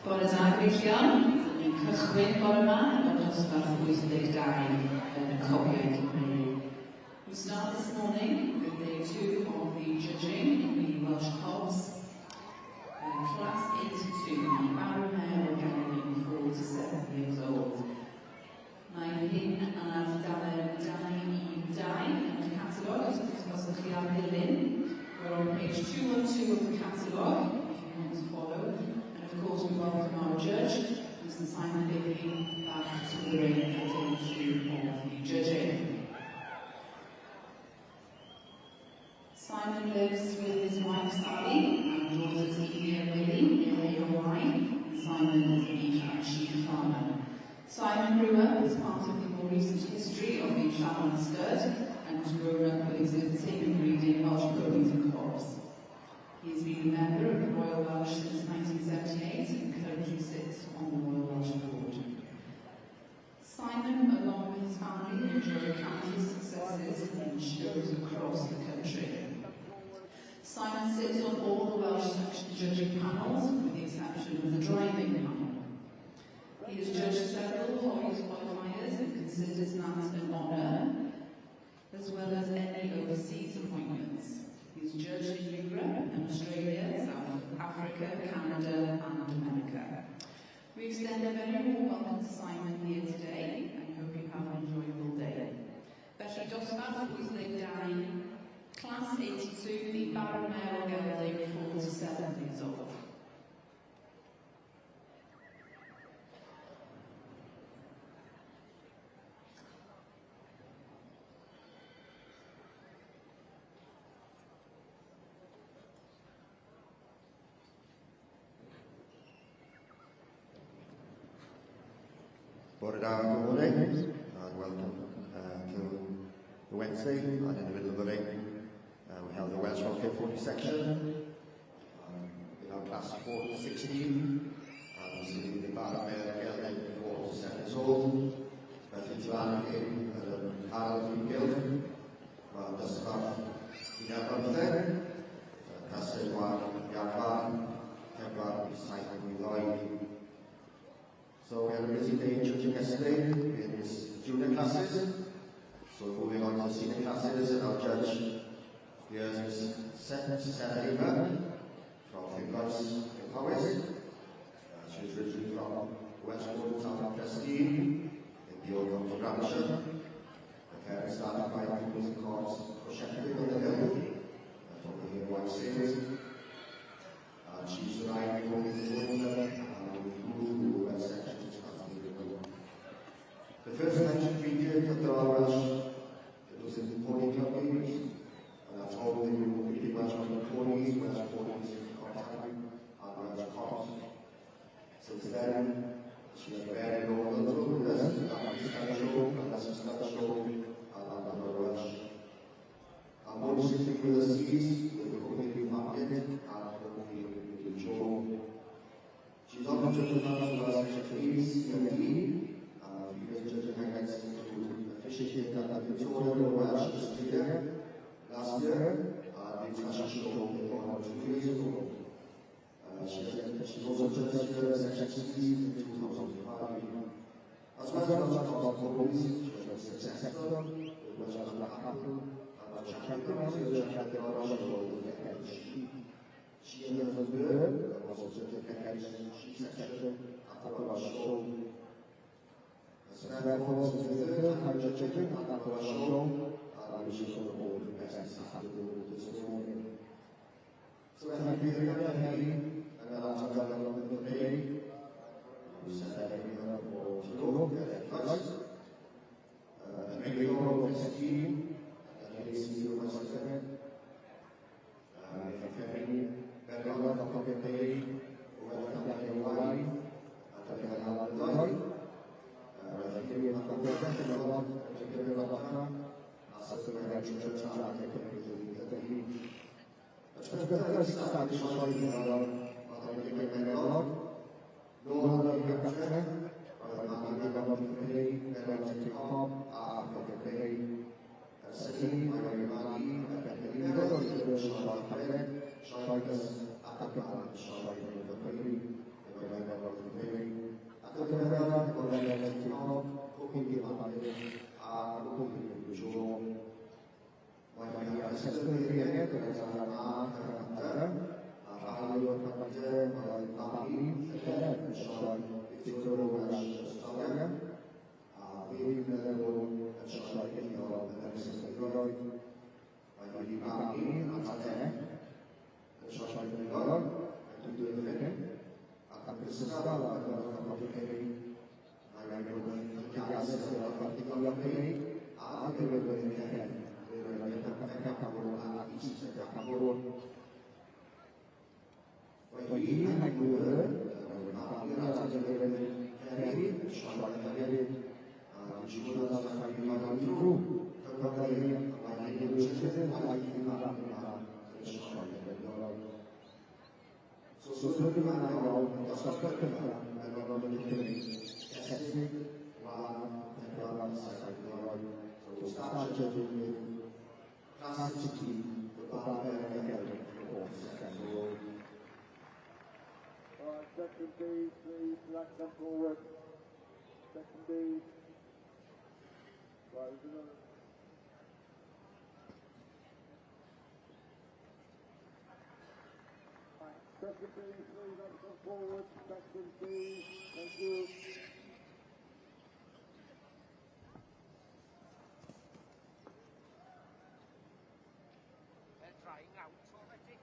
Bore da gyfeillion, ni'n cychwyn bore yma efo dosbarth 82 yn y Copiau Cymru. We start this morning with day 2 of the judging in the Welsh Cops, class 82, Barrow Mare Gary, 4 to 7 years old. Mae hyn ar dalen 212 yn y catalog, os ydych chi ar Hylyn. We're on page 212 of the catalogue, if you want to follow. And of course, we welcome our judge, Mr. Simon Bigby, back to the ring for day 2 of the judging. Simon lives with his wife Sally and daughters Evie and Willie in AOI. Simon is a beef and sheep farmer. Simon grew up as part of the more recent history of the Llannon Stud and was grown up with exhibiting and breeding Welsh ponies and cobs. He has been a member of the Royal Welsh since 1978 and currently sits on the Royal Welsh Board. Simon, along with his family, enjoy countless successes in shows across the country. Simon sits on all the Welsh section judging panels, with the exception of the driving panel. He has judged several Hoyes qualifiers and considers that an honour, as well as any overseas appointments. He's judged in Europe and Australia, South Africa, Canada and America. We extend a very warm welcome to Simon here today and hope you have an enjoyable day. Felly dosbarth Wyddley Down, class 82, the Barrow Mare Gelding, 4 to 7 years old. Good morning and welcome to the Wednesday, and in the middle of the ring we have the Welsh Hockey 40 section in our class 4 to 16, and we see the Barrow Mare Gelding 4 to 7 years old. Felly Tilan yn Harold Gill, mae dosbarth Iarfanthe, Castellwar Iarfan, Heblaw Saith. So we had a busy day judging yesterday in his junior classes. So moving on to senior classes, and our judge here is Sarah Hamer from Finglas in Powys. She's originally from Westwood, Town of Prestige, in the old North of Granshire. Her parents started by pupils and courts for Sheffield on the Hill, from the Hill White Sails. And she's arrived before the owner, and we moved to section. The first mentioned feature of the Welsh, it was in the pony club games, and that's all they were really Welsh ponies, Welsh ponies, and Welsh cops. Since then, she has very local with us, and that's a stud show, and Welsh. And most universities, the Copenhagen market, and the show. She's often judged on Welsh expertise, CMD, officiated at the Victoria Welsh Festival last year, the international show on 2 years ago. She's also judged the section in 2005. As well as about ponies, she was successful with Welsh Black Apple, and champions of the Welsh show with the head sheep. She and her husband was also the head sheep section at the Welsh show. Therefore, this is the third time judging at that Welsh show, and we should sort of all the best to do this morning. So as I feel very heavy, and then I'll have a look at the pay. We set everything up for to go, get first. Maybe we go with 16, and then see you once again. If any, better luck, I'll get paid, or I'll get your wife, I'll get another done. Second B, please, black come forward. Second B. Right, there's another. Second B, please, black come forward. Second B, thank you. They're drying out already.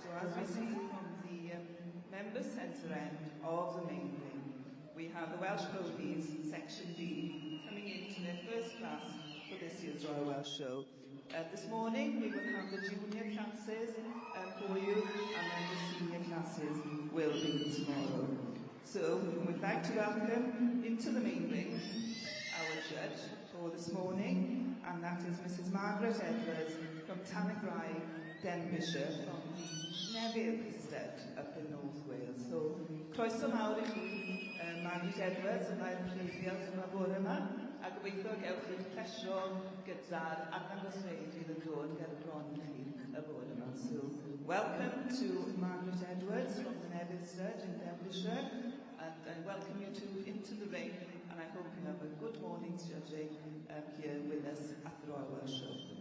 So as we see from the member centre end of the main ring, we have the Welsh Goldies, Section B, coming into their first class for this year's Royal Welsh Show. This morning we will have the junior classes for you, and then the senior classes will be tomorrow. So we'd like to welcome into the main ring our judge for this morning, and that is Mrs Margaret Edwards from Tanagraig, Denbighshire, from Newydd Stud up in North Wales. So, croeso mawr I chi, Margaret Edwards, yn rhaid pleiddiol yn y bore yma, a gobeithio gewch chi'ch plesio gyda'r arddangosfeydd fydd yn dod ger bron chi y bore yma. So, welcome to Margaret Edwards from the Newydd Stud in Denbighshire, and I welcome you into the ring, and I hope you have a good morning's judging here with us at the Royal Welsh Show.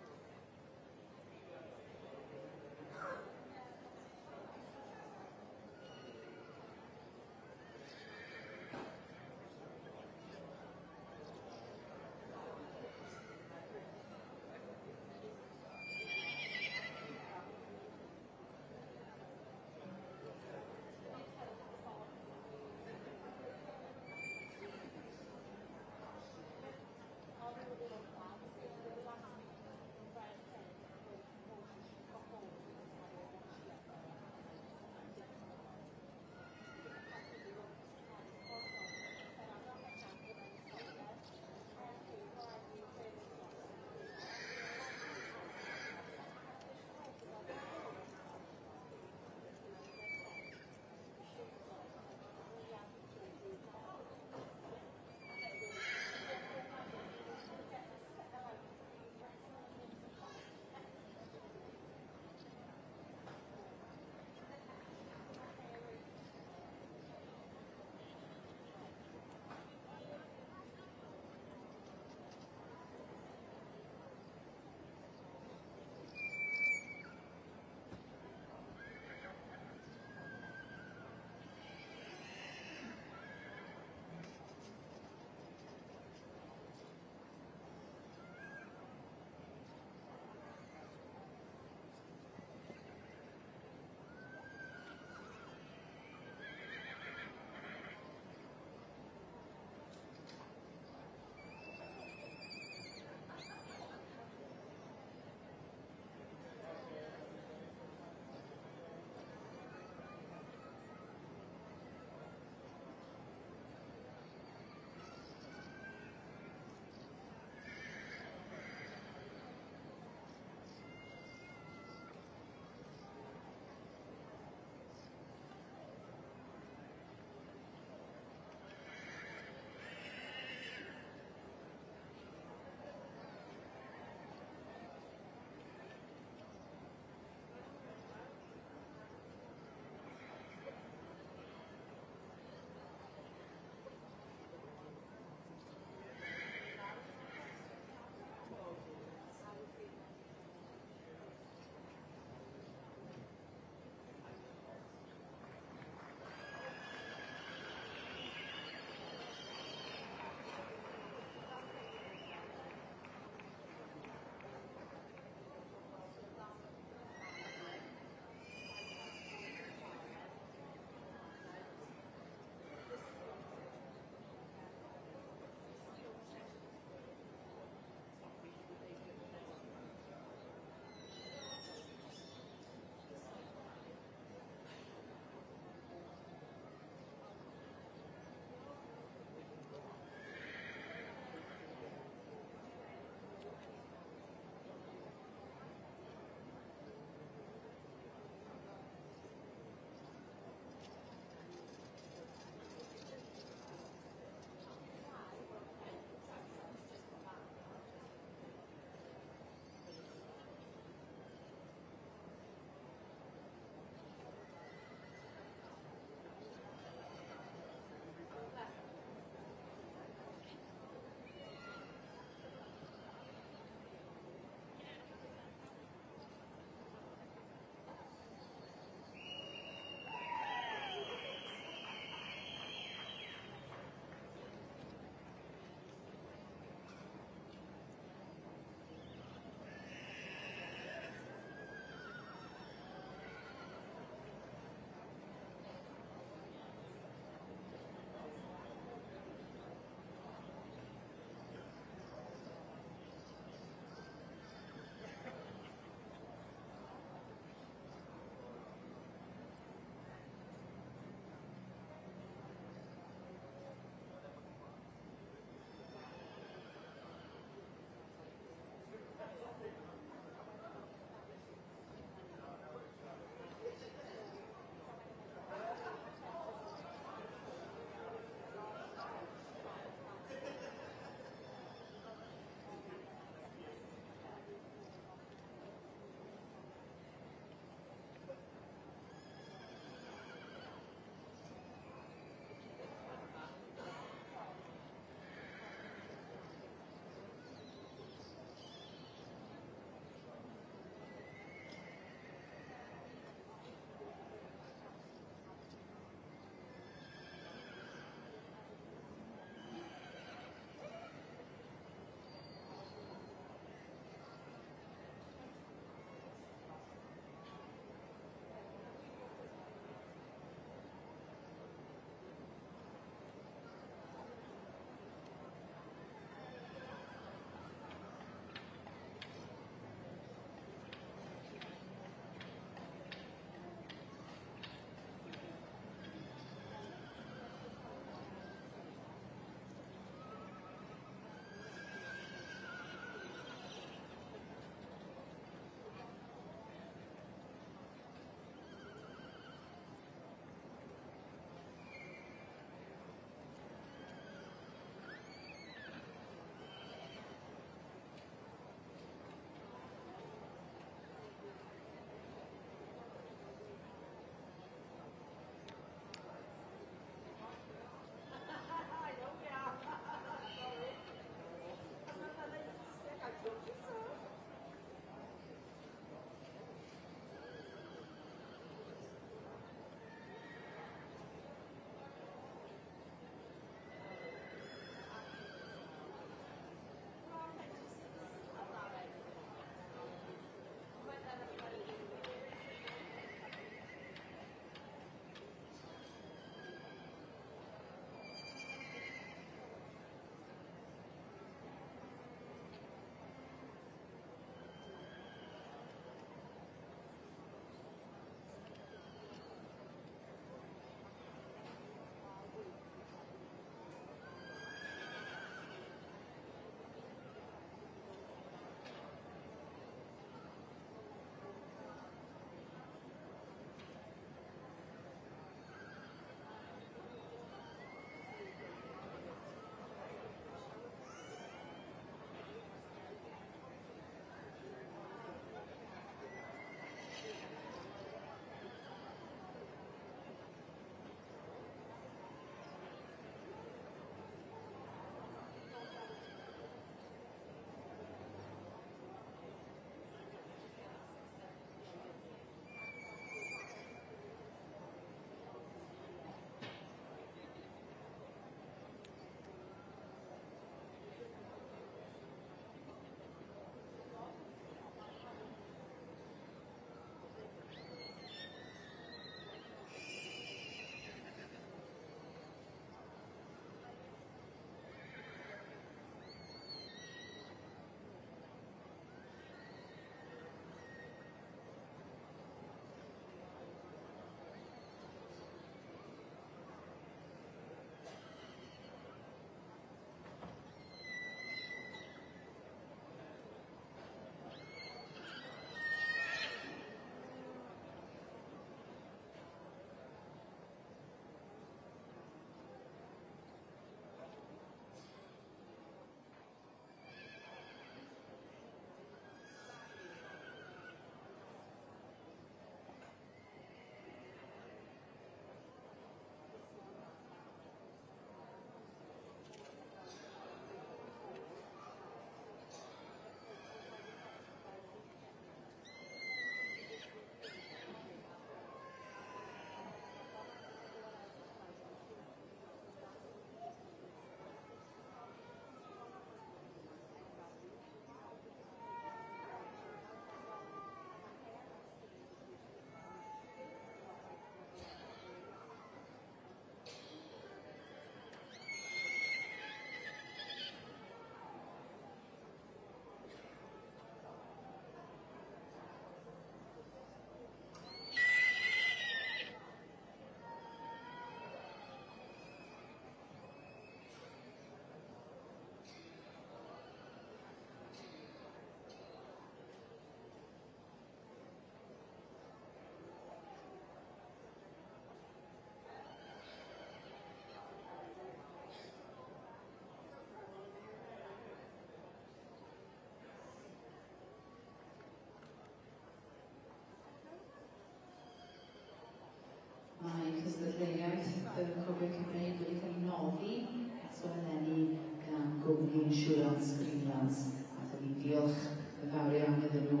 Cwmni Insurance Greenlands. A dyn ni'n diolch y fawr iawn iddyn nhw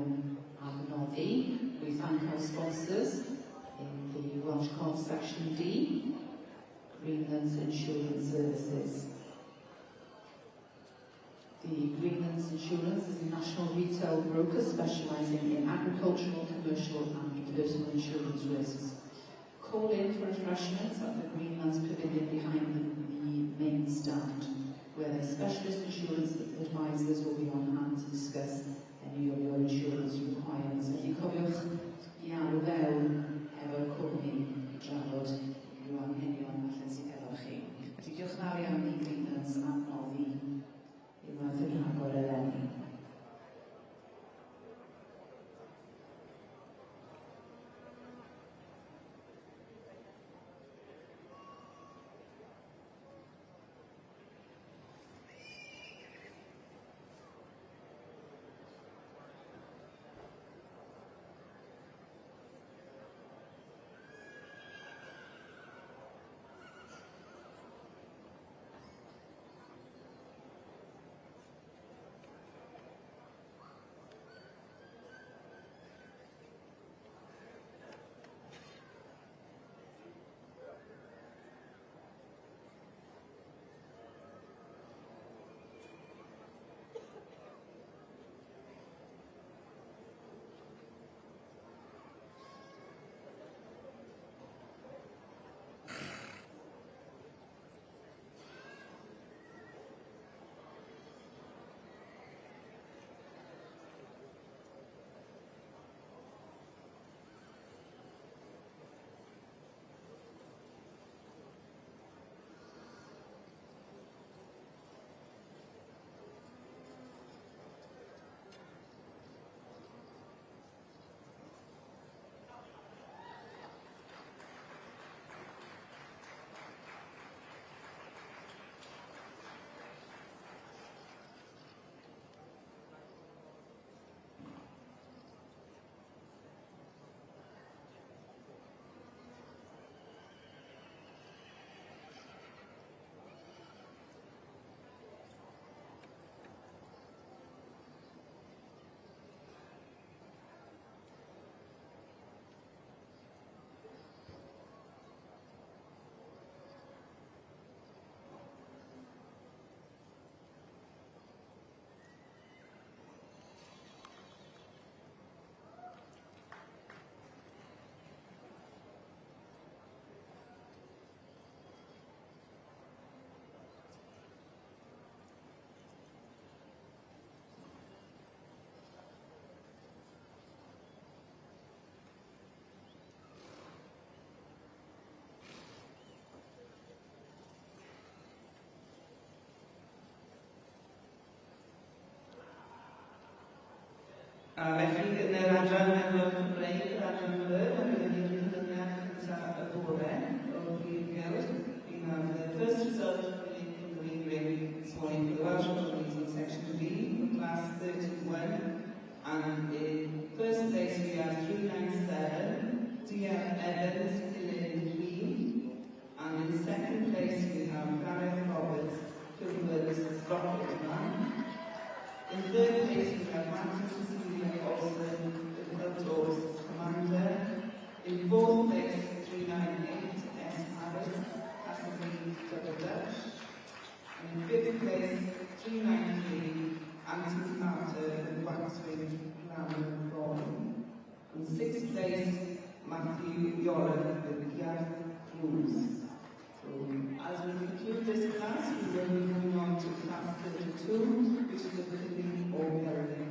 am noddi. We thank our sponsors in the Welsh Com Section D, Greenlands Insurance Services. The Greenlands Insurance is a national retail broker specialising in agricultural, commercial and personal insurance risks. Call in for refreshments at the Greenlands Pavilion behind the main stand, where their specialist insurance advisors will be on hand to discuss any of your insurance requirements. Felly cofiwch I arw fewn efo'r cwmni I drafod i'w anghenion allan sydd efo chi. Felly diolch yn fawr iawn I Greenlands am noddi unwaith yn rhagor eleni. Felly, yn yr adran meddwl Cymreig, yr adran myfyr, a byddwn ni'n cyflwyniad cyntaf y bore o Hyd We have the first result in Cymru this morning for the Welsh Community in Section B, class 31, and in first place we have 397, Dia Evans, Dylan Lee, and in second place we have Gareth Roberts, Kilburg's Scotland. In third place we have Manchester Olsen, the Hilltops Commander. In fourth place, 398, S. Harris, Ashley Double Dutch. And in fifth place, 393, Anthony Carter, and Waxwing Lamb Ron. And sixth place, Matthew Yoren, with Yad Cruz. So, as we conclude this class, we will be moving on to class 32, which is the beginning of Parenting.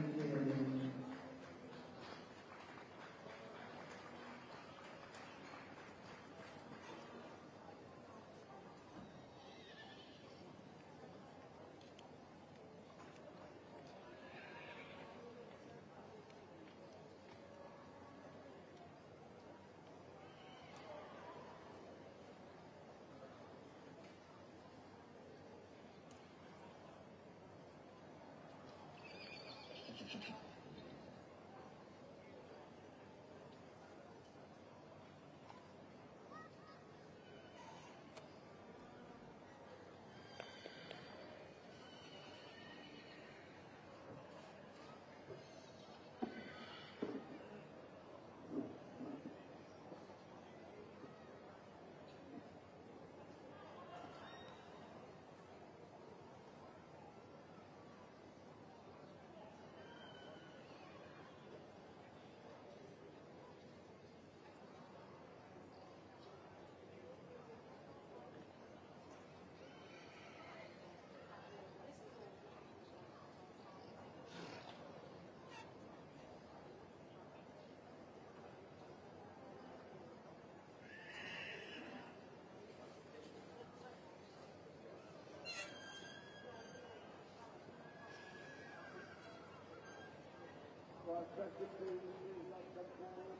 Second team, please not come forward.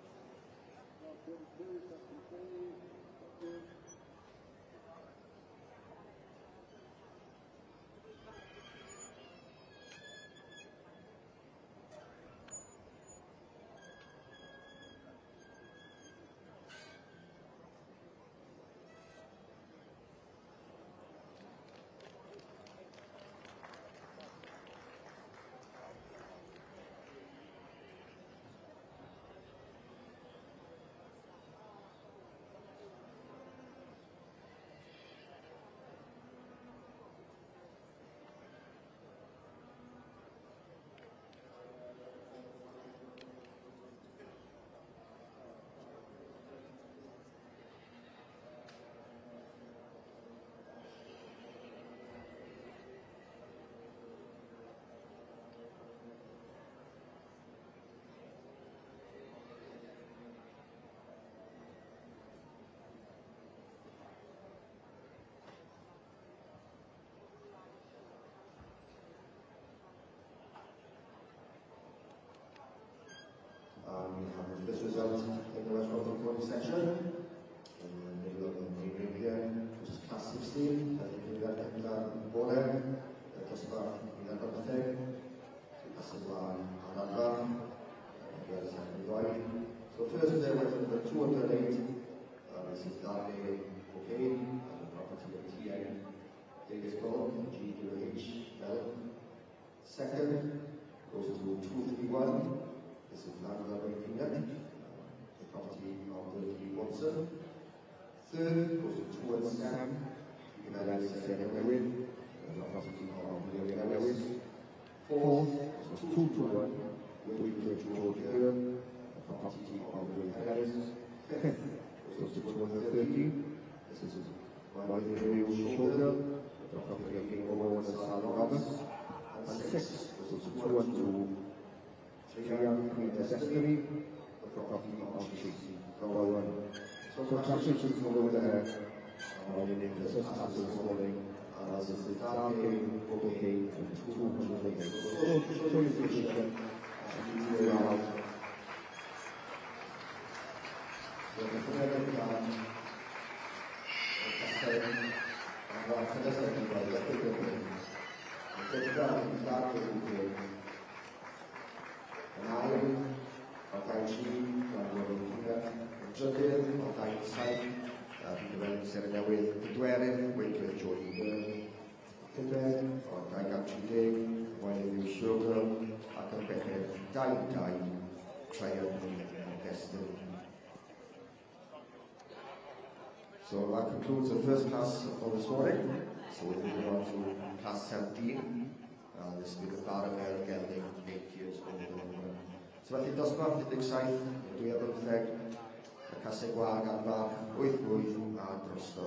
Second two, second three, second. We have this result in the West Rotherham 40 section. In the middle of the main ring here, which is class 16. I think we've got that border. Just about the thing. This is another. So first there was the 208. This is Darnay Cocaine, the property of TN. Davis Gold, G2H, Melon. Second goes to 231. This is Landler Peanut, the property of the Watson. Third goes to 217. United States Airways, the property of the Airways. Fourth goes to 221. Woodbridge Road here, the property of the Airways. Fifth goes to 213. This is Royal Shoulder, the property of King Owen and Sally Roberts. And sixth goes to 212. Young Queen Destiny, the property of Casey Gowan. So congratulations to all there. My name is Assistant this morning, and as is the Darnay Cocaine and 208. So show your appreciation and you will out. So the Frederick Plan, the Castle, and the Frederick Plan, the Frederick Plan, the Darnay Cocaine. Yn ail, o dain 3, gan Royal Peanut. Yn drydydd, o dain 7, fi gyfeirdd Sir Newydd Pedwerydd, Weithwyr Jordan Byrne. Cyfed, o 230, Royal Sugar, ac yn bethau 2-2, Triumph Destin. So that concludes the first class of this morning. So we're moving on to class 17. This will be the Barabel Gelding, 8 years old. So felly dosbarth 17, dwi ar 15, y casau gwag ar fach, 8 a drosto.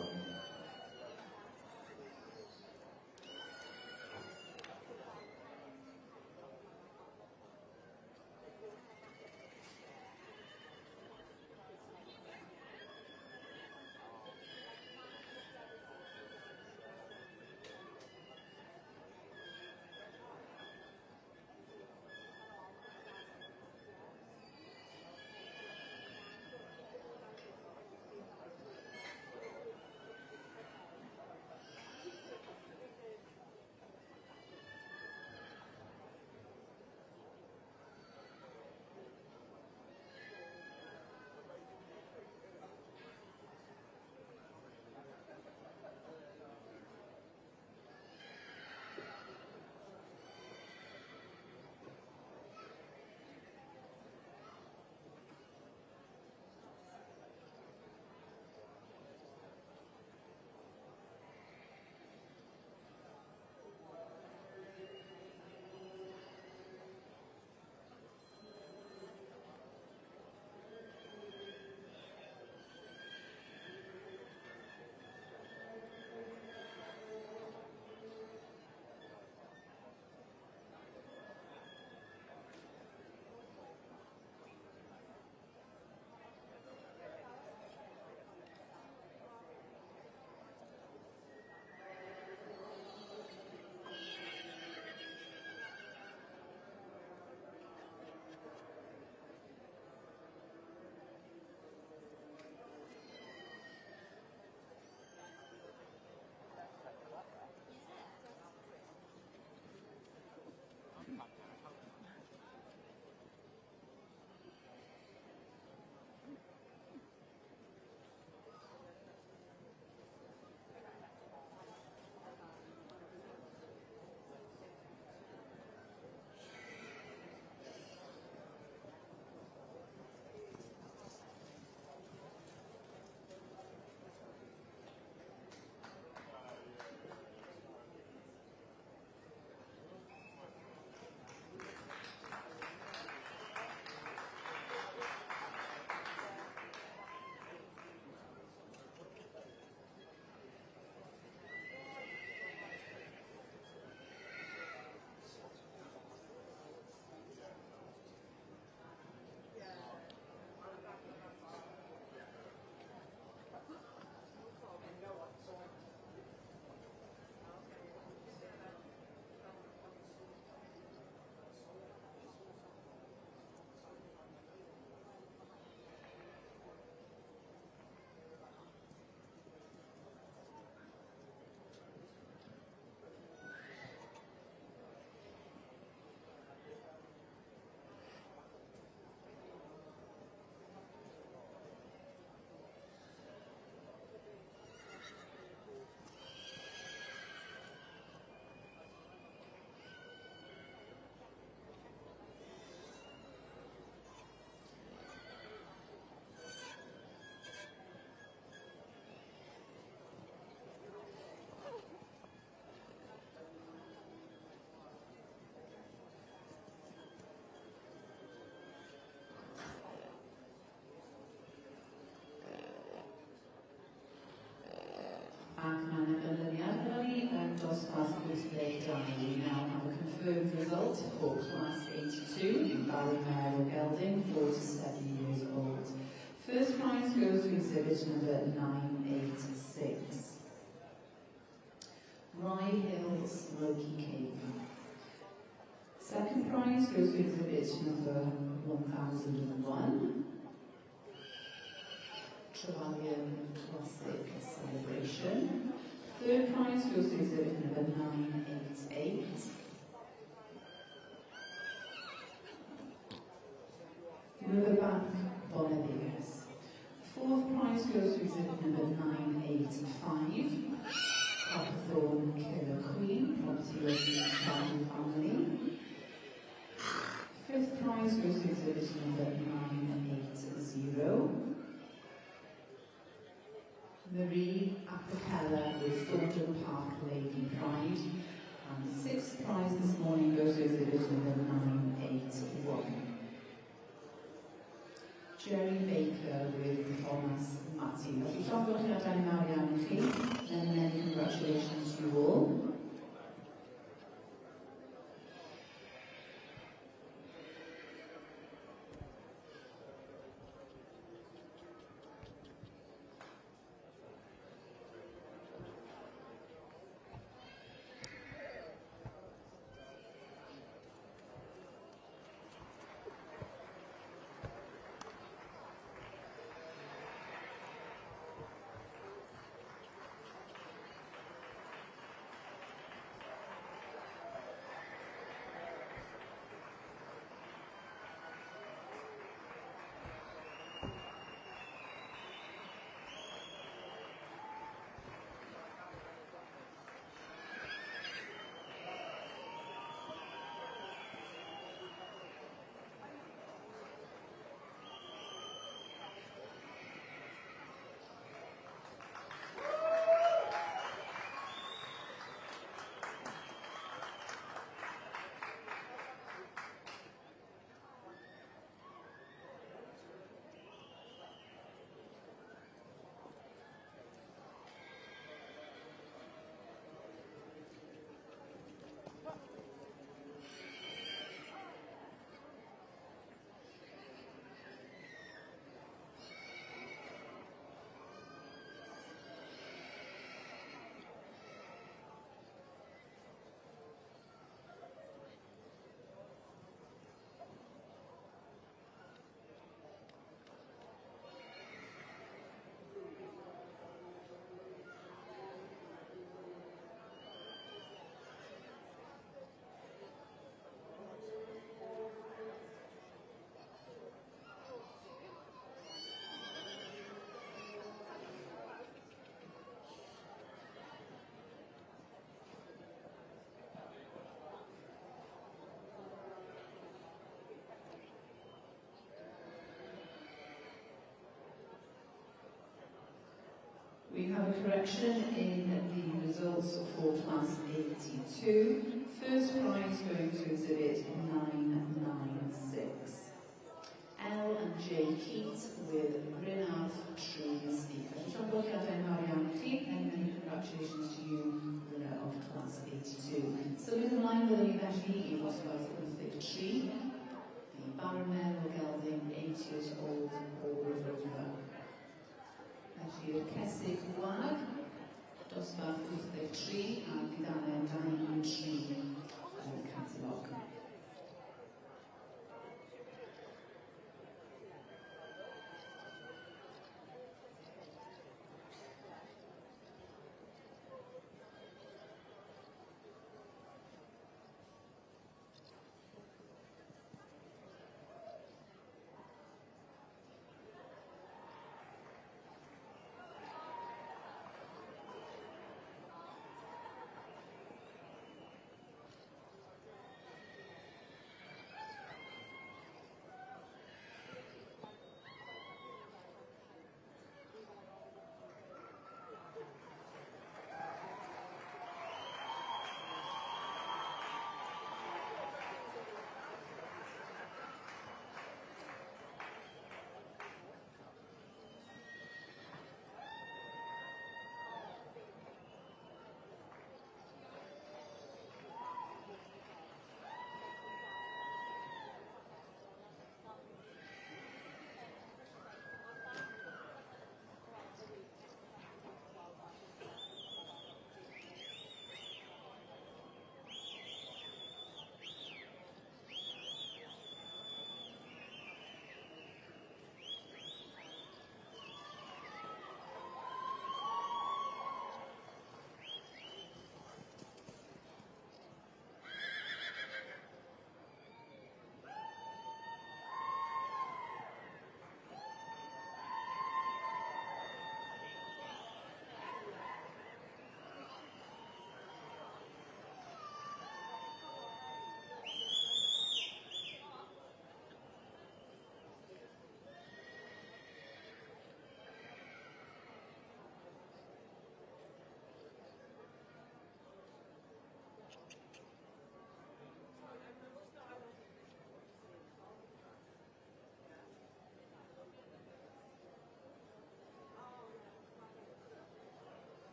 Hannah Galliniadani and Dosbarth Wythleg-Dau. We now have a confirmed result for Class 82 in Ballymare Gelding, 4 to 7 years old. First prize goes to exhibit number 986. Rye Hills Roky Cave. Second prize goes to exhibit number 1001. Trevelyan Classic Celebration. Third prize goes to exhibit number 988. Riverbank Bonneviews. Fourth prize goes to exhibit number 985. Copperthorne Killer Queen, property resident family. Fifth prize goes to exhibit number 980. Marie Apicella with Thornton Park Lady Pride. And the sixth prize this morning goes to exhibit number 981. Jerry Baker with Thomas Matthew. Felly llongyfarchiadau mawr iawn I chi, and many congratulations to you all. We have a correction in the results for Class 82. First prize going to exhibit 996. L and J Keats with Brynarth Trees. And many congratulations to you, winner of Class 82. So in line with the felly I ddosbarth Wythleg-Tri, the Ballymare Gelding 8 years old or over. Felly Cesig Gwag, dosbarth Wythleg-Tri a gyda'r 993 o'r catalog.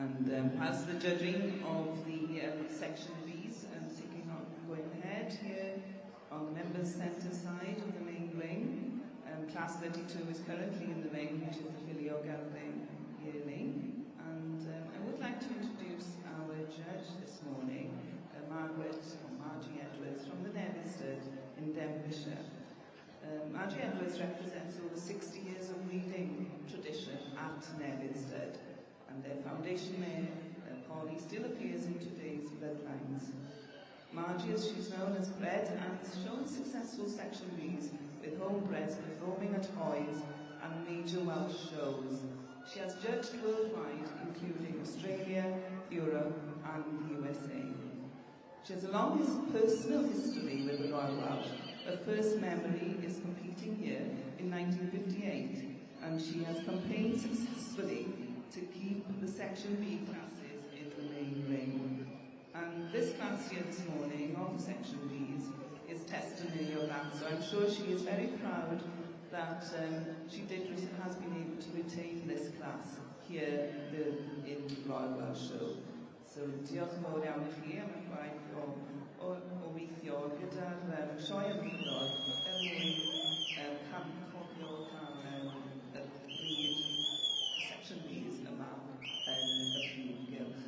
And as the judging of the Section Bs going ahead here on the Members' Centre side of the main wing, Class 32 is currently in the wing, which is the Filio Gelfing yearling. And I would like to introduce our judge this morning, Margie Edwards from the Nevisted in Denbighshire. Margie Edwards represents over 60 years of reading tradition at Nevisted, and their foundation mayor, Polly, still appears in today's bloodlines. Margie, as she's known, has bred and shown successful Section Bs with homebreds performing at Hoys and major Welsh shows. She has judged worldwide, including Australia, Europe and the USA. She has a long personal history with the Royal Welsh. Her first memory is competing here in 1958, and she has campaigned successfully to keep the Section B classes in the main ring. And this class here this morning of the Section Bs is testimony of that, so I'm sure she is very proud that she has been able to retain this class here in the Royal Welsh Show. So diolch yn fawr iawn I chi am y gwaith o weithio gyda'r sioe ymwybodol mwyn cofio cael y brif Section Bs yma yn y prif gylch.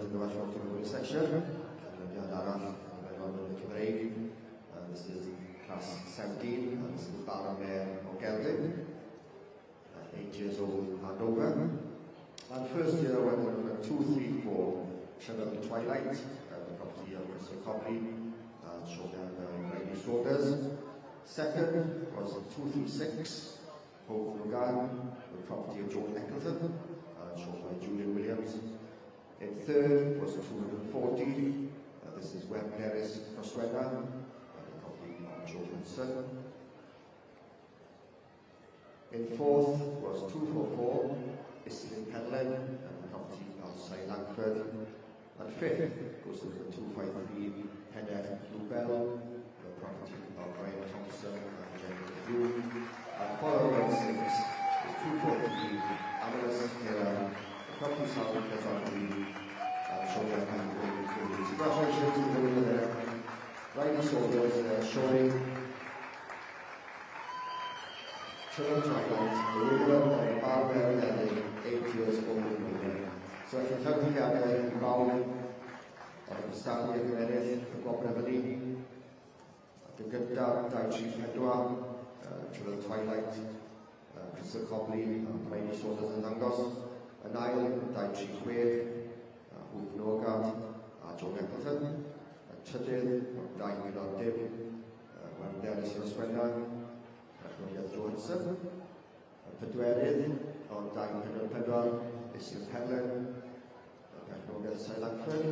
in the Welsh Motor section. This is class 17, and this is Baron Mayor o Gelvin, 8 years old and over. And first year went on 2, 3, 4, Children Twilight, the property of Mr. Copley, shown by Brady Saunders. Second was 2, 3, 6, Hope Logan, the property of Joan Eccleton, shown by Julian Williams. In third was 240, this is Web Paris Roswella, the property of Joe Wilson. In fourth was 244, Islin Penlen, the property outside Langford. And fifth goes to the 253, Penner Bluebell, the property of Brian Thompson and Jenny Blue. And following six is 243, Amaris Taylor, the property south of Kazanji, and showing congratulations to the winner there. Brady Saunders showing Children Twilight, the winner by Barbara Ellie, 8 years old and over. So if you tell me that I'm Raul, or Stanley and Meredith, the Gobrevely, the Gunda, Daichi Pedua, Children Twilight, Mr. Copley, Brady Saunders and Dangos, and Niall, Daichi Quaid, Hoop Norgard, Joe Eccleton, Tydyd, Dain Gwynod Dim, Dennis Roswella, Rhoniaeth Johnson, Pedwerydd, Dain Gwynod Pedwar, Islin Penlen, Rhoniaeth Sai Langford,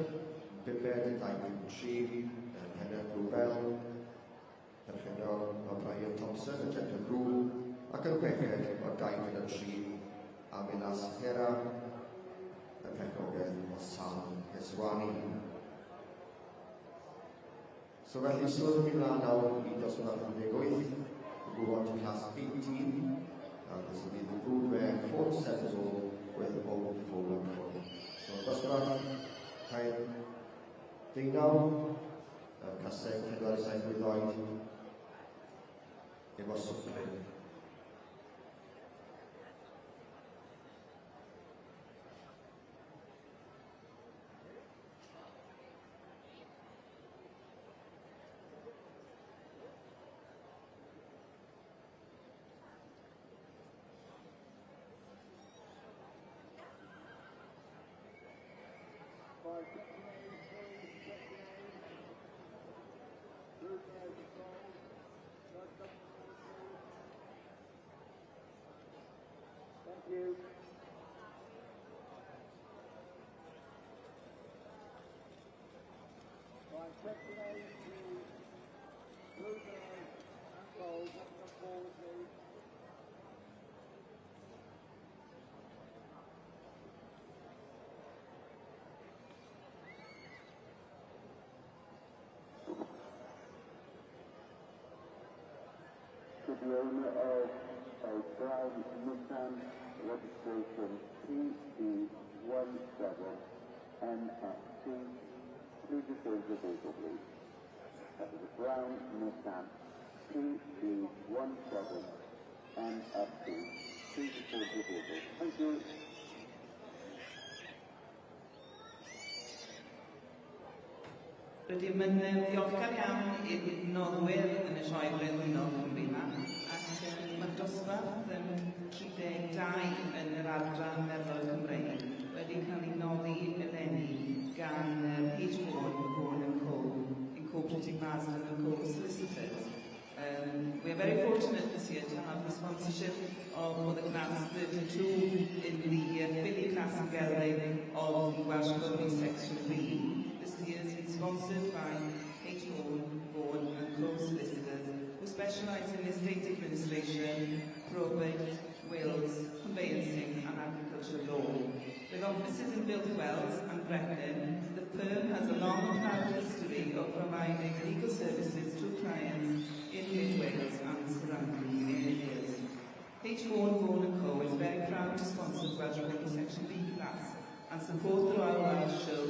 Bibed, Dain Gwynod Tri, Penner Bluebell, Perchenor Brian Thompson, and Jennifer Brew, ac yn chweched o Dain Gwynod Tri, Amilas Hera, Perchenogedd o Sam Heswani. So felly, sôn mi mlaen nawr I dosbarth 18, we go on to class 18, and this will be the Broadway 47 years old with old Fulham Foot. So dosbarth, time, 19, Caseg, Pedwar Saith Wyddod, efo swplen. Thank you. By section A to Bruno and Cole, number 4, please. To the owner of a brown Nissan registration PB17NFT, please return to the vehicle, please. That is a brown Nissan PB17NFT, please return to the vehicle. Thank you. Rydym yn ddiolchgar iawn i'r noddwyr yn y sioe Brenhinol Cymru ac mae'r dosbarth yn 32 yn yr adran Merlot Cymreig wedi cael ei noddi eleni gan Page Vaughan and Co, incorporating Marsden and Co solicitors. We are very fortunate this year to have the sponsorship of the class 32 in the Philly class in Gelvin of the Welsh Coding Section B. This year is sponsored by H. Vaughan and Co solicitors who specialise in estate administration, probate, wills, conveyancing and agricultural law. With offices in Buildwells and Brecon, the firm has a long and proud history of providing legal services to clients in Mid Wales and surrounding areas. H. Vaughan and Co is very proud to sponsor the Welsh Coding Section B class and support the Royal Welsh Show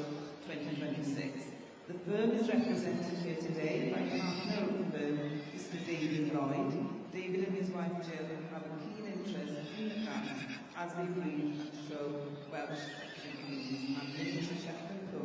2026. The firm is represented here today by partner of the firm, Mr. David Lloyd. David and his wife Jill have a keen interest in the class as they breed and show Welsh section and miniature chef and co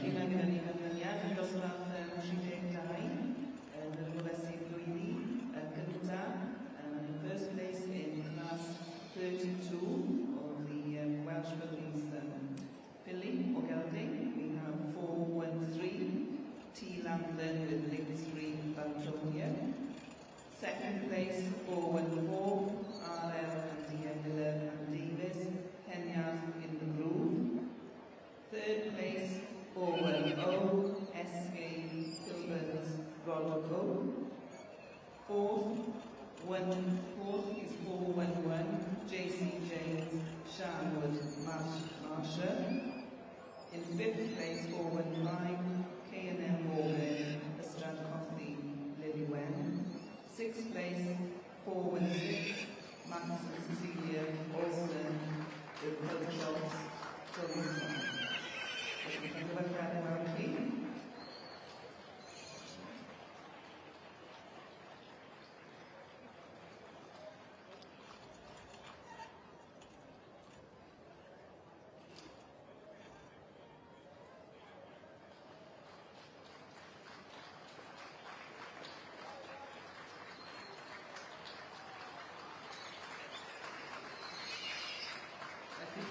Felly mae gennym ni hynnyniad yn dosbarth 32 yn yr ymwelesydd blwyni yn gyntaf, first place in class 32 of the Welsh Rugby's Billy or Gelding. We have 413 T. Lambden with Linktree Baltonia. Second place 414 RL and Miller and Davis, Henyard in the Groove. Third place 410 SK Kilburn's Rodco. Fourth is 411 JC James Sharwood Marsha. In fifth place 419 K&M Morgan Estrad Coffey Lily Wen. Sixth place 416 Max and Cecilia Olsen with Culture Shops.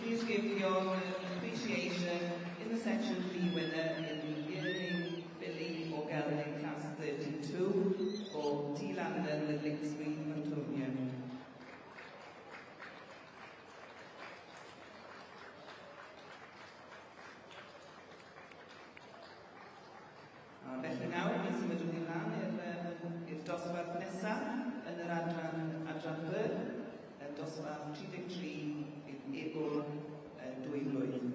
Please give your appreciation in the section B winner in the Earning Billy or Gelding class 32 for T. Lambden with Linktree Antonia. Felly nawr, mae'n symud yn ymlaen i'r dosbarth nesaf yn yr adran B, dosbarth 33 April 2 blwyddyn.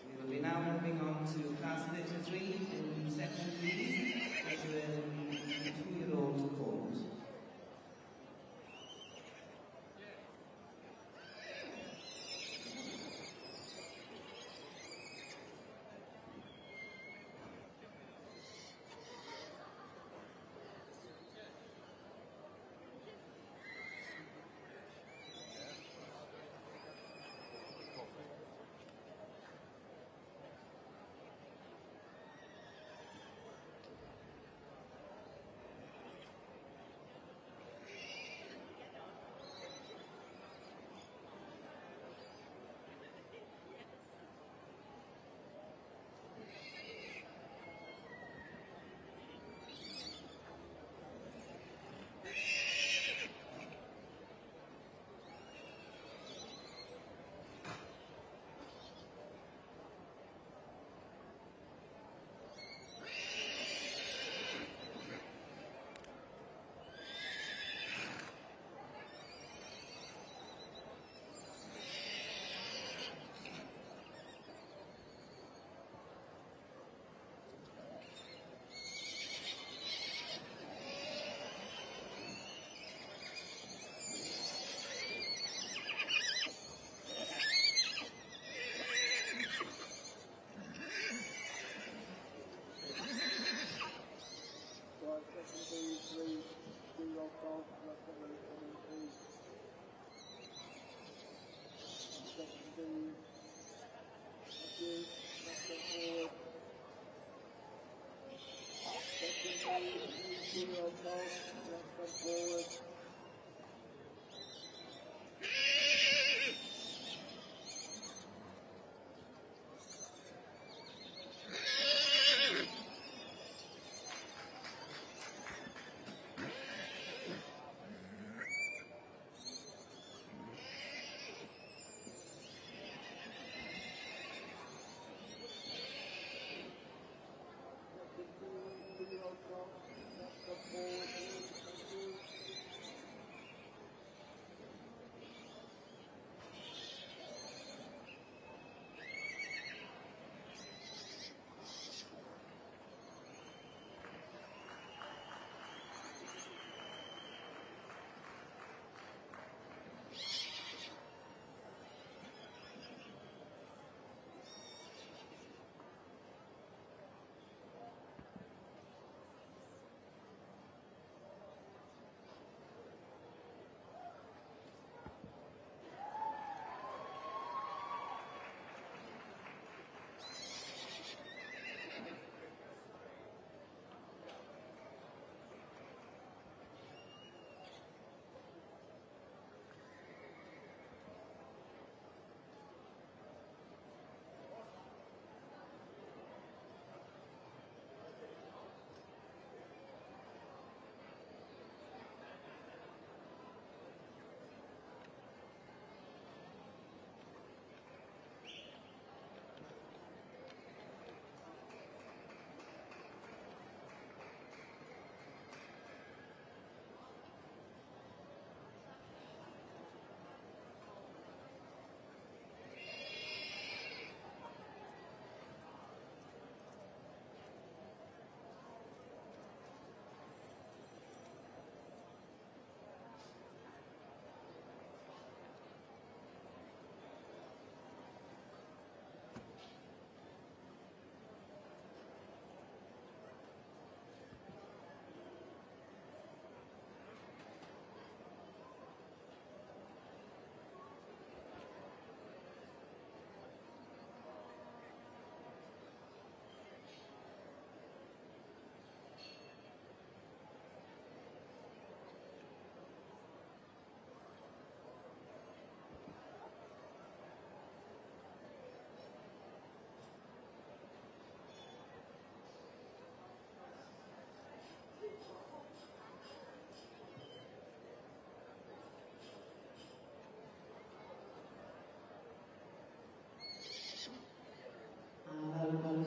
We will be now moving on to class 33 in section B, which will be the 2-year-old cohort.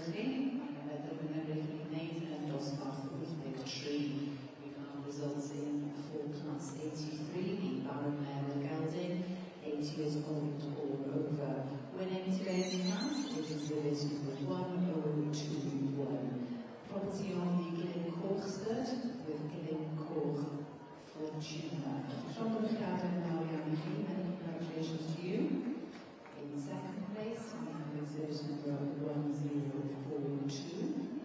Thursday, that the Member Nathan and Dosbath Rhythmic Tree. We have results in for class 83, the Baron Gelding, 8 years old or over. Winning today's class, it is division with 1021. Property on the Gilling Courstead with Gilling Court Fortuna. Jean-Luc and Marianne King, many congratulations to you. In second place, we have exhibition number 1042.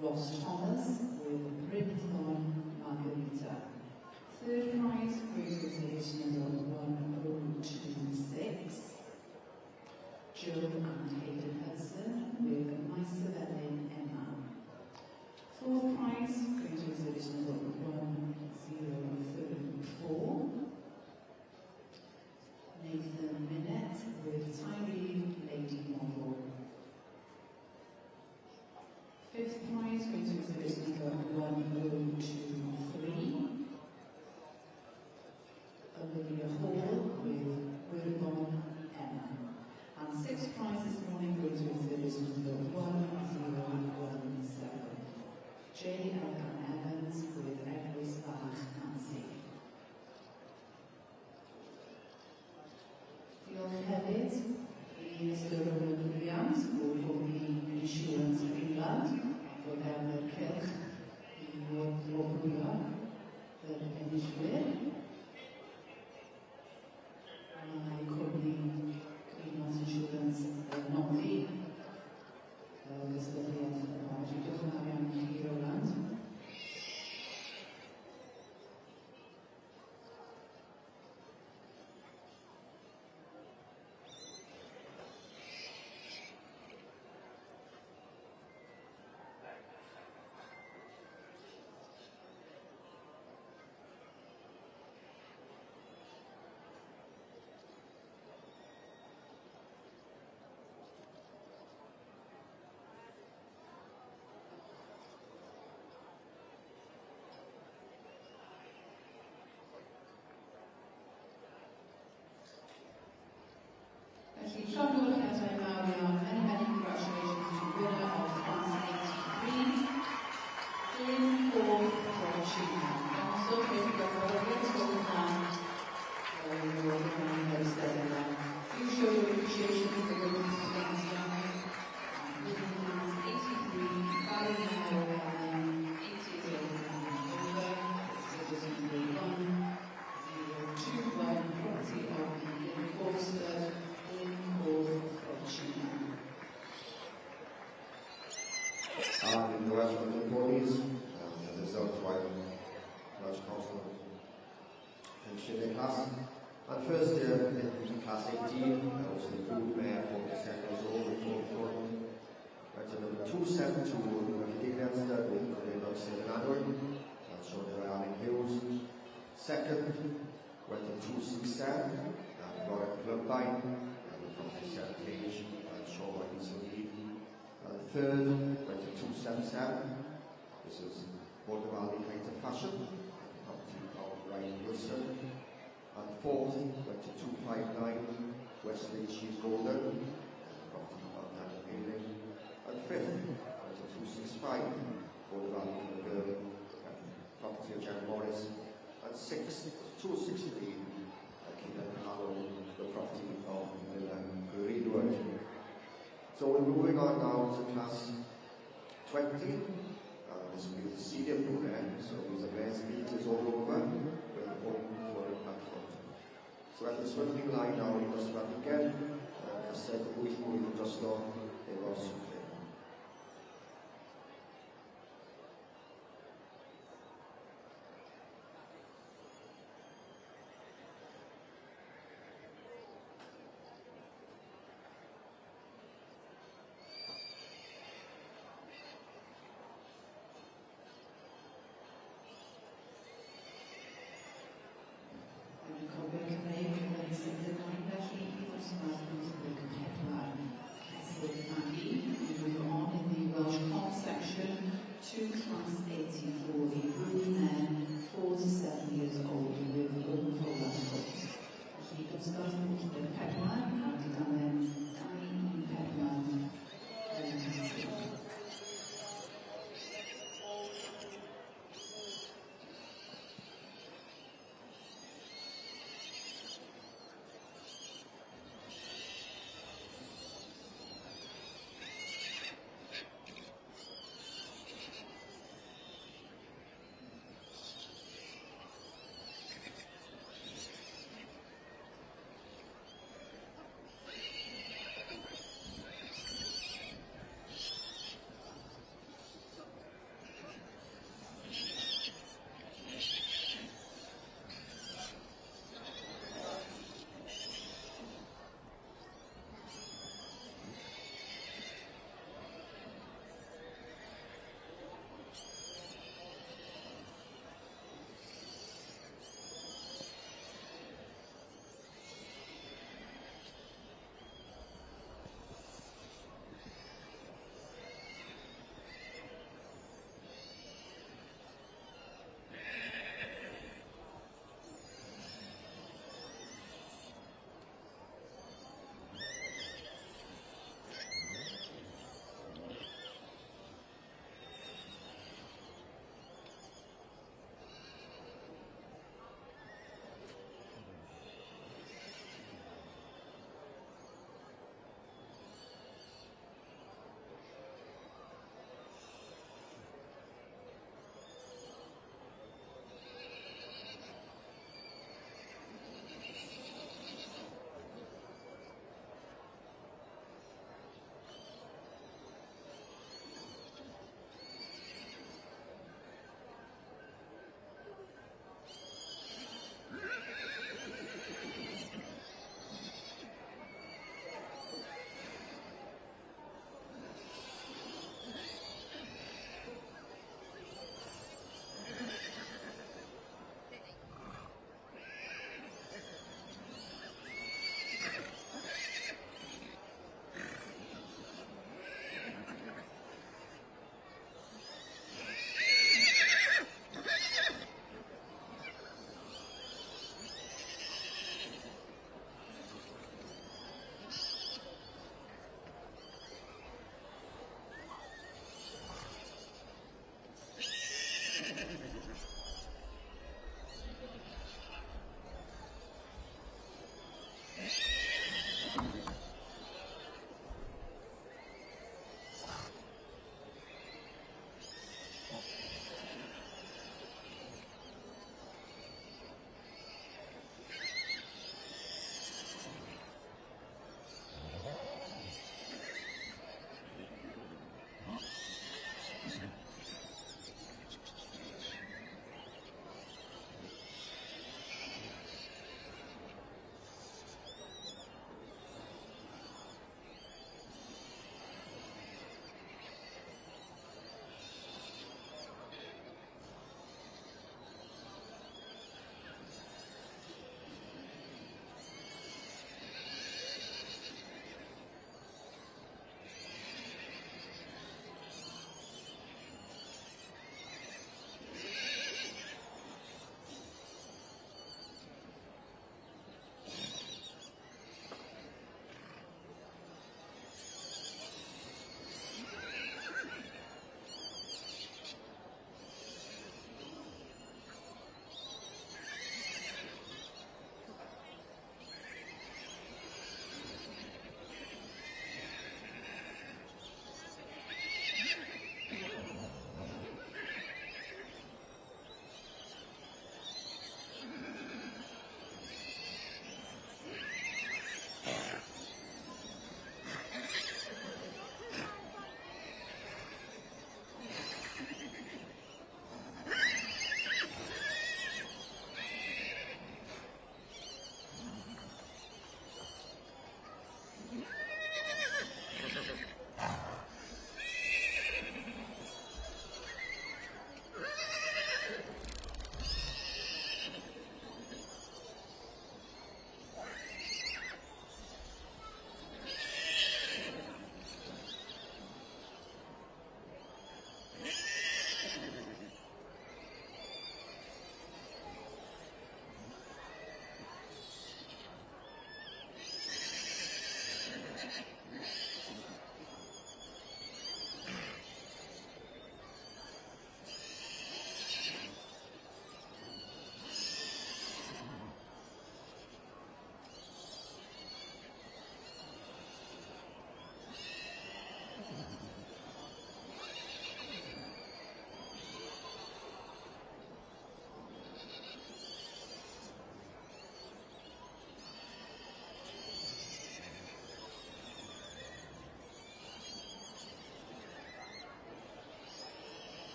Ross Thomas with Brimthorn Margarita. Third prize goes to exhibition number 1026. Joe and Hayden Hudson with Mycelene Emma. Fourth prize goes to exhibition number 1034. Nathan Minette with Tiny Lady Model. Fifth prize goes to exhibition number 1023. Olivia Hall with Wilbon Emma. And sixth prize this morning goes to exhibition number 1017. J. Elkan Evans with Eglwys Bach Nancy. Diolch hefyd I Mr Rowan Williams o Cwmni Insurance of England ac o fewn yr cylch I wobrwyo yr enillwyr. Mae Cwmni Greenhouse Insurance yn nodi gystadleuaeth y bod. Diolch yn fawr iawn I Roland. Felly, llofnodiadau mawr iawn, many congratulations to the winner of class 83, Jim Paul Fortuna. Also, if you've got a little plan, you're going to stay there. Do show your appreciation for the women's students young. Living class 83, Barry Mel, 8 years old and over, citizen grade 1021, property of the Courstead. In the West London Ponies, the results were Welsh Council finishing their class. And first year in class 18, was the group mayor, 47 years old, with 44. Went to number 272, Dick Leinster, with Cornelius Sedenador, that's shown by Alan Hughes. Second, went to 267, Warren Clubline, with 47 Cage, and Shaw Wilson Lead. Third, went to 277. This is Border Height of Fashion, property of Ryan Wilson. And fourth, went to 259, Wesley Cheese Golden, property of Daniel Bailey. And fifth, went to 265, Border Girl, property of Jan Morris. And sixth, 263, Keenan Harrow, the property of Greenwood. So we're moving on now to class 20. This will be the senior program, so these are various meters all over with a home for a platform. So at the swimming line now, we must run again. As said, we will just on the Ross.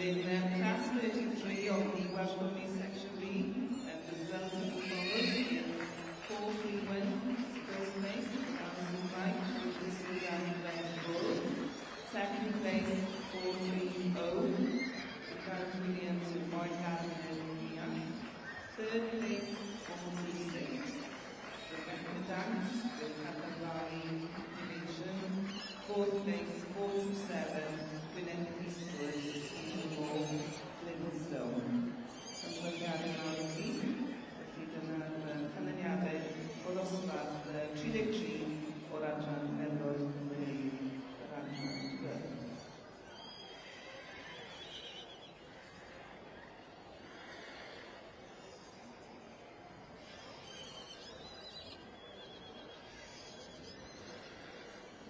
in class 33 of the Welsh Rugby Section B, the results of the following is 4-3-1, first place, Alison Wright, this was Glenn Bull. Second place, 4-3-0, Gareth Williams with Mike Gavin and Mia. Third place, 4-3-6, Rebecca Dance with Katamari Division. Fourth place, 4-7, Gwyneth Eastwood, Eastwood, Flintstone. Yn Gavin o'r tîm, felly dyna'r canlyniadau o ddosbarth 33 o'r adran Meddwl Cymreig yr adran Gwyrdd.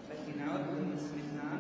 Felly nawr, byddwn ni'n symud mlaen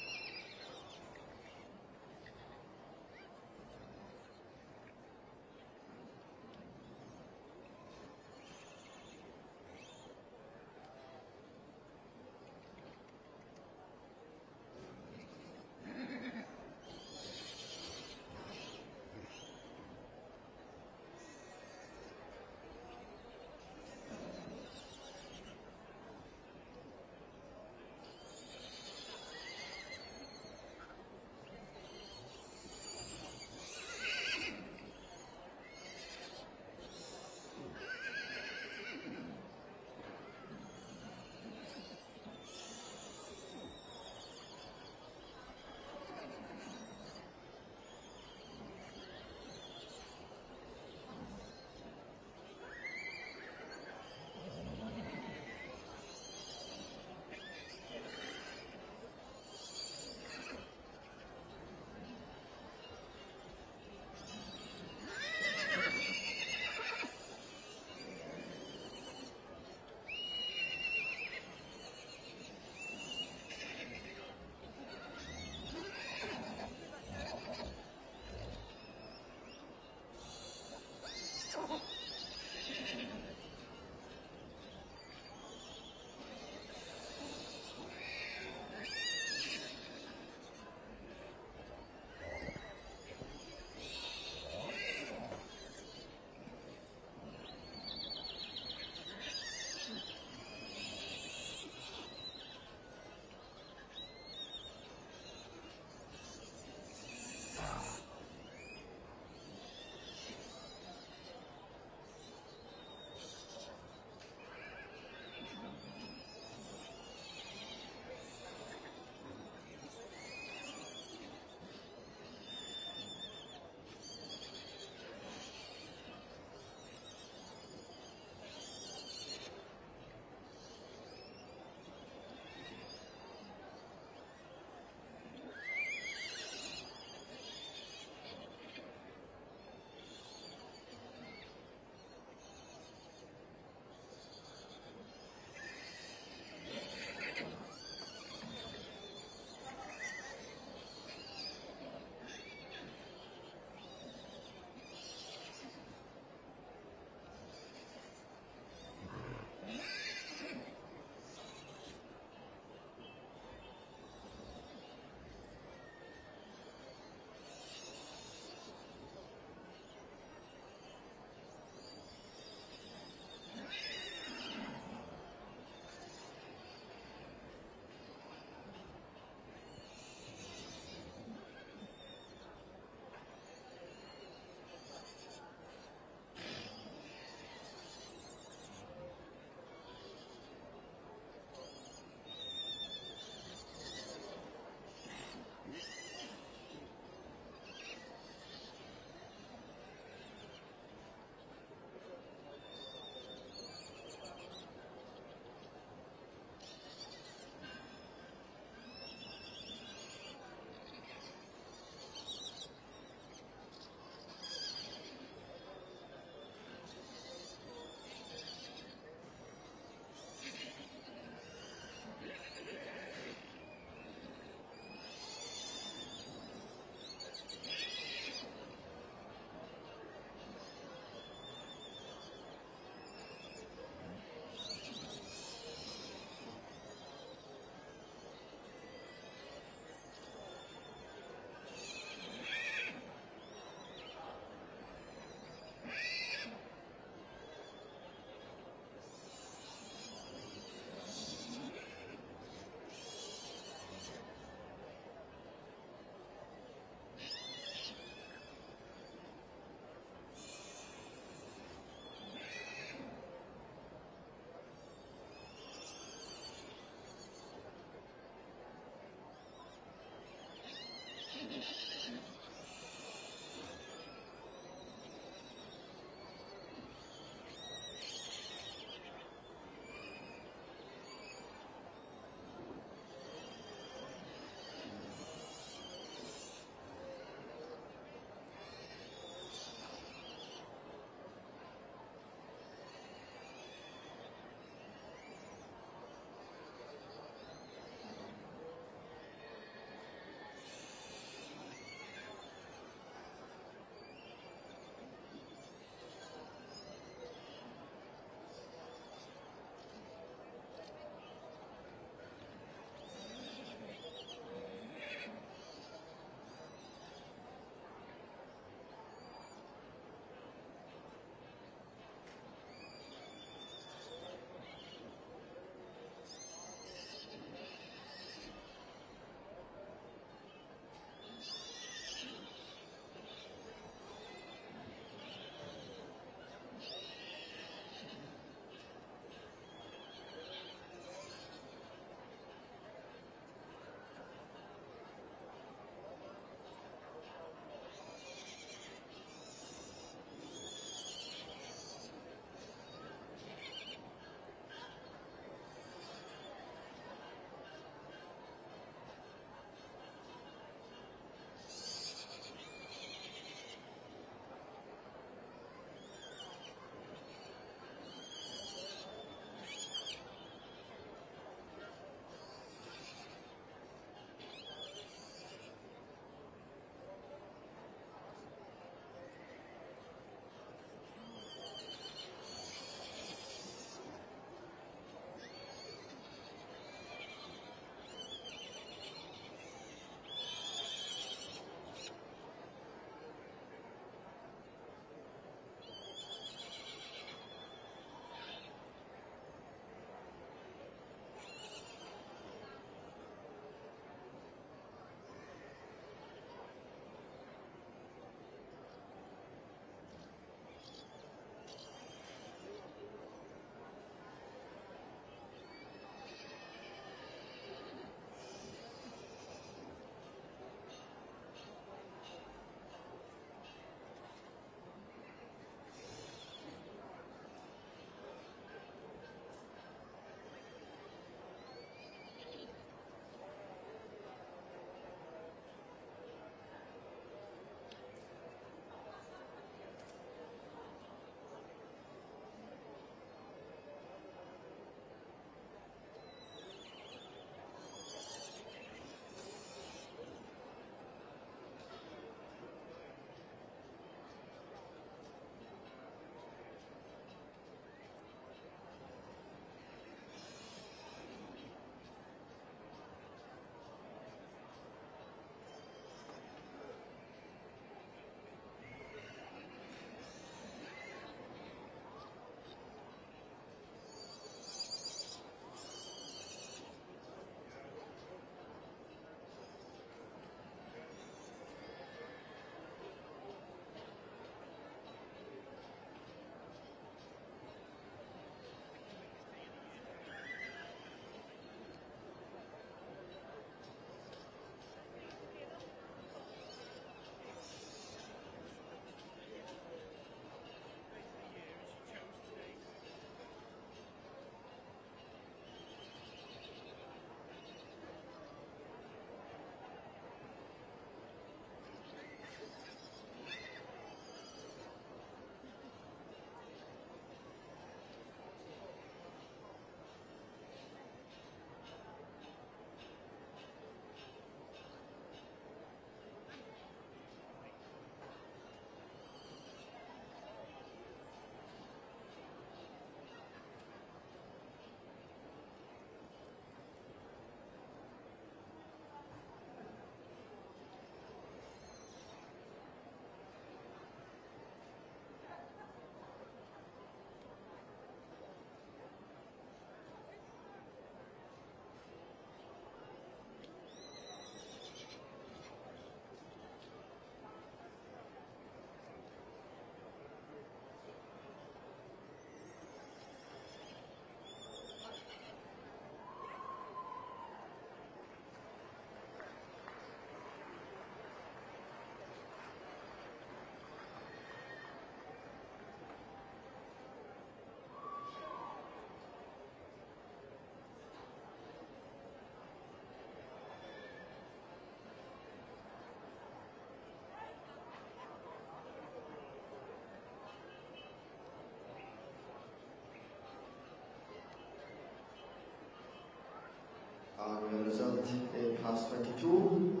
present in class 22,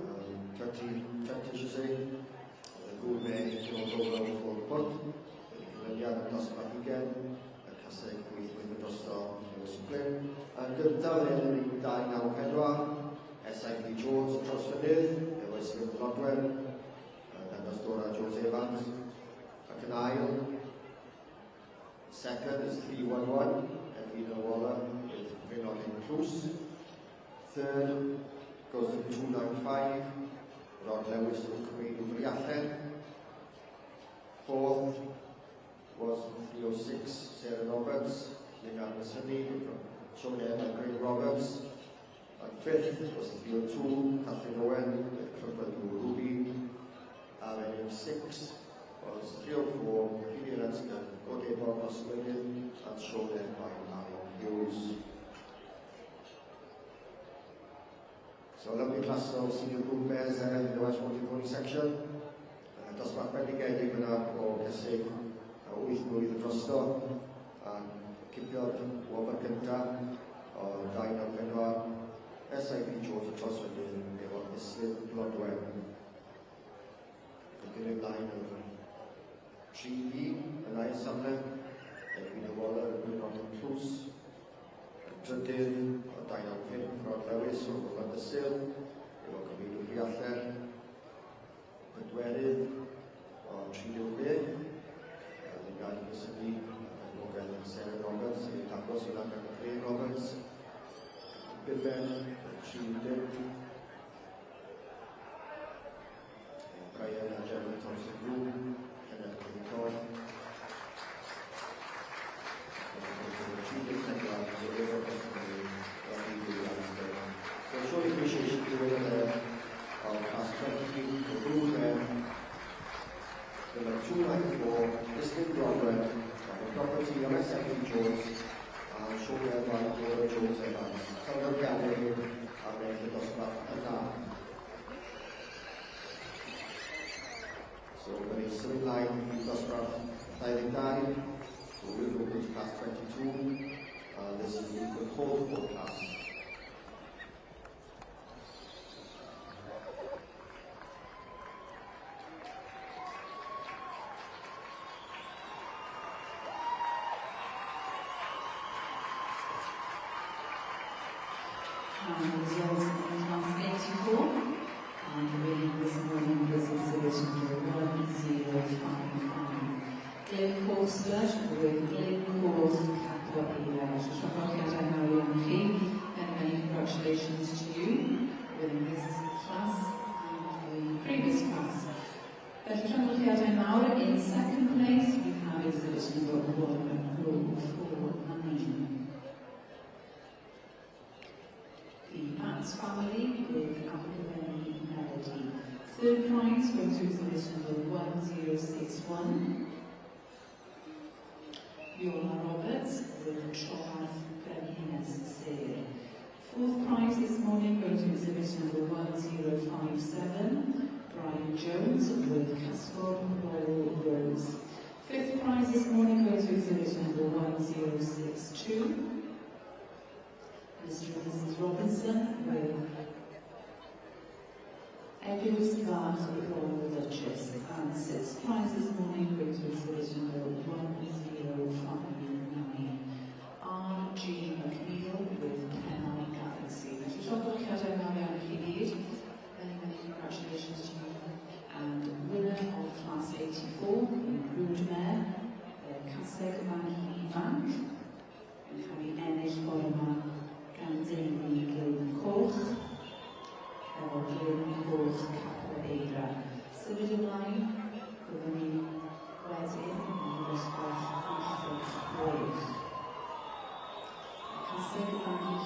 20, should say, grŵp me yn o'r gofal o'r pwnt, cyflwyniad yn dosbarth ugen, y caseg gweithwyr yn drosto o Sglyn. Yn gyntaf, yn 294, SIP Jones o Trosfynydd, efo Esgyrn Blodwen, Dangos Dora Jones Evans, ac yn ail. Second is 311, Edwina Waller with Reynold Cruz. Third goes to 295, Rod Lewis from Cymru Briallen. Fourth was 306, Sarah Roberts, Lynn Sunny from Sean and Greg Roberts. And fifth was 302, Catherine Owen with Clifford Ruby. And then 6 was 304, Peter Lenston, Gordon Bob Oswillian, and Sean by Marion Hughes. So lovely class of senior group pairs there in the Welsh Multi-Pony section. Dosbarth bendigedig yna o gysig 8 blwydd y drosto. Cipio'r wofr gyntaf o 294, SIP George y Trosfynydd efo Islyn Blodwen. Yn ymlaen o'r 3B yn ail safle, Edwina Waller yn Reynold Cruz. Trydydd o 295, Rod Lewis o Roland y Sil, efo Cymru Briallen. Pedwerydd o 306, Lynn Sunny, Morgan and Sarah Roberts, yn dangos i lan gan Craig Roberts. Bilben, 310, Brian a Jeremy Thompson Groom, Kenneth Clinton. So show appreciation to the class 20 the group number 294, Islyn Blodwen, the property of SIP Jones, and show there by Dora Jones Evans. So we're gathering and making the dosbarth yna. So we're in slimline dosbarth 22, so we'll go to class 22, this is the code for class. Results in class 84, and reading this morning was exhibition number 1055. Glen Corsler with Glen Cors Capoeira. And many congratulations to you within this class and the previous class. In second place, we have exhibition number 149. The Bats family with Appleberry Melody. Third prize goes to exhibition number 1061. Viola Roberts with Troas Berhines Sale. Fourth prize this morning goes to exhibition number 1057. Brian Jones with Castor Royal Rose. Fifth prize this morning goes to exhibition number 1062. Mr. and Mrs. Robinson with Edwards Bach Royal Duchess. And sixth prize this morning goes to exhibition number 1059. R.G. McNeil with Penal Galaxy. Many congratulations to you. And winner of class 84 in Broodmare, Caseg Manhi Bank, yn cael ei ennill o'r yma gan Deulu Glen Coch, efo Glen Coch Capoeira. Symud ymlaen, byddwn ni wedyn yn ddosbarth 88. Caseg Manhi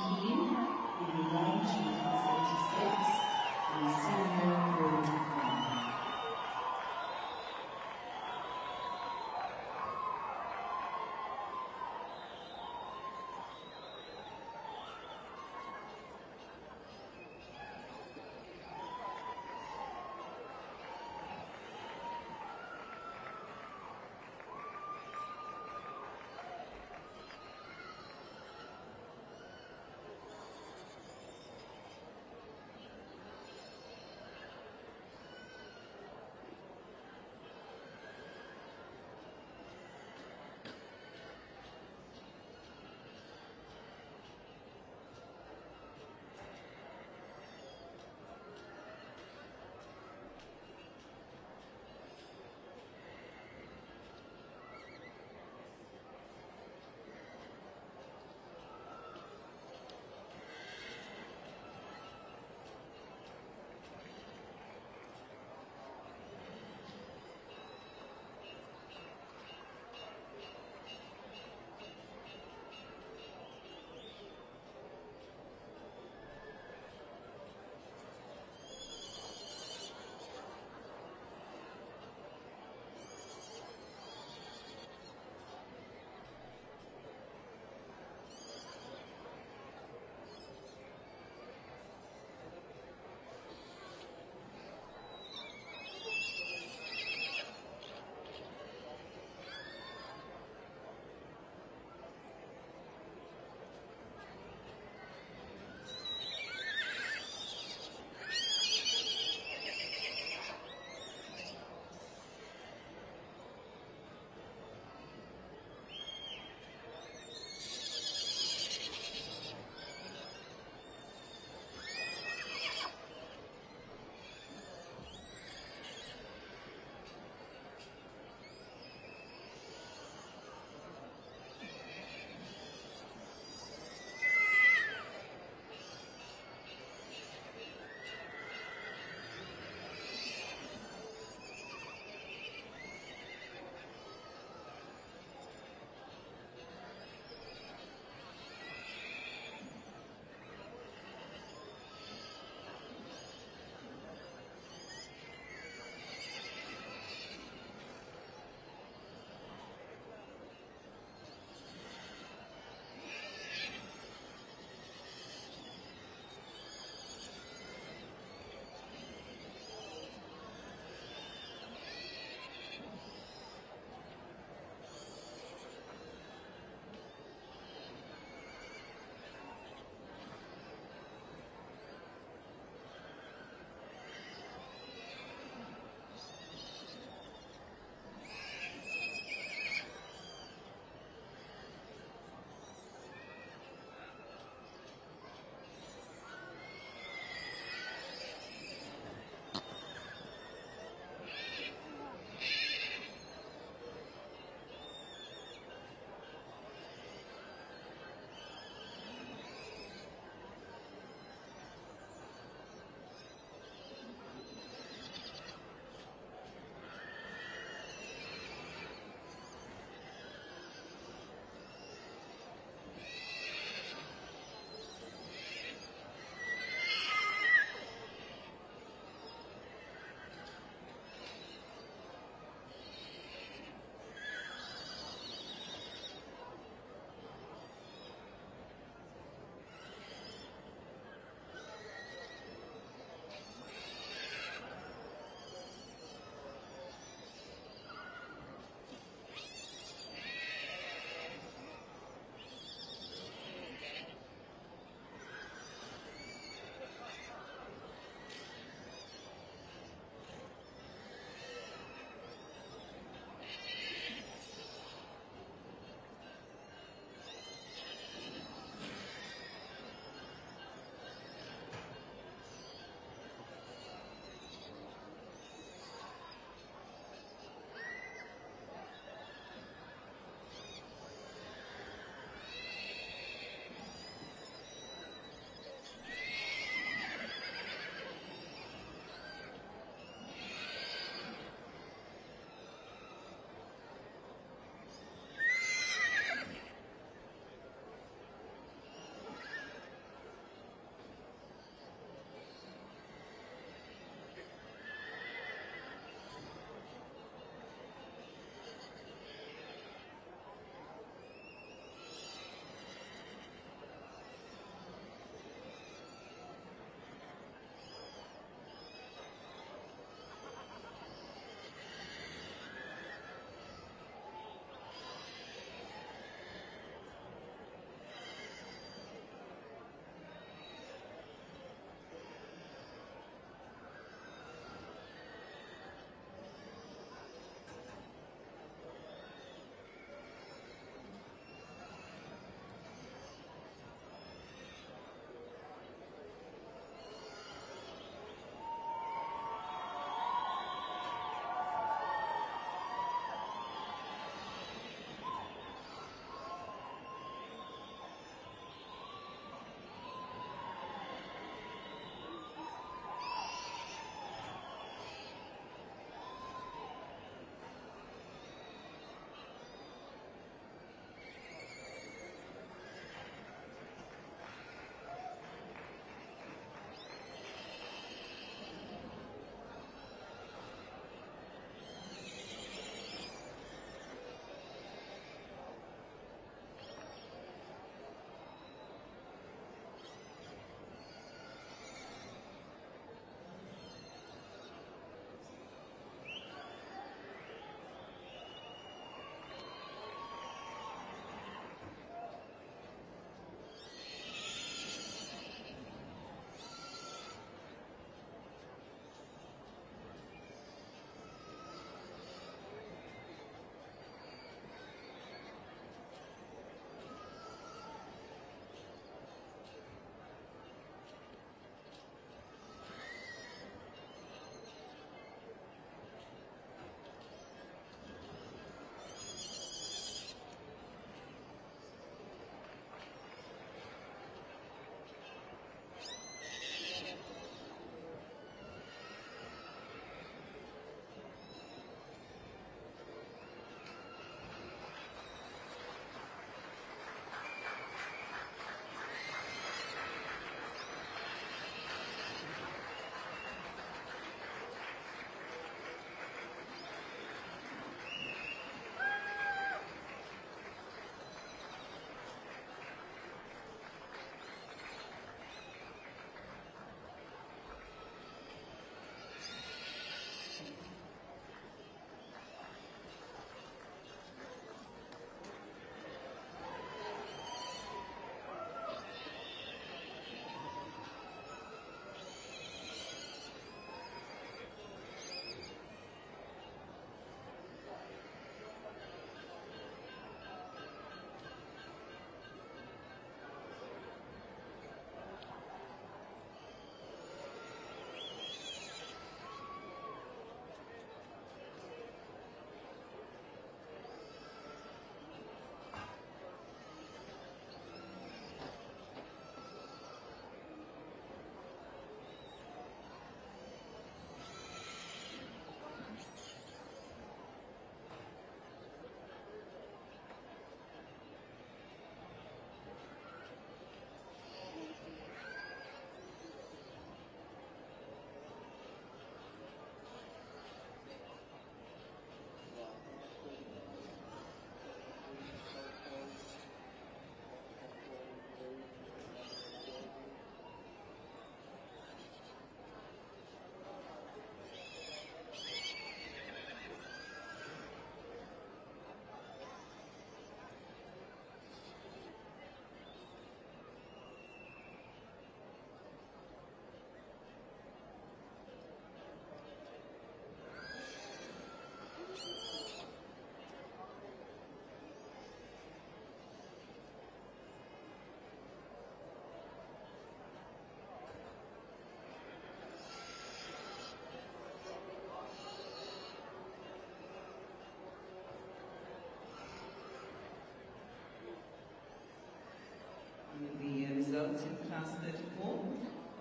results in class 34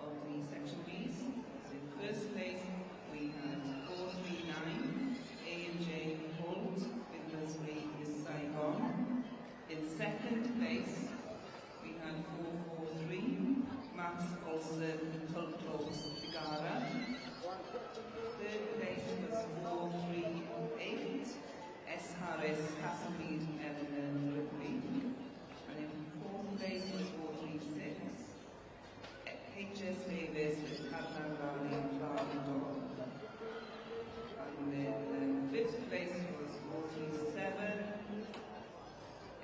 of the section Bs. So in first place, we had 439, A&J Holt, Fiddlersbury is Saigon. In second place, we had 443, Max Olsen, Tulclose, Figara. Third place was 438, S. Harris, Castlemead, Eleanor, Ripley. And in fourth place was 436, H.S. Davis, Catalan Valley, and Clarendon. And then fifth place was 437,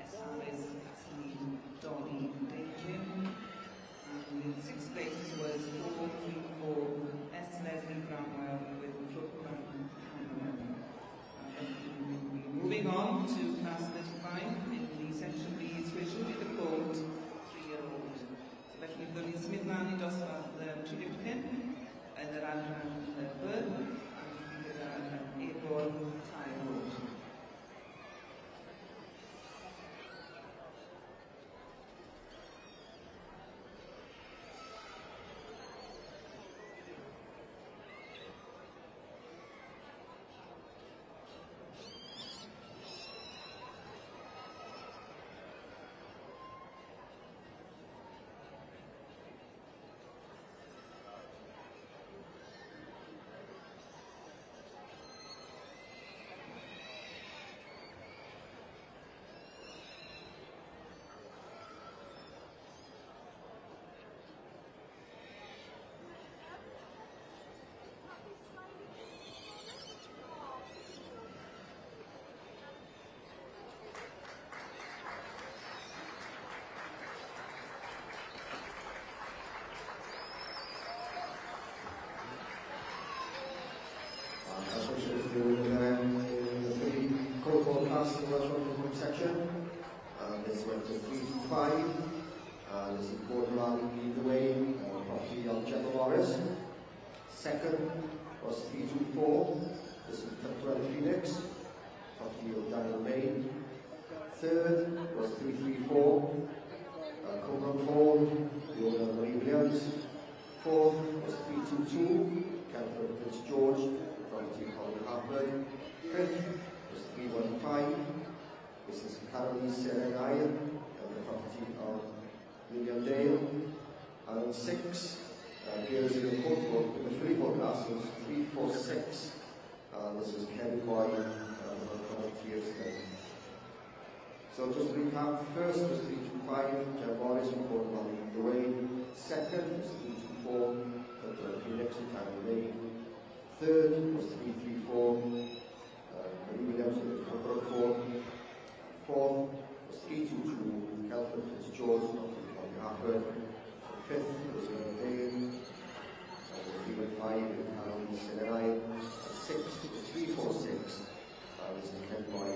S. Harris, Castlemead, Donny, Dayton. And in sixth place was 434, S. Leslie Bramwell with Brookman, Cameron. Moving on to class 35 in the section B's, which will be the code 3-year-old. Felly, byddwn ni'n symud mlaen I dosbarth Trilipin yn yr adran B, a gyda Ebor Tairod. The three code for class in the Welsh Rugby section. This went to 3 to 5. This is Borderland lead the way, property on General Morris. Second was 3 to 4. This is Tutwell Phoenix, property of Daniel May. Third was 334. Coburn Ford, the owner of Marie Williams. Fourth was 322. Catherine Fitzgeorge, property of Harvard. Fifth was 315. This is Caroline Serenay, the property of William Dale. And six, girls in the court book in the free-for classes, 346. This is Ken Boy, the property of Stone. So just to recap, first was 325, Jeff Morris from Portland the way. Second was 324, Phoenix and Tanner Lane. Third was 334, Marie Williams and Coburn Ford. Fourth was 322, Kelvin Fitzgeorge on Harvard. Fifth was Dale, 315 with Caroline Serenay. Sixth was 346. This is Ken Boy,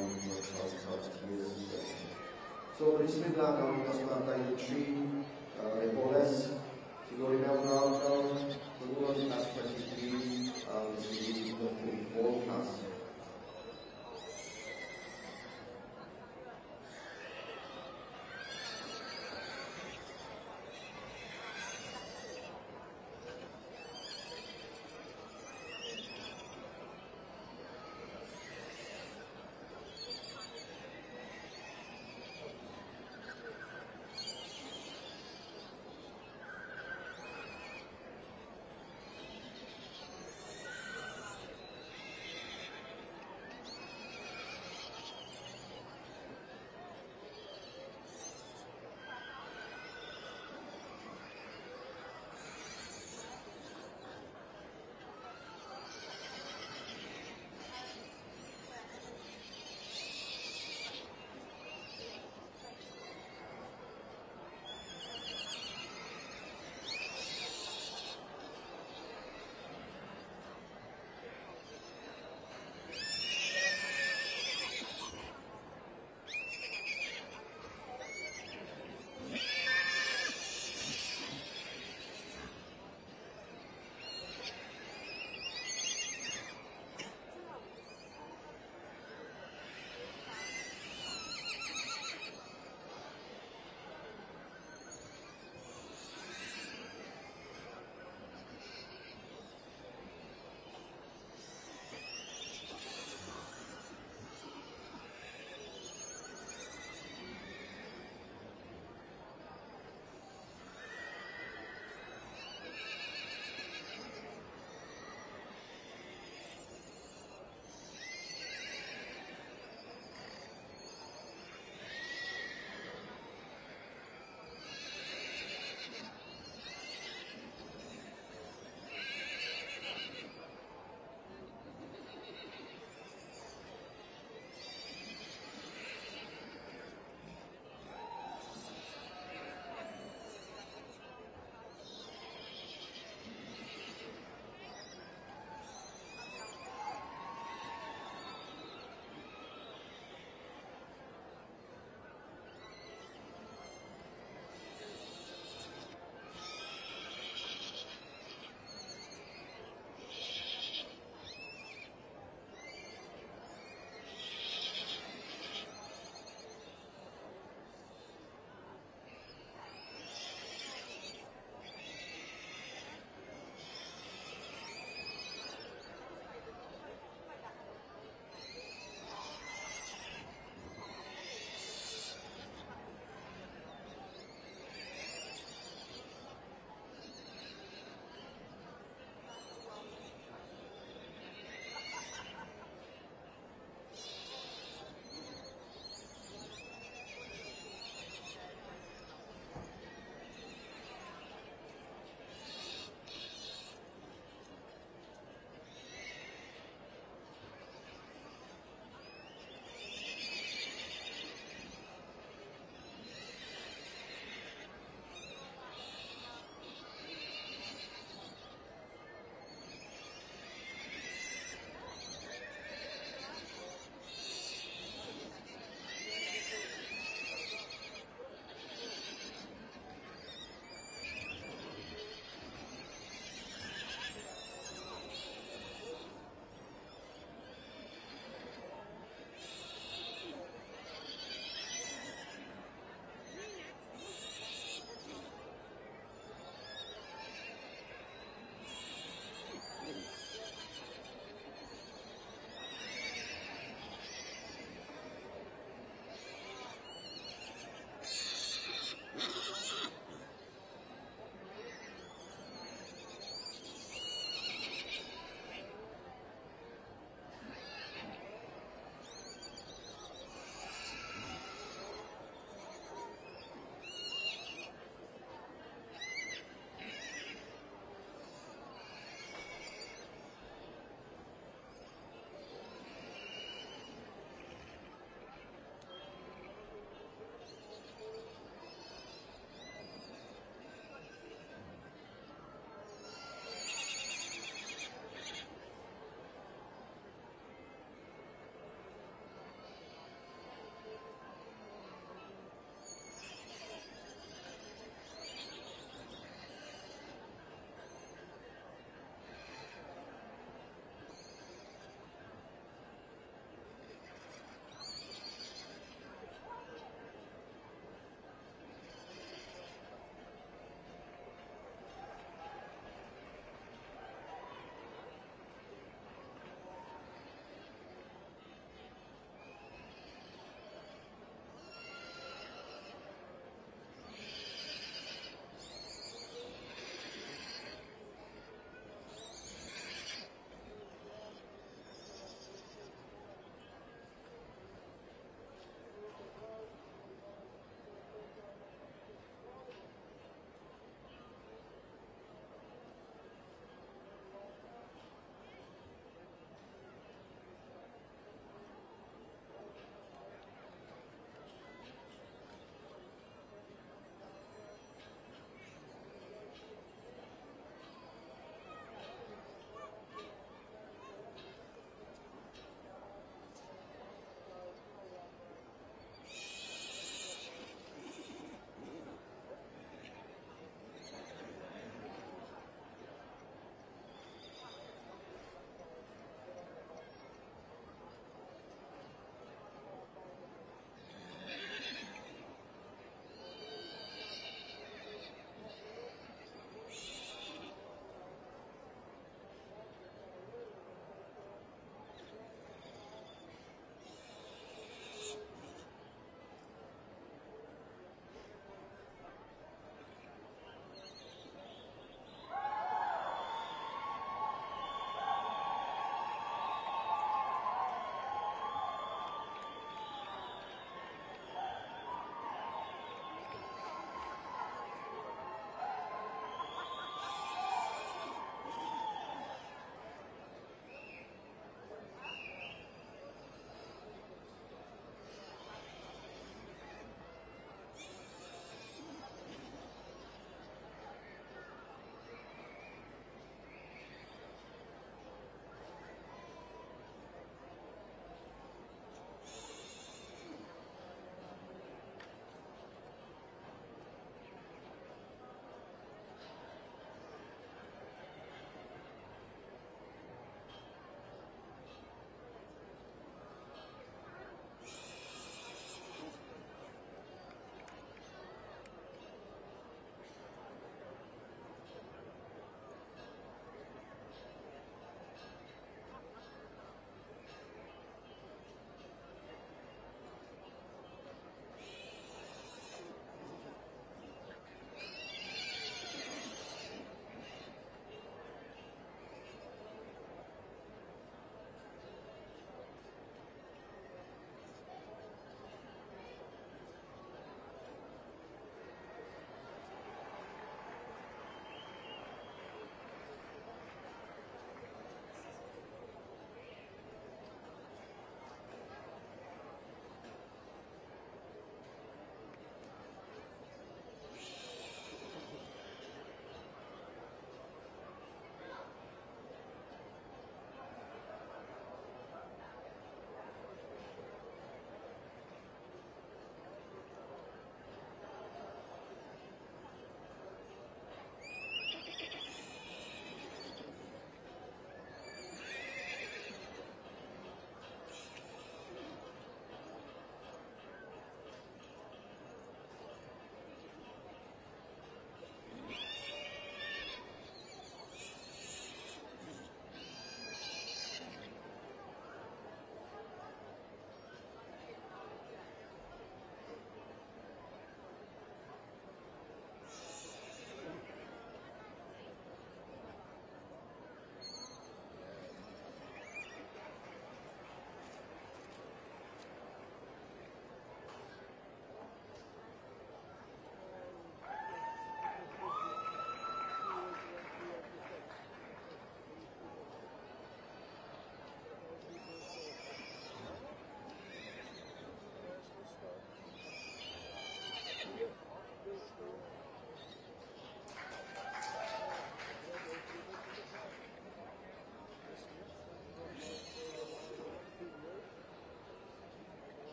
so this is Midland on dosbarth 3, Ebolas, Sigori mewn nawr, Gwrdd class 23, this is the 44 class.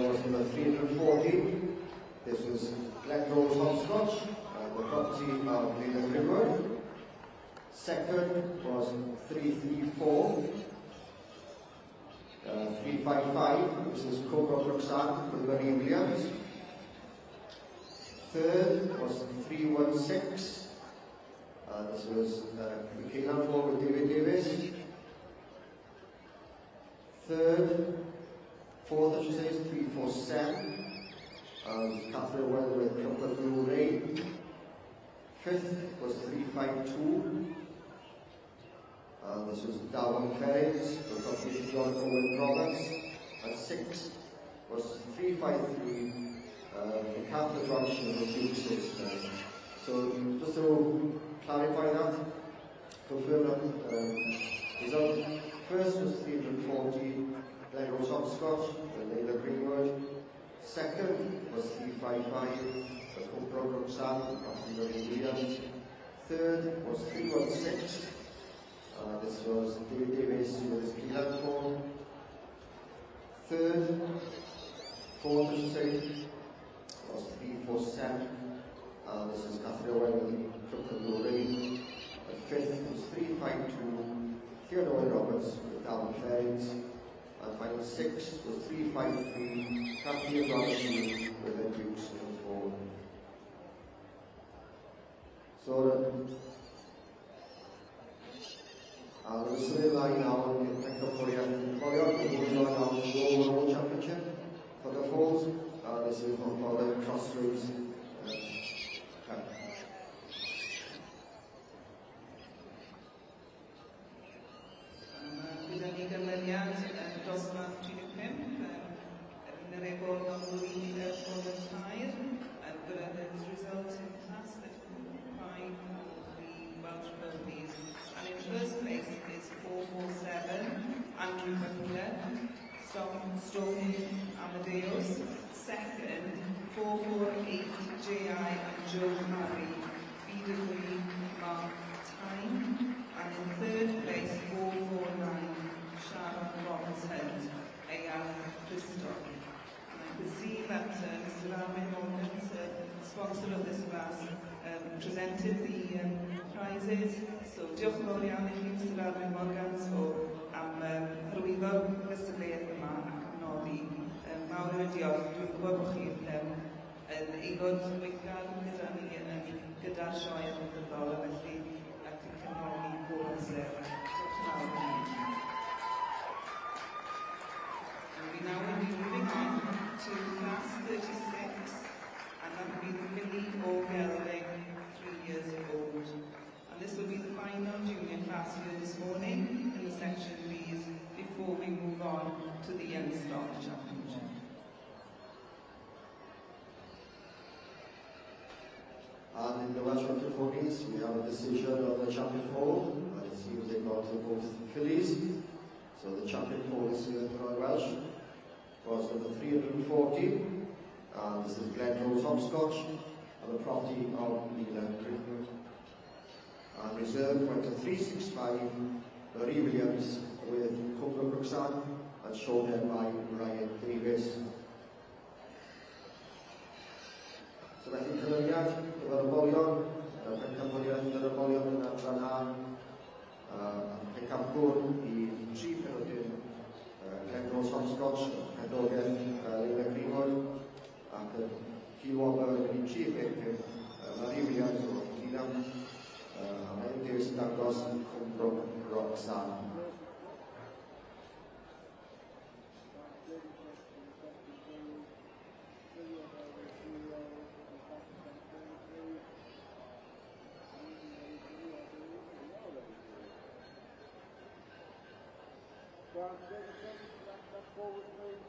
then was number 340. This was Glenrose Hopscotch, the property of Leila Greenwood. Second was 334. 355, this is Cobra Brookside with Marie Williams. Third was 316. This was Michaela Ford with David Davis. Fourth, I should say, is 347. Catherine Well with Crumple Blue Rain. Fifth was 352. This was Darwin Ferris, the property of John Owen Roberts. And sixth was 353, the Catholic Junction of the Dukes. So, just to clarify that, confirm that result. First was 340, Glenrose Hopscotch, the Leila Greenwood. Second was 355, the Cobra Brookside, the Marie Williams. Third was 316. This was David Davis with his Keelan form. Fourth, I should say, was 347. This is Catherine Owen with Crooklyn Blue Rain. And fifth was 352, Theodore Roberts with Darwin Ferries. And finally, sixth was 353, Kathleen Robinson with the Dukes in the form. So, we're still in line now in Technopolia. We're going on the overall championship for the falls. This is for the crossroads. Byddwn ni gymeriad dosbarth 35 yn yr ebor o flwyddyn bod y tair and the result in class 5 of the Welsh Rugby's. And in first place is 447 Andrew Butler, Stoney Amadeus. Second, 448 J.I. and Joe Murray, BW Mark Time. And in third place, 449 Sharon Robinson, A.R. Christoph. And I can see that Mr. Armin Morgan, sponsor of this class, presented the prizes. So diolch yn fawr iawn i chi, Mr. Armin Morgan, am hyrwyddo gystadleuaeth yma ac am nodi. Mawr yn diolch, dwi'n gwybod bod chi'n eigod weithgar gyda ni gyda'r sioe yn ymwybodol, felly ac yn cynhyrchu bob amser. Diolch yn fawr i chi. And we now will be moving on to class 36, and that will be the Billy O'Gelding, 3 years old. And this will be the final junior class here this morning in the section B's before we move on to the Youngstock Championship. And in the Welsh Rugby 40s, we have a decision of the champion four, and it seems they got to both fillies. So the champion four this year for Royal Welsh was number 340, and this is Glenrose Hopscotch, and the property of Leila Greenwood. And reserve went to 365, Marie Williams with Cobra Brookside, and shown there by Ryan Davis. So felly cynlyniad efo'r ybolion, pencampwriaeth yr ybolion yn adran A, pencampwr I 3 penodyn Glenrose Hopscotch, penodyn Leila Greenwood, ac y Hugh yn 3-5, Marie Williams o Cynlyniad, a Ryan Davis yn dangos Cwmbro Roxanne. Forward, please.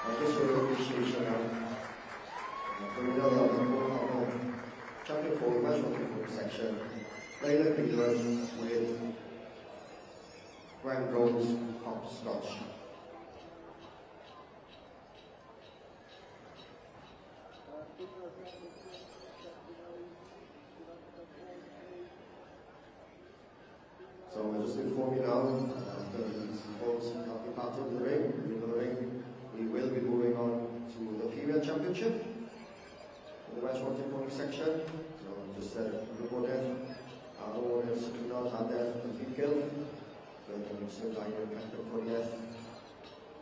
Just for appreciation now, for another champion for the Welsh Rugby section, Layla Peterson with Graham Gold's hopscotch. So I'll just inform you now, after these folks have departed the ring, we will be moving on to the female championship in the Welsh Rugby pony section. So just said Wybodaeth, our own Sychnod, Hadaeth, and Figill, then Sylvain, Pencampwriaeth,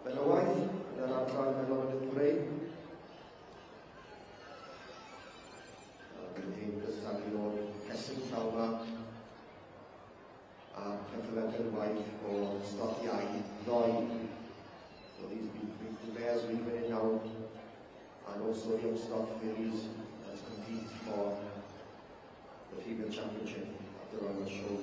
Benywaidd, and then our clan Melon and Cray. This is our Lord Kessin Llawra, Cyffylen Benywaidd or Stoti Ai Ddoi. So these players we've been in now, and also young stock fillies that compete for the female championship at the Royal Show.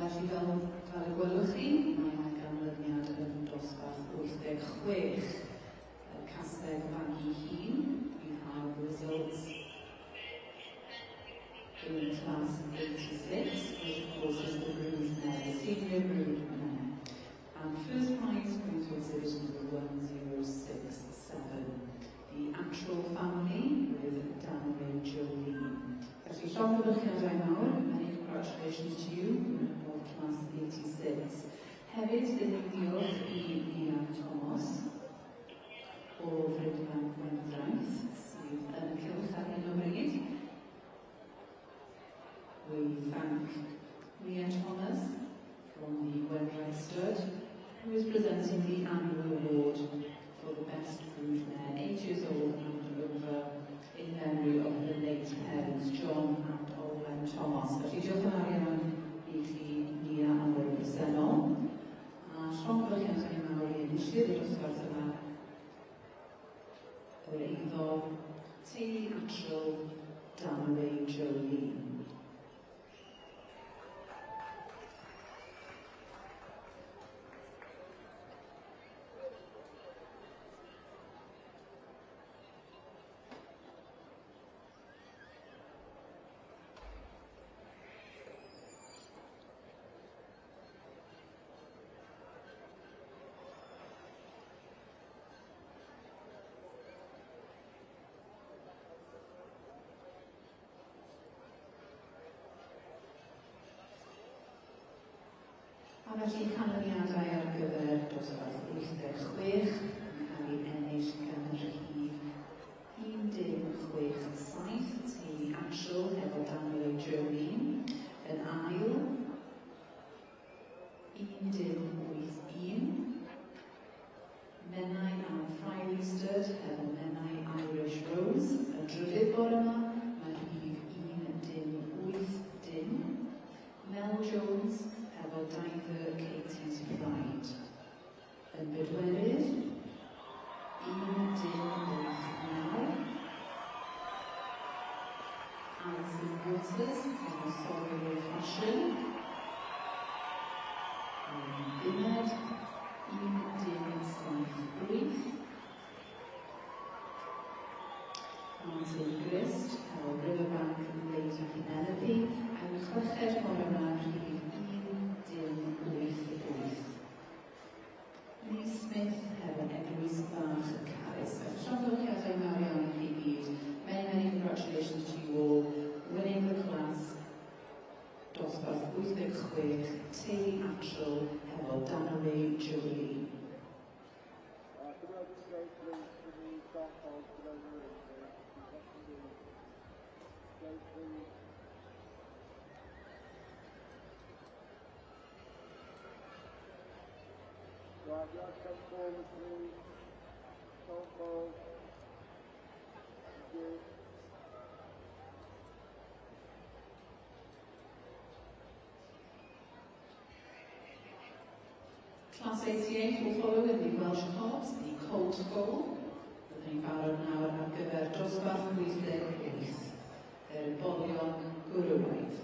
Felly fel y gwelwch chi, mae ganlyniad yn dosbarth 86 Castell Fagu Hun. We have results in class 86, which of course is the brood mare, senior brood mare. And first prize going to exhibition number 1067, the actual family with Daniel Jolene. Felly llond o ddychiadau nawr, congratulations to you of Class 86. Hefyd, ddim yn diolch I Ian Thomas o Frydman Gwendraeth sydd yn y cylch ar hyn o bryd. We thank Ian Thomas from the Gwendraeth Stud, who is presenting the annual award for the best brood mare, 8 years old and over, in memory of her late parents, John and Olwen Thomas. Felly diolch yn fawr iawn I chi, Nia a Wil presennol. A llongyfarchiad yn mawr I enillydd y dosbarth yma yr eiddo teulu atrol Danwy Jolie. A felly canlyniadau ar gyfer dosbarth 86 yn cael ei ennill gan yr rhif 1-6-7 teulu Atrol efo Danwy Jolie. Yn ail 1-8-1 Menai am Friday Stud efo Menai Irish Rose. Y drydydd bore yma mae rhif 1-8-1 Mel Jones efo Diver Katie's Pride. Yn bedwerydd 1-8-9 Alison Waters efo Sorrow Fashion. Yn uned 1-7-8 Martin Grist efo Riverbank Lady Penelope. Yn chweched bore yma rhif 1-8-8 Lee Smith efo Eglwys Fach y Caris. Llongyfarchiadau mawr iawn I chi gyd. Many congratulations to you all winning the class dosbarth 86 teulu Atrol efo Danwy Jolie. Right, just come forward, please. Don't fall. Thank you. Class 88 will follow in the Welsh Cops, the Colt Foal. Byddwn ni'n barod nawr ar gyfer dosbarth 88, yr Bolion Gwrywaidd.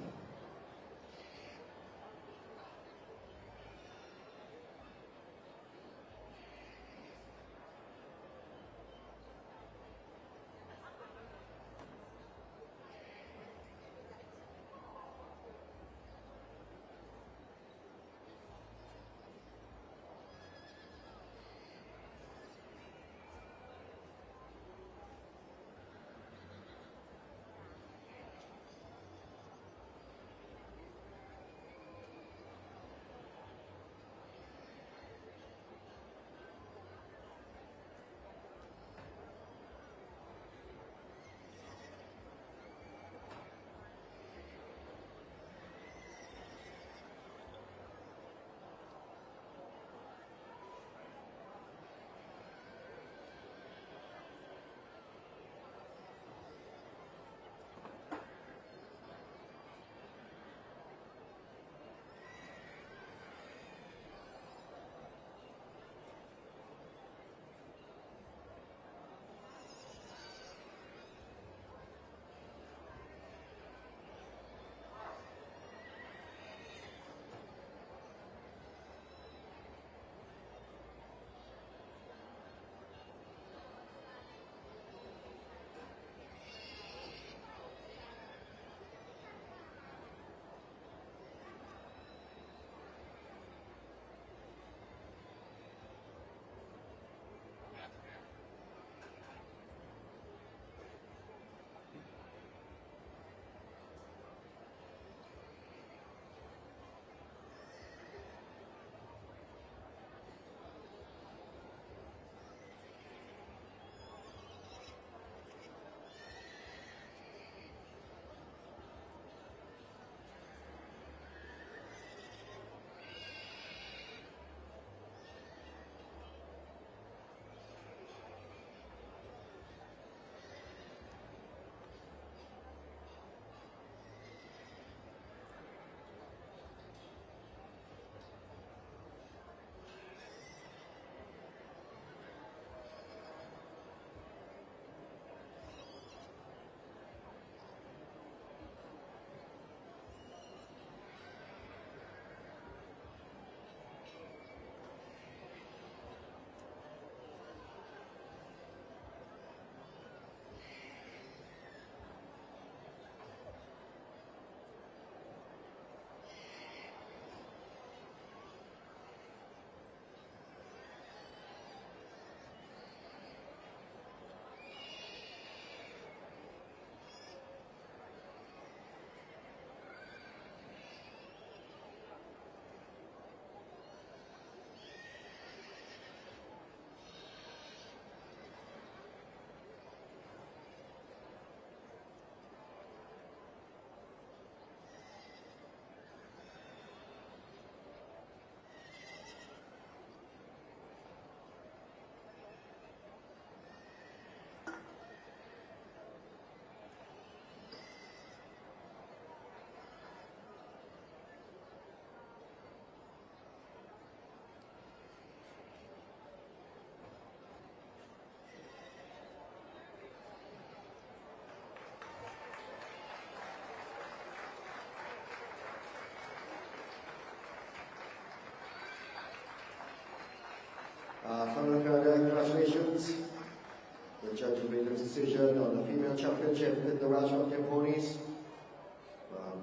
judge made a decision on the female championship in the Welsh Rugby Ponies.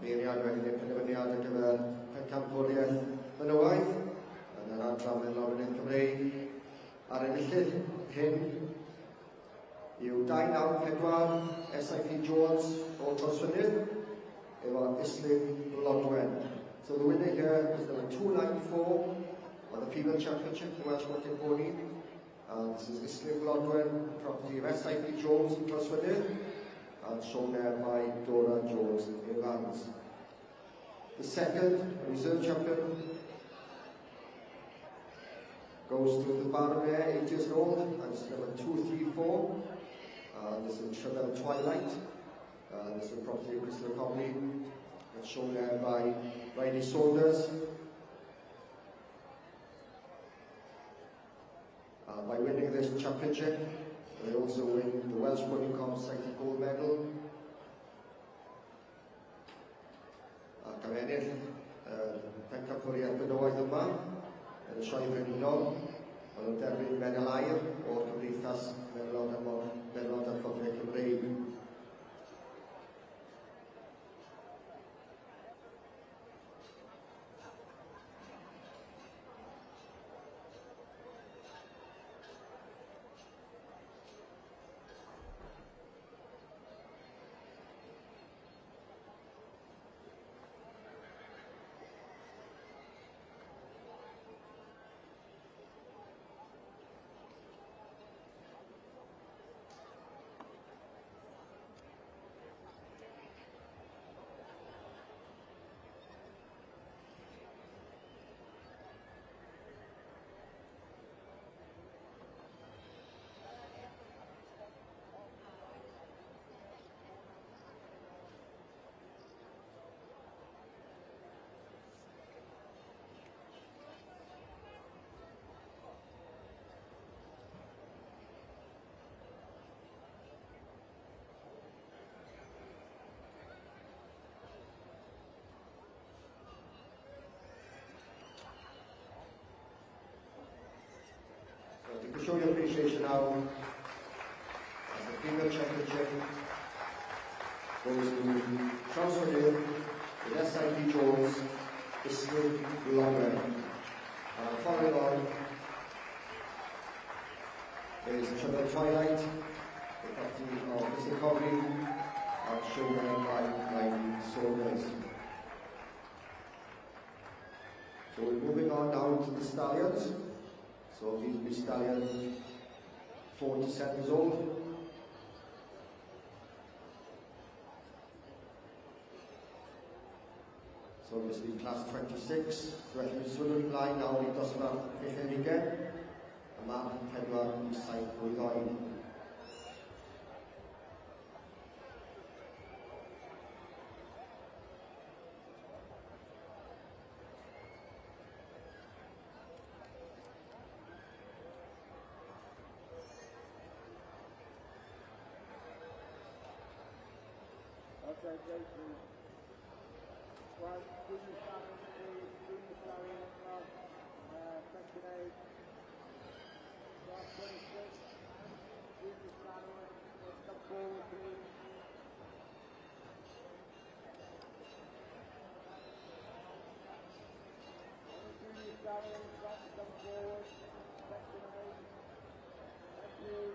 Beiriad wedyn i'r penderfyniad ar gyfer pencampwriaeth mynywaidd yn yr adran Lawrynydd Cymru. Ar enillydd hyn yw 294 SIP Jones o Trosfynydd efo Islwyn Lodwen. So the winner here is number 294 on the female championship in the Welsh Rugby Pony. And this is Islwyn Lodwen, property of SIP Jones in Trosfynydd, and shown there by Dora Jones Evans. The second reserve champion goes to the Barmere, 8 years old, and it's number 234. This is Trevor Twilight. This is property of Crystal Comley, and shown there by Riley Saunders. By winning this championship, they also win the Welsh Pony Comp Society gold medal. Ac am ennill pencampwriaeth mynywaidd yma yn y sioe frenhinol, maen nhw'n derbyn medal aur o'r Cymdeithas Melod a Chofrau Cymreig. To show your appreciation now, as the female championship goes to Trosfynydd with SIP Jones, Islwyn Lodwen. Following on is Trevor Twilight, the captain of Crystal Comley, and shown by Riley Saunders. So we're moving on now to the Stallions. So these will be stallion 47 years old. So this will be class 26. So I can swimming line now in dosbarth Fechenigen. A man pedwar saith wyth oed. Okay, Jason. One, Junior Stallion, Junior Stallion, Section 8, Class 26, Junior Stallion, come forward, please. Junior Stallion, come forward, Section 8. Thank you.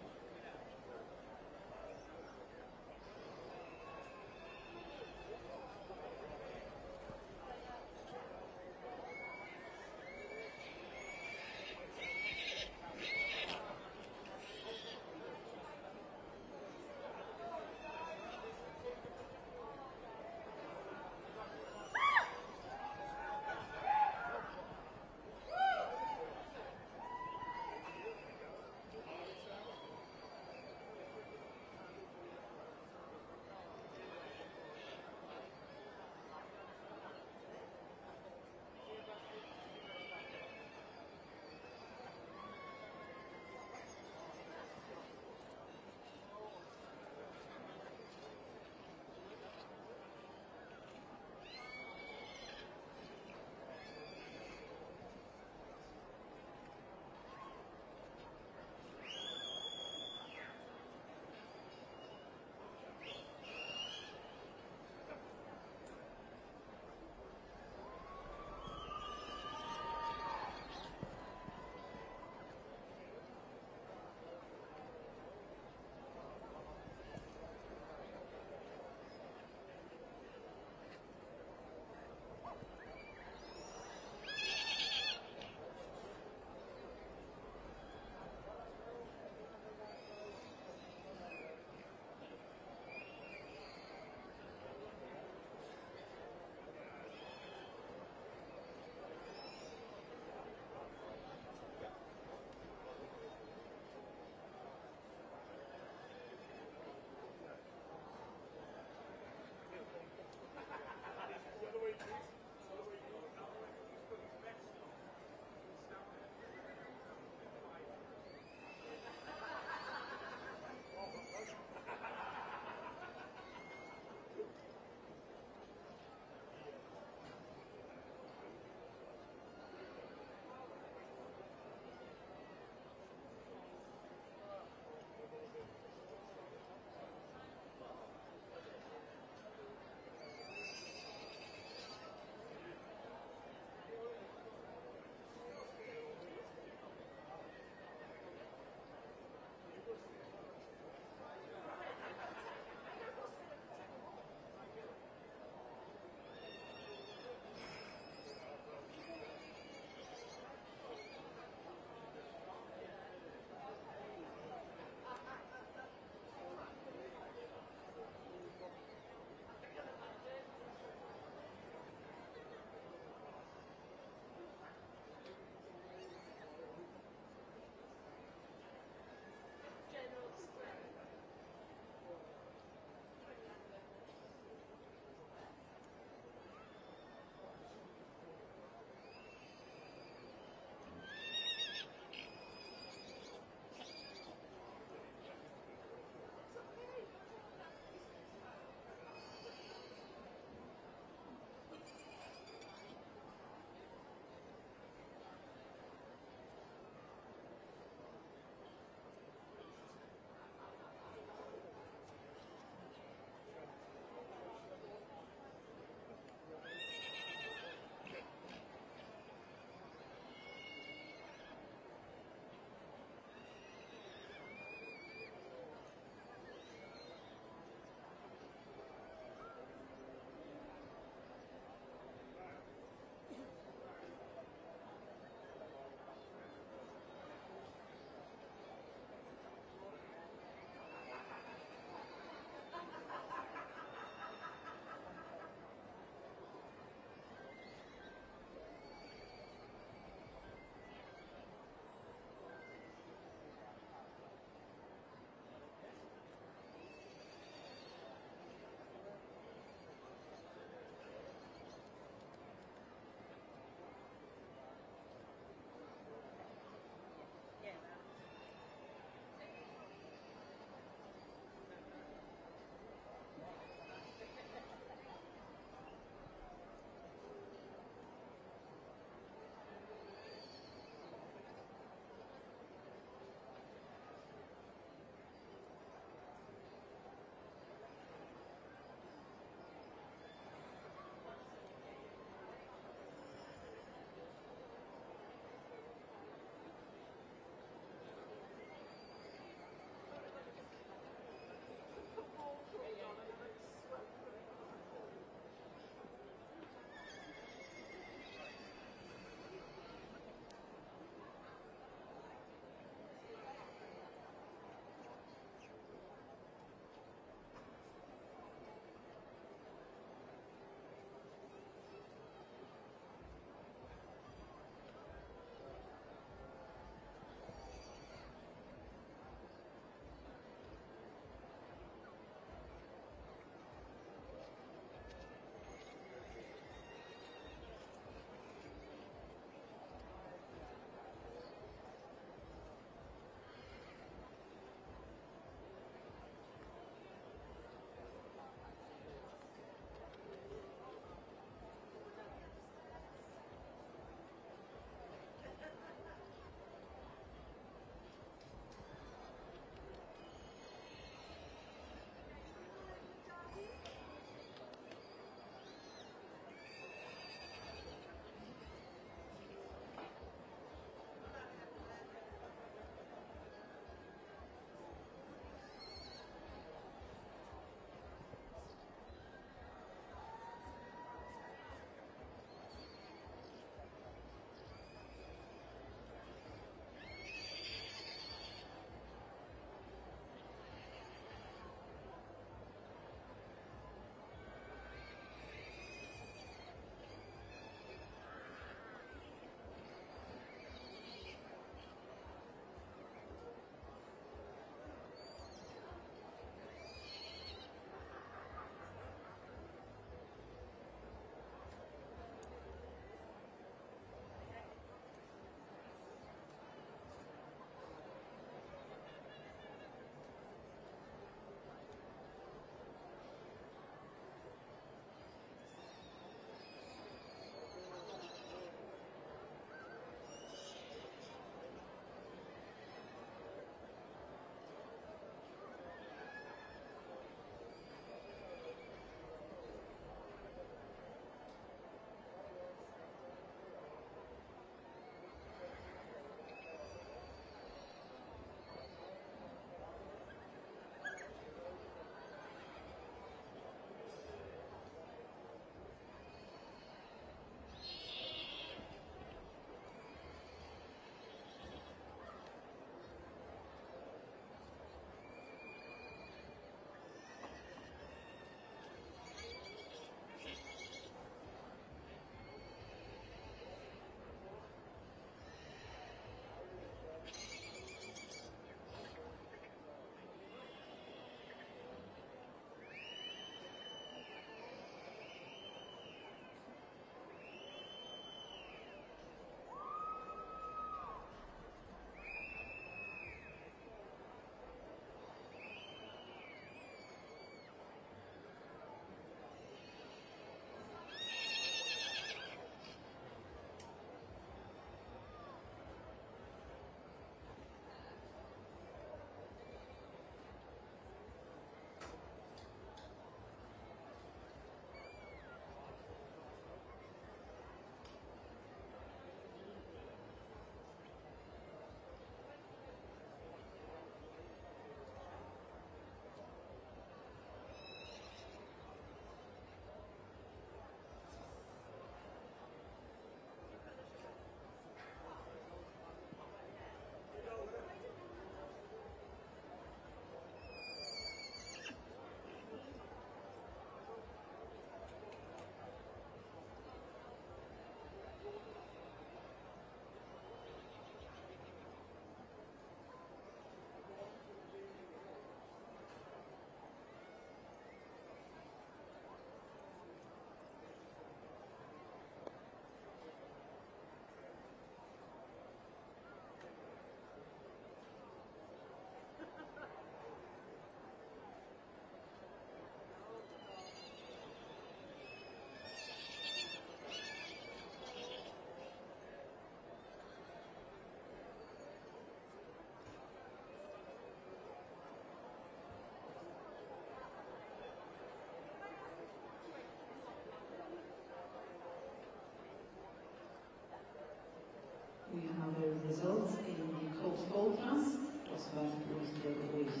We have the results in the Colt Foal class, dosbarth Brwysbrwg wyth.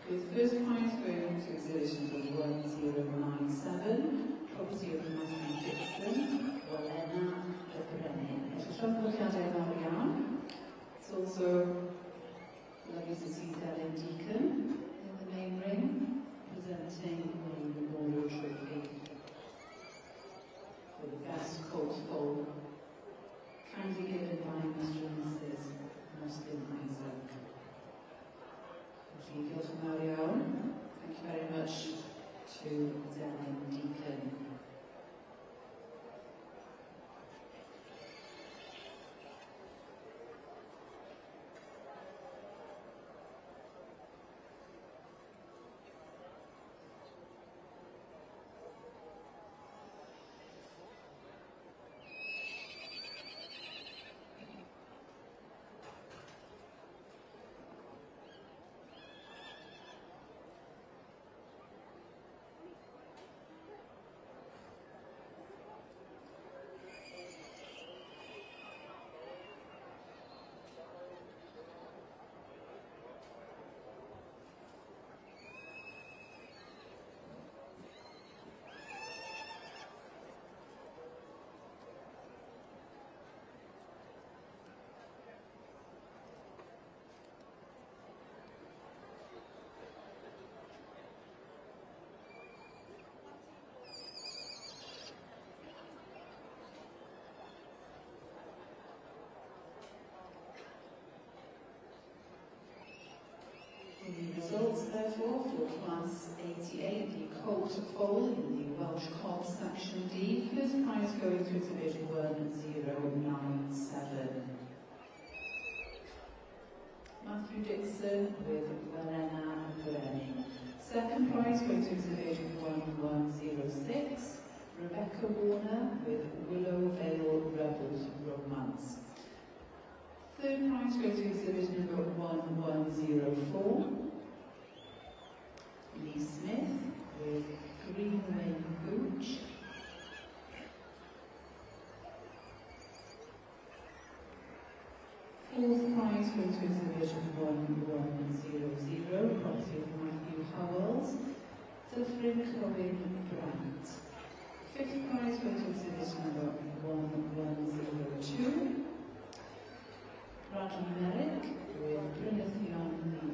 With first prize going to exhibition number 1097, property of Matthew Dixon, Walena y Brenin. It's a llongyfarchiadau mawr iawn. It's also lovely to see Ellen Deacon in the main ring, presenting the memorial trophy for the best Colt Foal, kindly given by Mr. and Mrs. Muslim Isaac. Thank you very much to Ellen Deacon. The results, therefore, for Class 88, the Colt Foal in the Welsh Colt Section D. First prize going to Exhibition 1097. Matthew Dixon with Walena y Brenin. Second prize going to Exhibition 1106. Rebecca Warner with Willow Vale Rebels Romance. Third prize goes to exhibition number 1104. Lee Smith with Green Rain Hooch. Fourth prize goes to exhibition 1100, property of Matthew Howells, Dyffryn Clwyn Brandt. Fifth prize goes to exhibition number 1102. Bradley Merrick with Brynethion the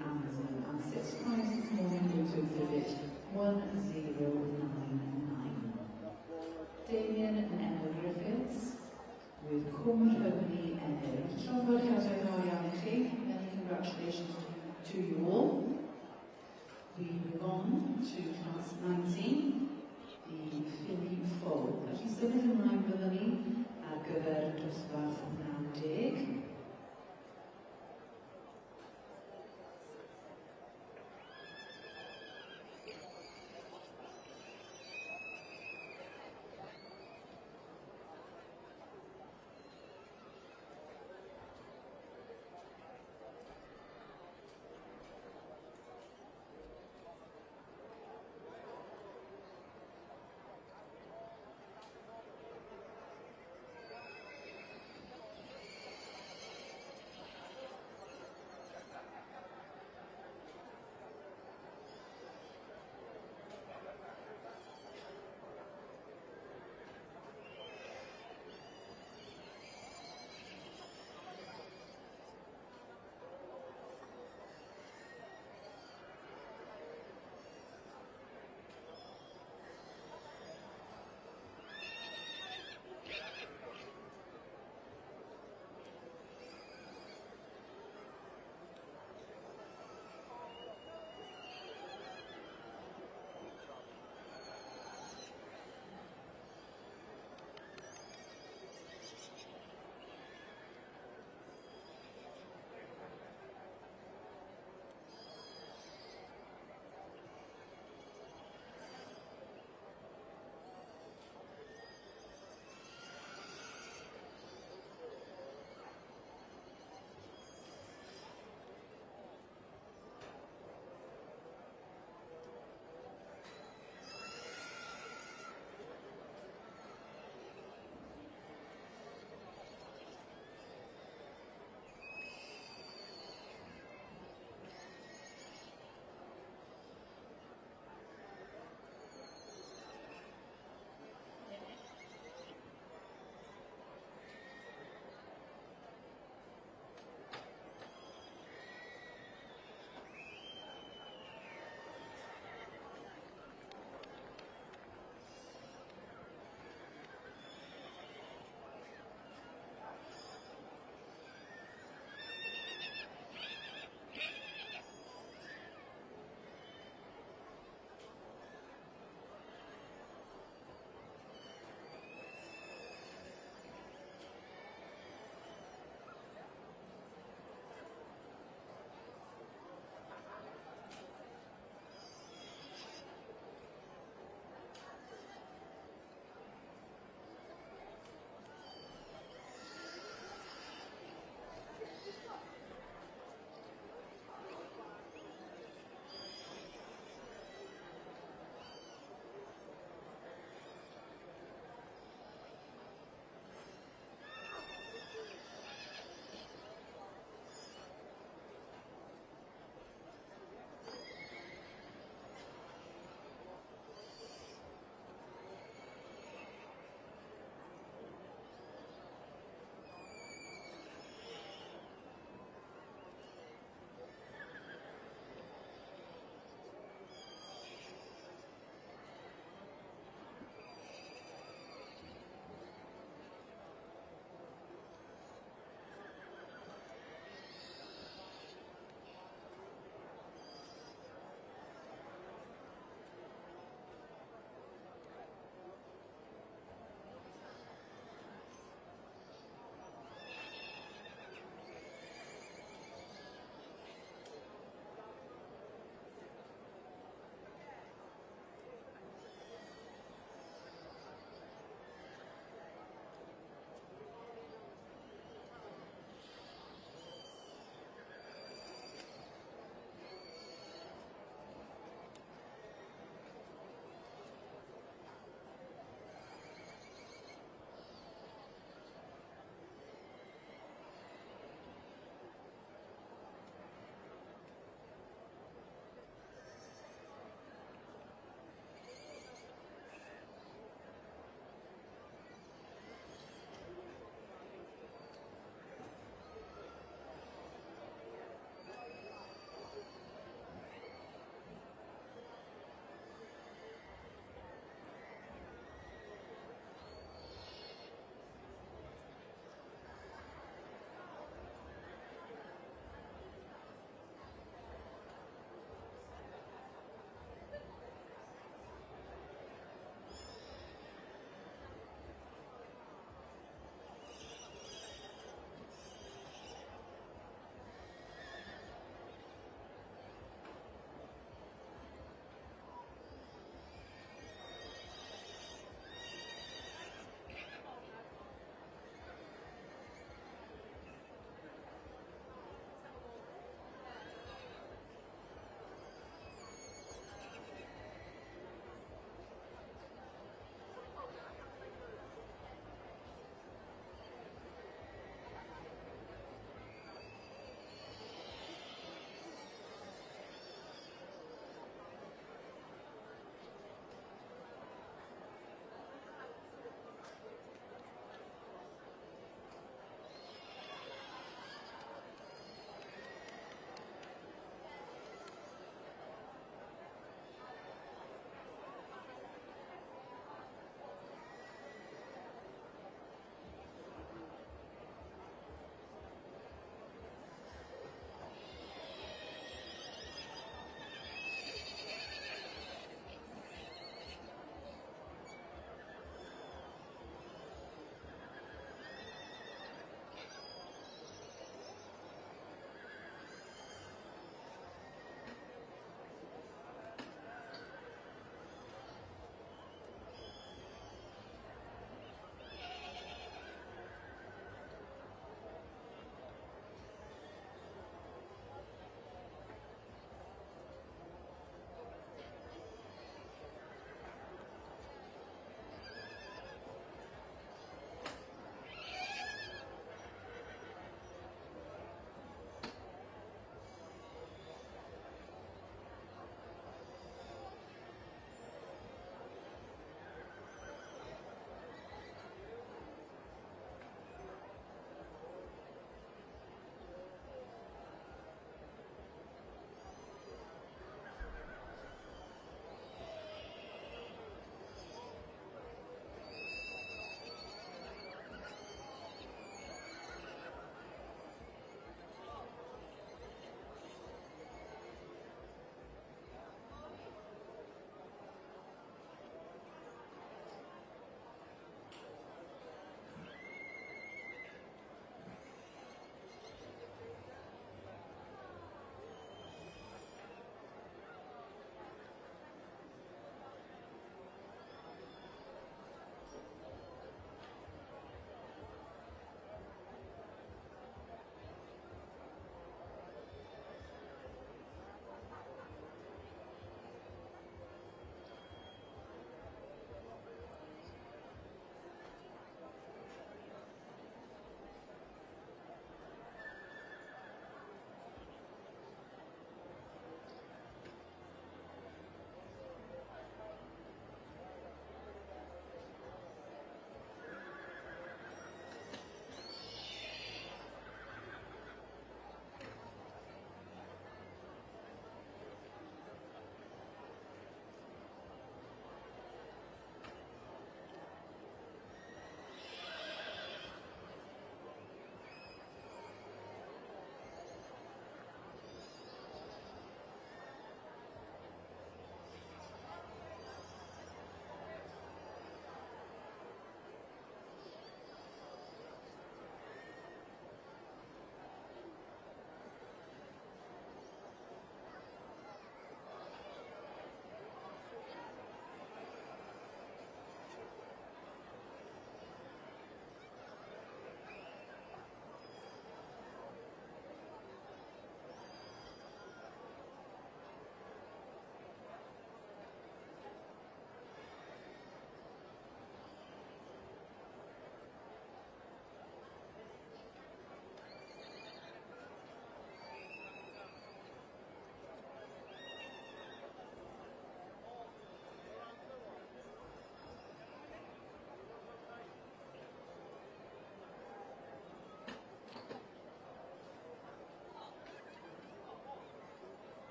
Amazon, and sixth prize this morning goes to exhibit 1099. Damien and Emma Griffiths with Cwmr Hybni Ennill. Llongyfarchiadau mawr iawn I chi. Many congratulations to you all. We move on to class 19, the Philly Foal. Felly symud ymlaen byddwn ni ar gyfer dosbarth 90.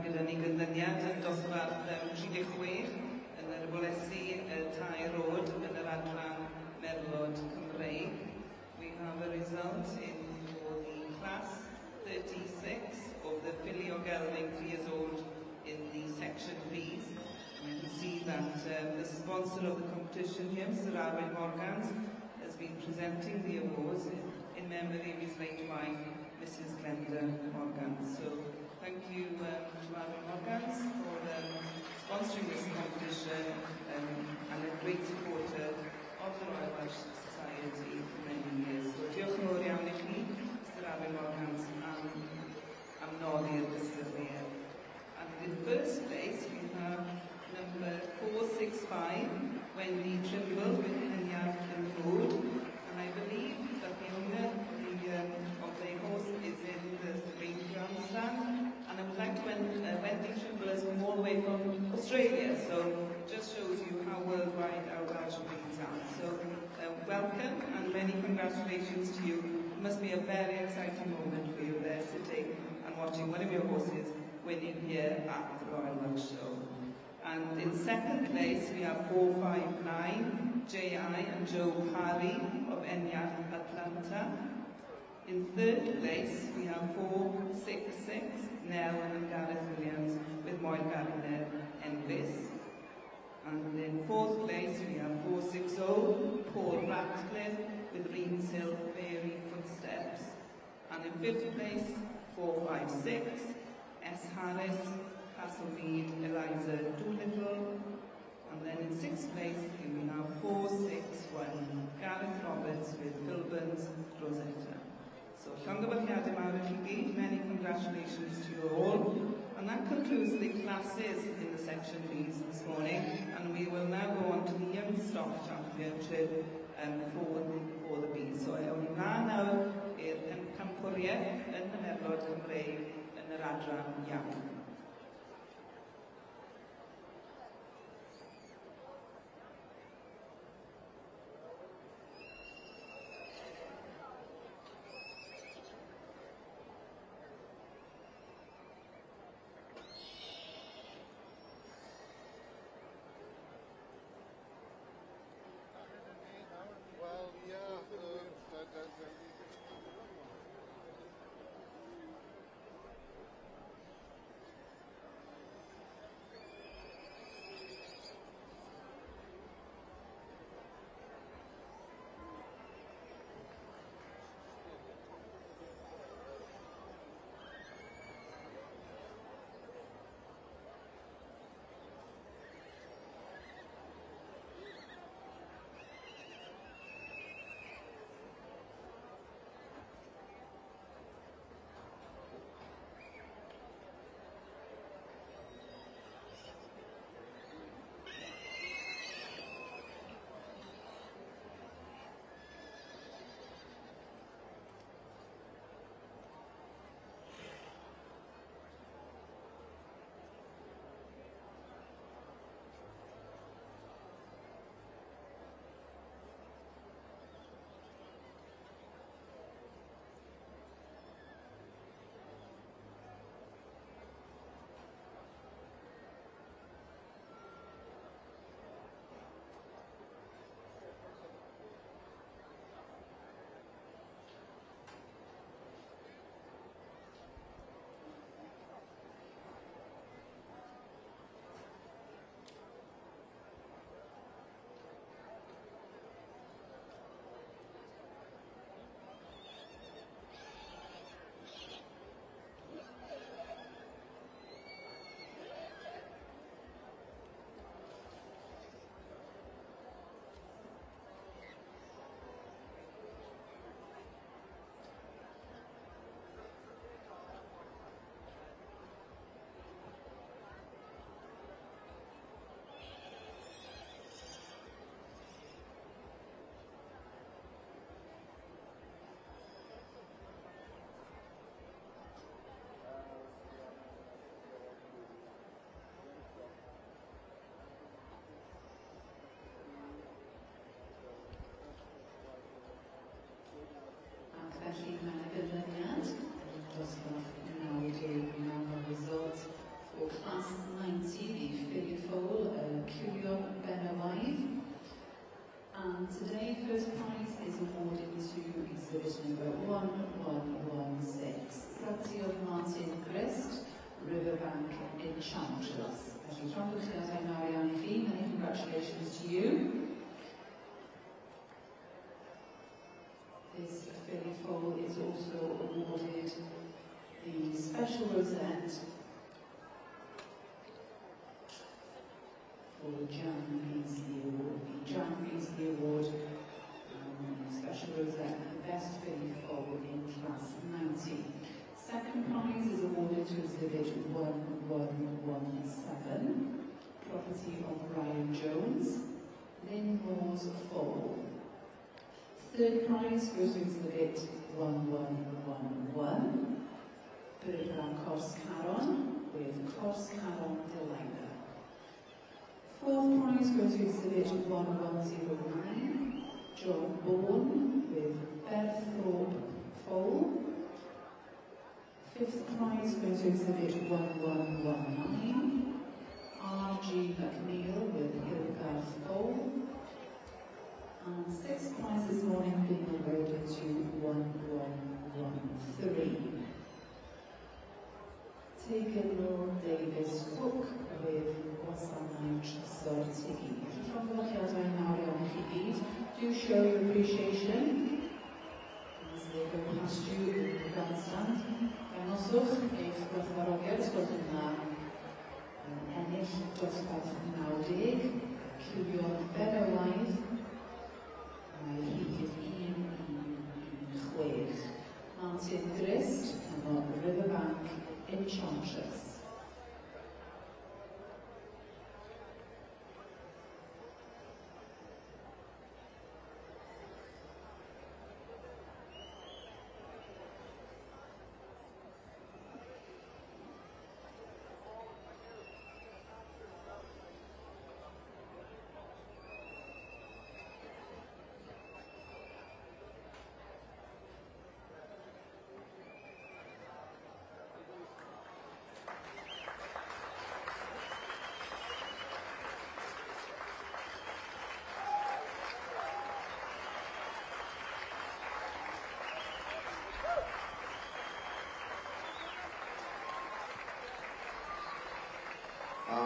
gyda ni gynlyniad yn dosbarth 36 yn yr bolesu Tai Road yn yr adran Merlod Cymreig. We have a result for the class 36 of the Filiogelving 3 years old in the section B's. You can see that the sponsor of the competition here, Mr. Arwyn Morgans, has been presenting the awards in memory of his late wife, Mrs. Glenda Morgans. So thank you to Arwyn Morgans for sponsoring this competition and a great supporter of the Royal Welsh Society for many years. So diolch yn fawr iawn I chi, Mr. Arwyn Morgans, am noddi'r ystyried. And in first place we have number 465, Wendy Trimble with Henyard and Road. And I believe that the owner of the horse is in the main grandstand. And I would like to Wendy Trimble has come all the way from Australia, so just shows you how worldwide our Welsh breeds are. So welcome and many congratulations to you. It must be a very exciting moment for you there sitting and watching one of your horses winning here at the Royal Welsh Show. And in second place we have 459, J.I. and Joe Parry of Enyaf Atlanta. In third place we have 466, Nell and Gareth Williams with Moel Gardner and Biss. And in fourth place we have 460, Paul Ratcliffe with Reamshill Fairy Footsteps. And in fifth place 456, S. Harris, Castlemead, Eliza Doolittle. And then in sixth place we have 461, Gareth Roberts with Philbins Rosetta. So llongyfarchiadau mawr I chi gyd, many congratulations to you all. And that concludes the classes in the section B's this morning. And we will now go on to the Young Stock Championship for the B's. So I awn ni mlaen nawr i'r campwriaeth yn y Merlod Cymreig yn yr adran iawn. Enchantress. Felly, llongyfarchiadau mawr iawn I chi. Many congratulations to you. This filly foal is also awarded the Special Rosette for the Jan Beasley Award. The Jan Beasley Award Special Rosette for the Best Filly Foal in Class 90. Second prize is awarded to exhibit 1117, property of Ryan Jones, Lynn Moore's Foal. Third prize goes to exhibit 1111, Byrddran Cors Caron with Cors Caron Delilah. Fourth prize goes to exhibit 1109, John Bourne with Berthorpe Foal. Fifth prize goes to exhibit 1119, R.G. McNeil with Hillgarth Foal. And sixth prize this morning being awarded to 1113. Teganor Davis Cook with Wasanae Trysor Tiggy. Llongyfarchiadau mawr iawn I chi gyd. Do show your appreciation as they go past you in the grandstand. Dangoswch eich gwerthfawrogiad os gwelwch yn dda ennill dosbarth 90, cywio'n benywaidd mae rhif 116. Martin Grist efo Riverbank Enchantress.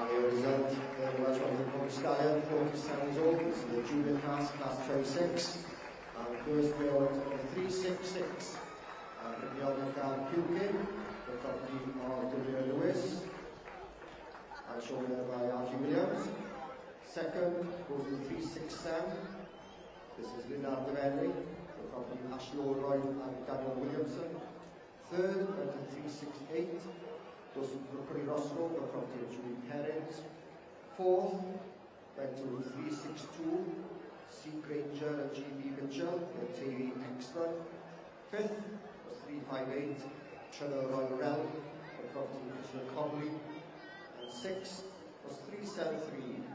The result, the Welsh Rugby Coach Stallion, 47 years old, this is the junior class, class 26. First award of 366 from the Alden Farm Pukin, the property of W. Lewis, and shown there by Archie Williams. Second goes to 367. This is Linda Devenley, the property of Ashley O'Roy and Daniel Williamson. Third went to 368. Goes to Brooklyn Roscoe, the property of Julie Perrins. Fourth went to 362, C. Granger and G.B. Mitchell, the T.V. Exton. Fifth was 358, Trevor Royal, the property of Commissioner Conley. And sixth was 373,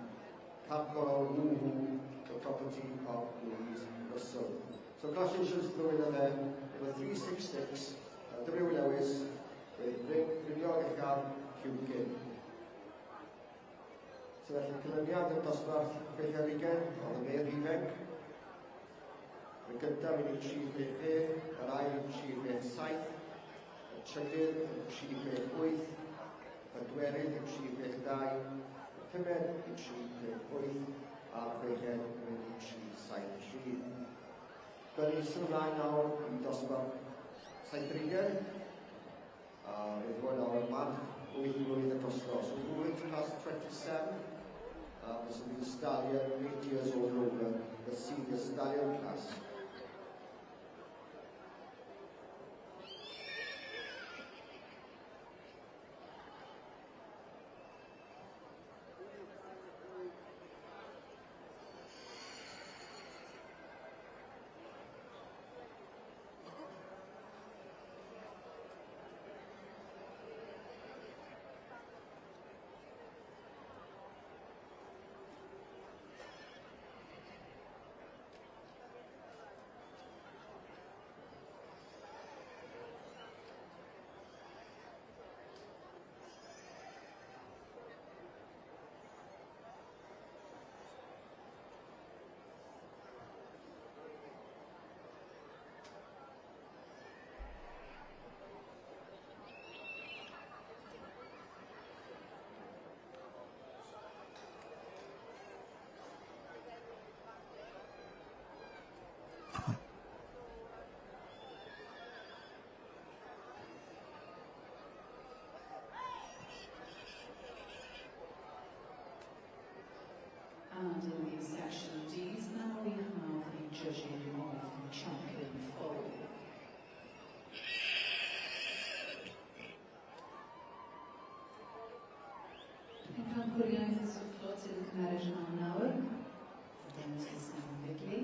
Camp Coral Woohoo, the property of Louise Russell. So congratulations to the winner then, with 366, W. Lewis, with Brynjol Echar Cwgyn. So felly cyflyniad yn dosbarth chweched ugain o y Meir Rhifeg. Y gyntaf yn 355, yr ail yn 357, y trydydd yn 358, y dwerydd yn 352, y pumed yn 358, a'r chweched yn 373. Byddwn ni'n symud ymlaen nawr i dosbarth 70. It's one hour mark with the Costa. So we're moving to class 27. This will be the stallion, 8 years old and over, the senior stallion class. And in the section D's now we have the judging of the champion foal. Pencampwriaeth y swfflo sydd yn cymeryd rhan nawr. Dennis Sam Bigley.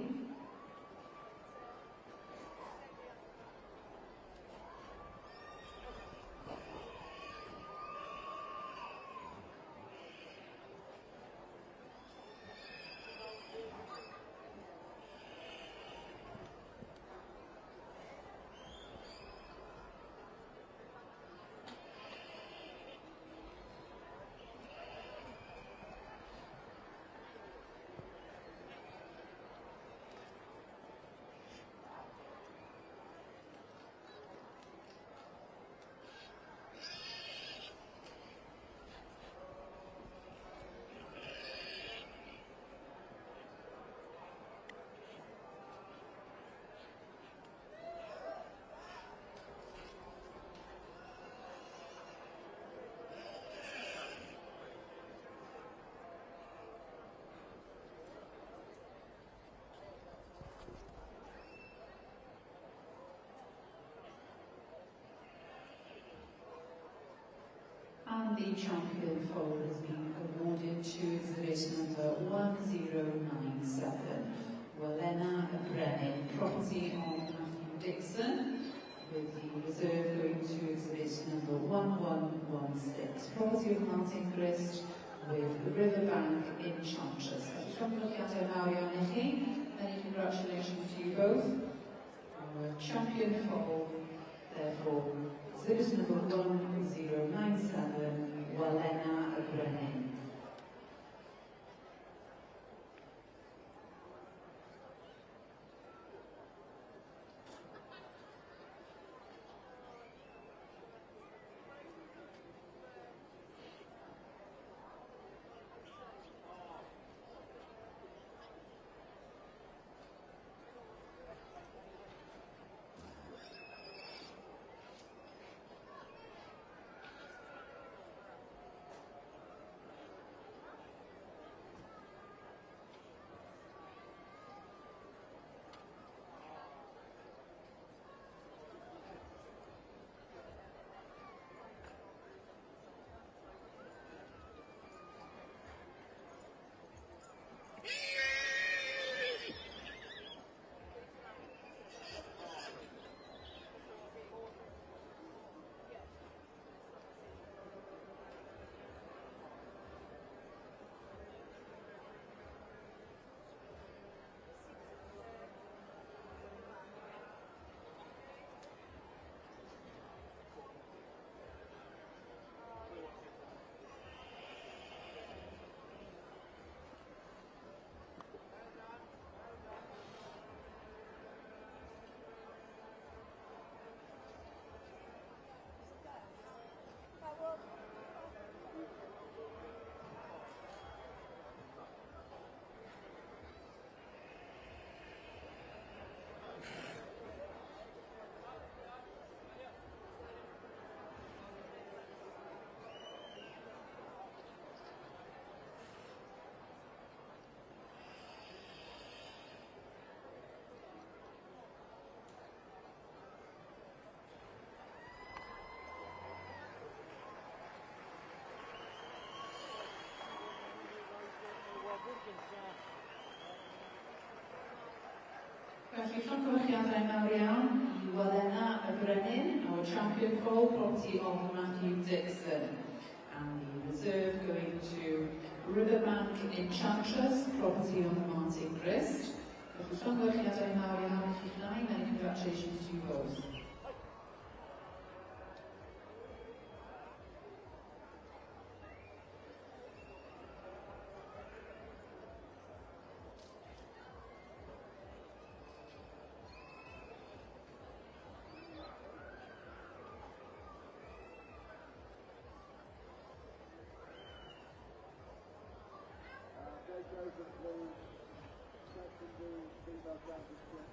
And the champion foal has been awarded to exhibit number 1097, Welena Brennan, property of Matthew Dixon, with the reserve going to exhibit number 1116, property of Martin Grist, with Riverbank Enchantress. Many congratulations to you both. Our champion foal, therefore, exhibit number 1097, Welena Brennan. Felly, llongyfarchiadau mawr iawn I Welena Brennan, our champion foal, property of Matthew Dixon. And the reserve going to Riverbank Enchantress, property of Martin Grist. Felly, llongyfarchiadau mawr iawn I chi ddau, many congratulations to you both. Joseph, please. Section D, female championship.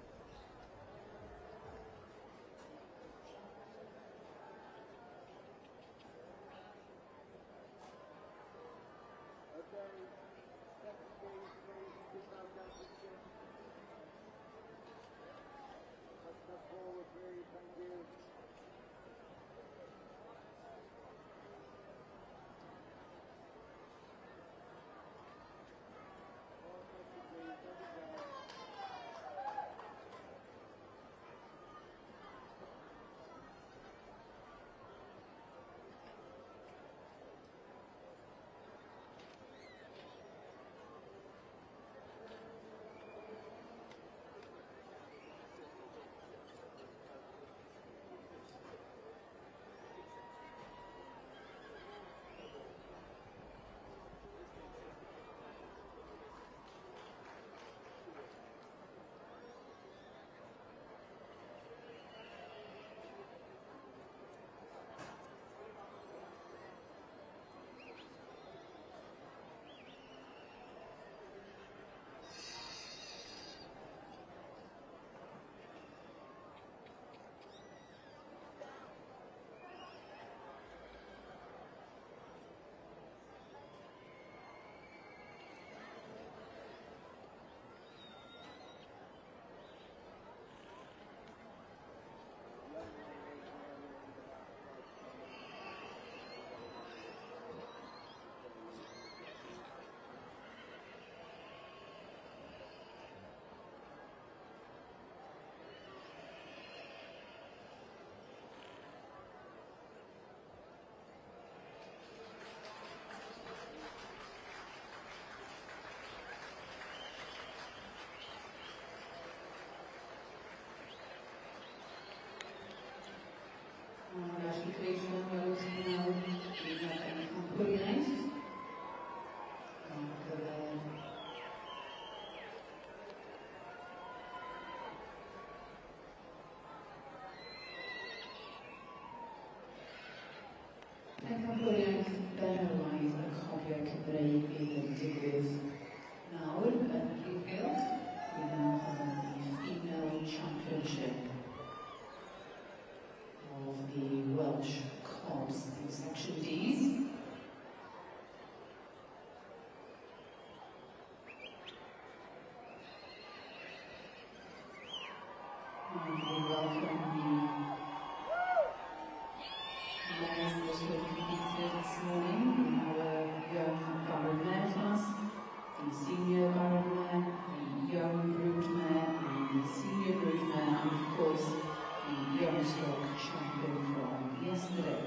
classification rows now. We have a Campwriaeth. Campwriaeth Benelaidd y cofio Cymreig fydd yn digwydd nawr yn Rhiffield. We now have the female championship of the Welsh Cobs in Section Ds. And we welcome the layers that have competed this morning. We have a young baronet class, the senior baronet, the young broodmare, and the senior broodmare, and of course the young stock champion from yesterday.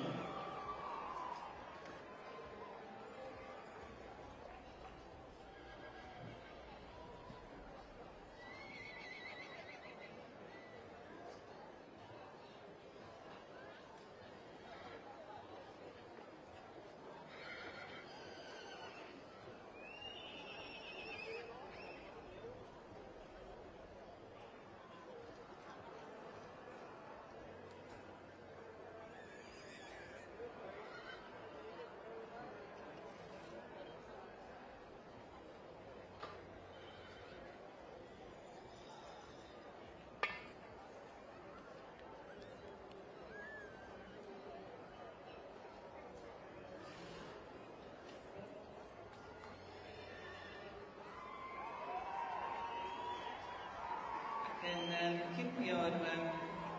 Yn cipio'r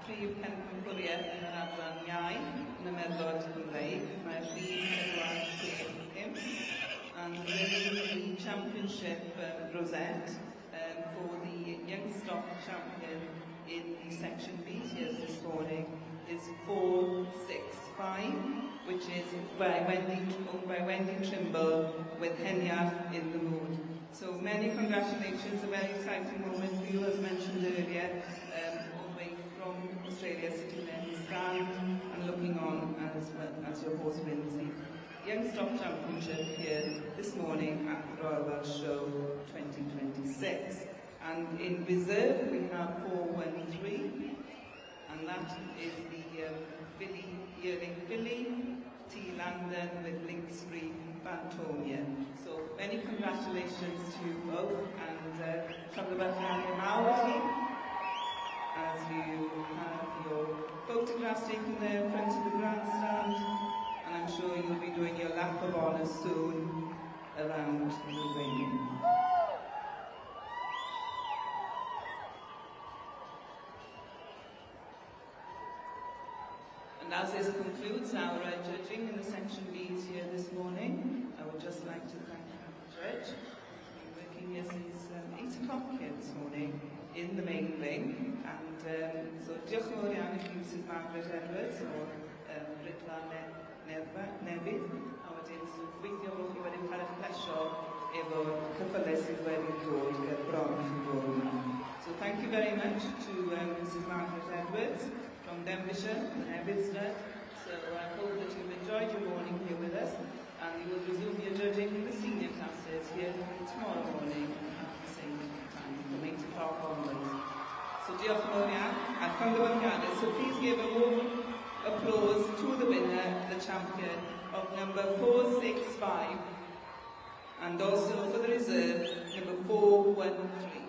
prif pencampwriaeth yn yr adran iau yn y meddwl Cymreig. Mae'r rhif 4-6-5 and winning the championship Rosette for the young stock champion in the section B here this morning is 4-6-5, which is owned by Wendy Trimble with Henyath in the mood. So many congratulations, a very exciting moment for you, as mentioned earlier, all the way from Australia, sitting there in the stand and looking on as well as your horse wins the Young Stock Championship here this morning at the Royal Welsh Show 2026. And in reserve we have 413, and that is the yearling filly, T. London with Linksbury Bantonia. So many congratulations to you both, and Travelbach Maori, as you have your photographs taken there in front of the grandstand, and I'm sure you'll be doing your lap of honour soon around the ring. And as this concludes our judging in the section B's here this morning, I would just like to thank the judge for working here since 8 o'clock here this morning in the main ring. And so diolch yn fawr iawn I chi Mrs Margaret Edwards o Brydla Newydd, a wedyn gobeithio bod chi wedi cael eich plesio efo'r cyffylau sydd wedi dod gyda'r bron chi'n bod yma. So thank you very much to Mrs Margaret Edwards from Denbighshire and Ebbsford. So I hope that you've enjoyed your morning here with us, and you will resume your judging in the senior classes here tomorrow morning at the same time, from 8 o'clock onwards. So diolch yn fawr iawn, a llongyfarchiadau. So please give a warm applause to the winner, the champion of number 465, and also for the reserve, number 413.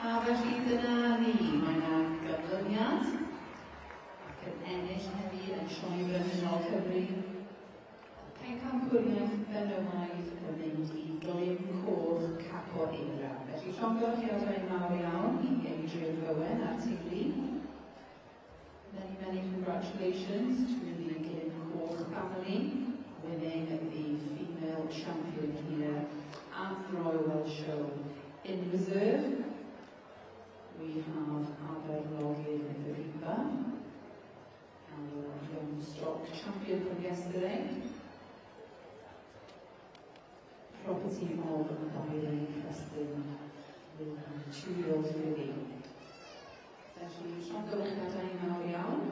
A felly dyna ni, mae yna gyflyniad ac yn ennill heddi yn sioe brenhinol Cymru. Pencampwriaeth benywaidd yn mynd i Glyn Coch Capo Eira. Felly llongyfarchiadau mawr iawn i Adrian Bowen a teulu. Many congratulations to the Glyn Coch family, winning the female champion here at the Royal Welsh Show. In reserve, we have Aberlogion Veriba, our young stock champion from yesterday. Property of Boiling Preston with 2-year-old filly. Felly, llongyfarchiadau mawr iawn.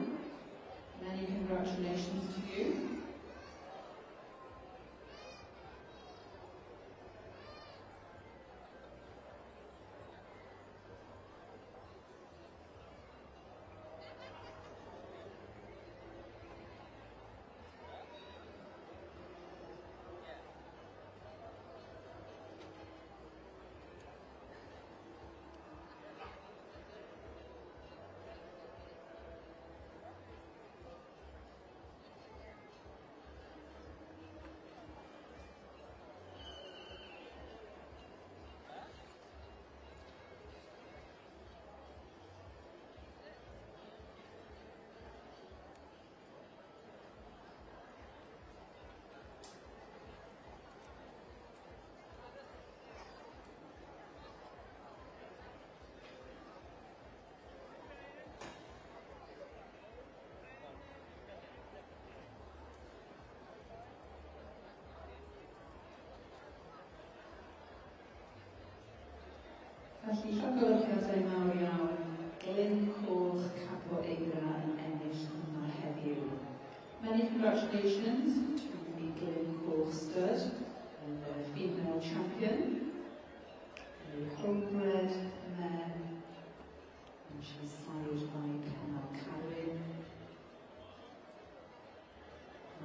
Many congratulations to you. Felly, llongyfarchiadau mawr iawn, Glyn Coch Capo Eira yn ennill yma heddiw. Many congratulations to the Glyn Coch stud and the female champion, the homebred mare, and she's sired by Pennell Carwyn.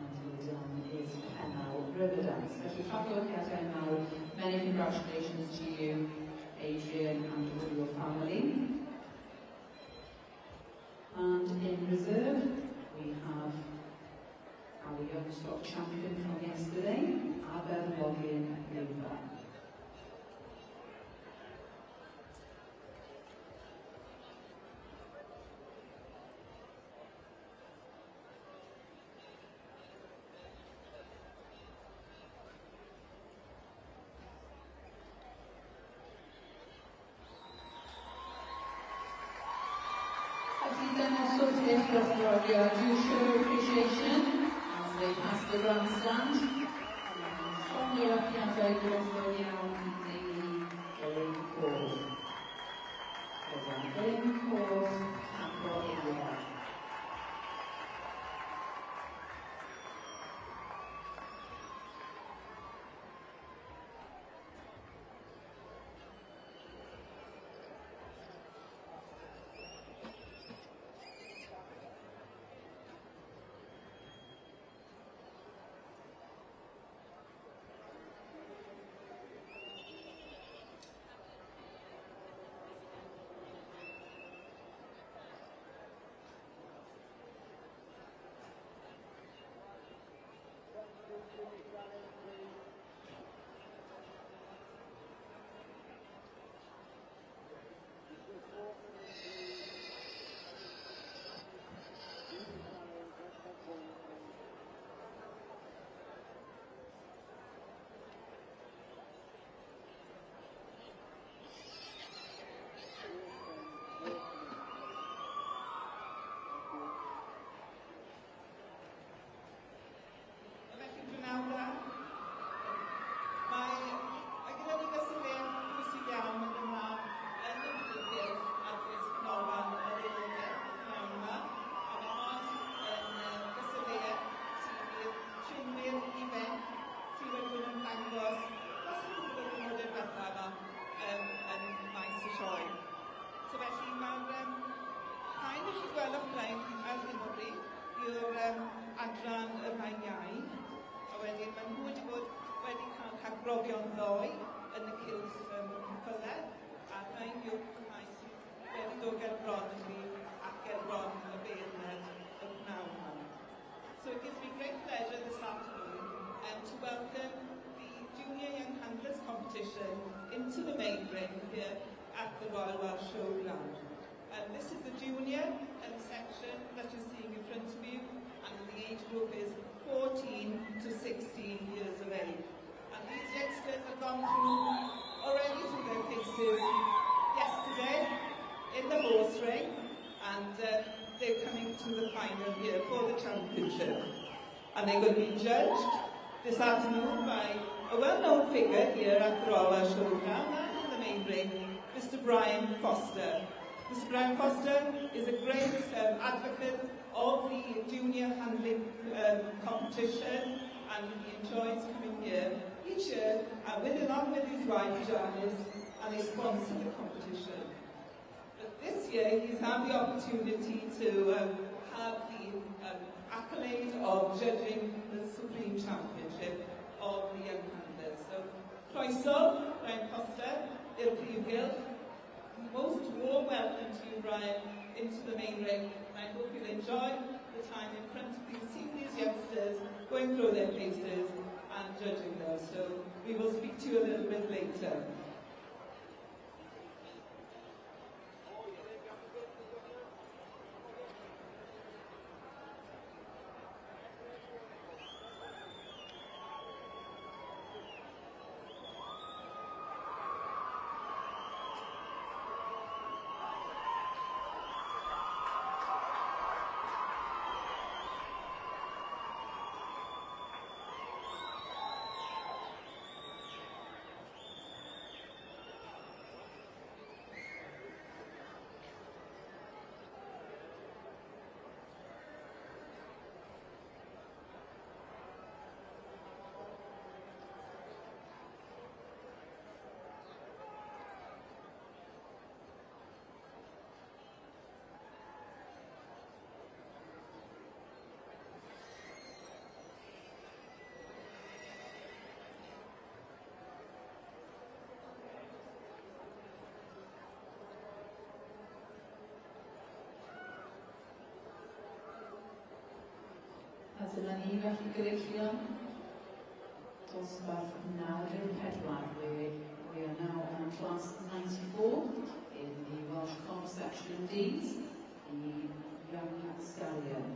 And the dam is Pennell Riverdance. Felly, llongyfarchiadau mawr, many congratulations to you, Adrian and all your family. And in reserve, we have our young stock champion from yesterday, Aberlogion Veriba. Do show appreciation as they pass the grandstand. Llongyfarchiadau gwerthfawr iawn i Glyn Coch. Glyn Coch Capo Eira. arbrofion ddoi yn y cylch ffyled, a rhain yw'r cais wedi dod ger bron i fi ac ger bron y beirned y pnawn hon. So it gives me great pleasure this afternoon to welcome the Junior Young Handlers competition into the main ring here at the Royal Welsh Showground. This is the junior section that you're seeing in front of you, and the age group is 14 to 16 years of age. And these youngsters have gone already through their paces yesterday in the horse ring, and they're coming to the final here for the championship. And they're going to be judged this afternoon by a well-known figure here at the Royal Welsh Showground and in the main ring, Mr. Brian Foster. Mr. Brian Foster is a great advocate of the junior handling competition, and he enjoys coming here each year along with his wife Janice, and they sponsor the competition. But this year he's had the opportunity to have the accolade of judging the Supreme Championship of the Young Handlers. So, croeso, Brian Foster, i'r Prif Gylch. Most warm welcome to you, Brian, into the main ring, and I hope you'll enjoy the time in front of you, seeing these youngsters going through their paces and judging them. So we will speak to you a little bit later. A dyna ni felly gyfeillion dosbarth 94. We are now on class 94 in the Welsh Comp section Ds, the Young Stallion.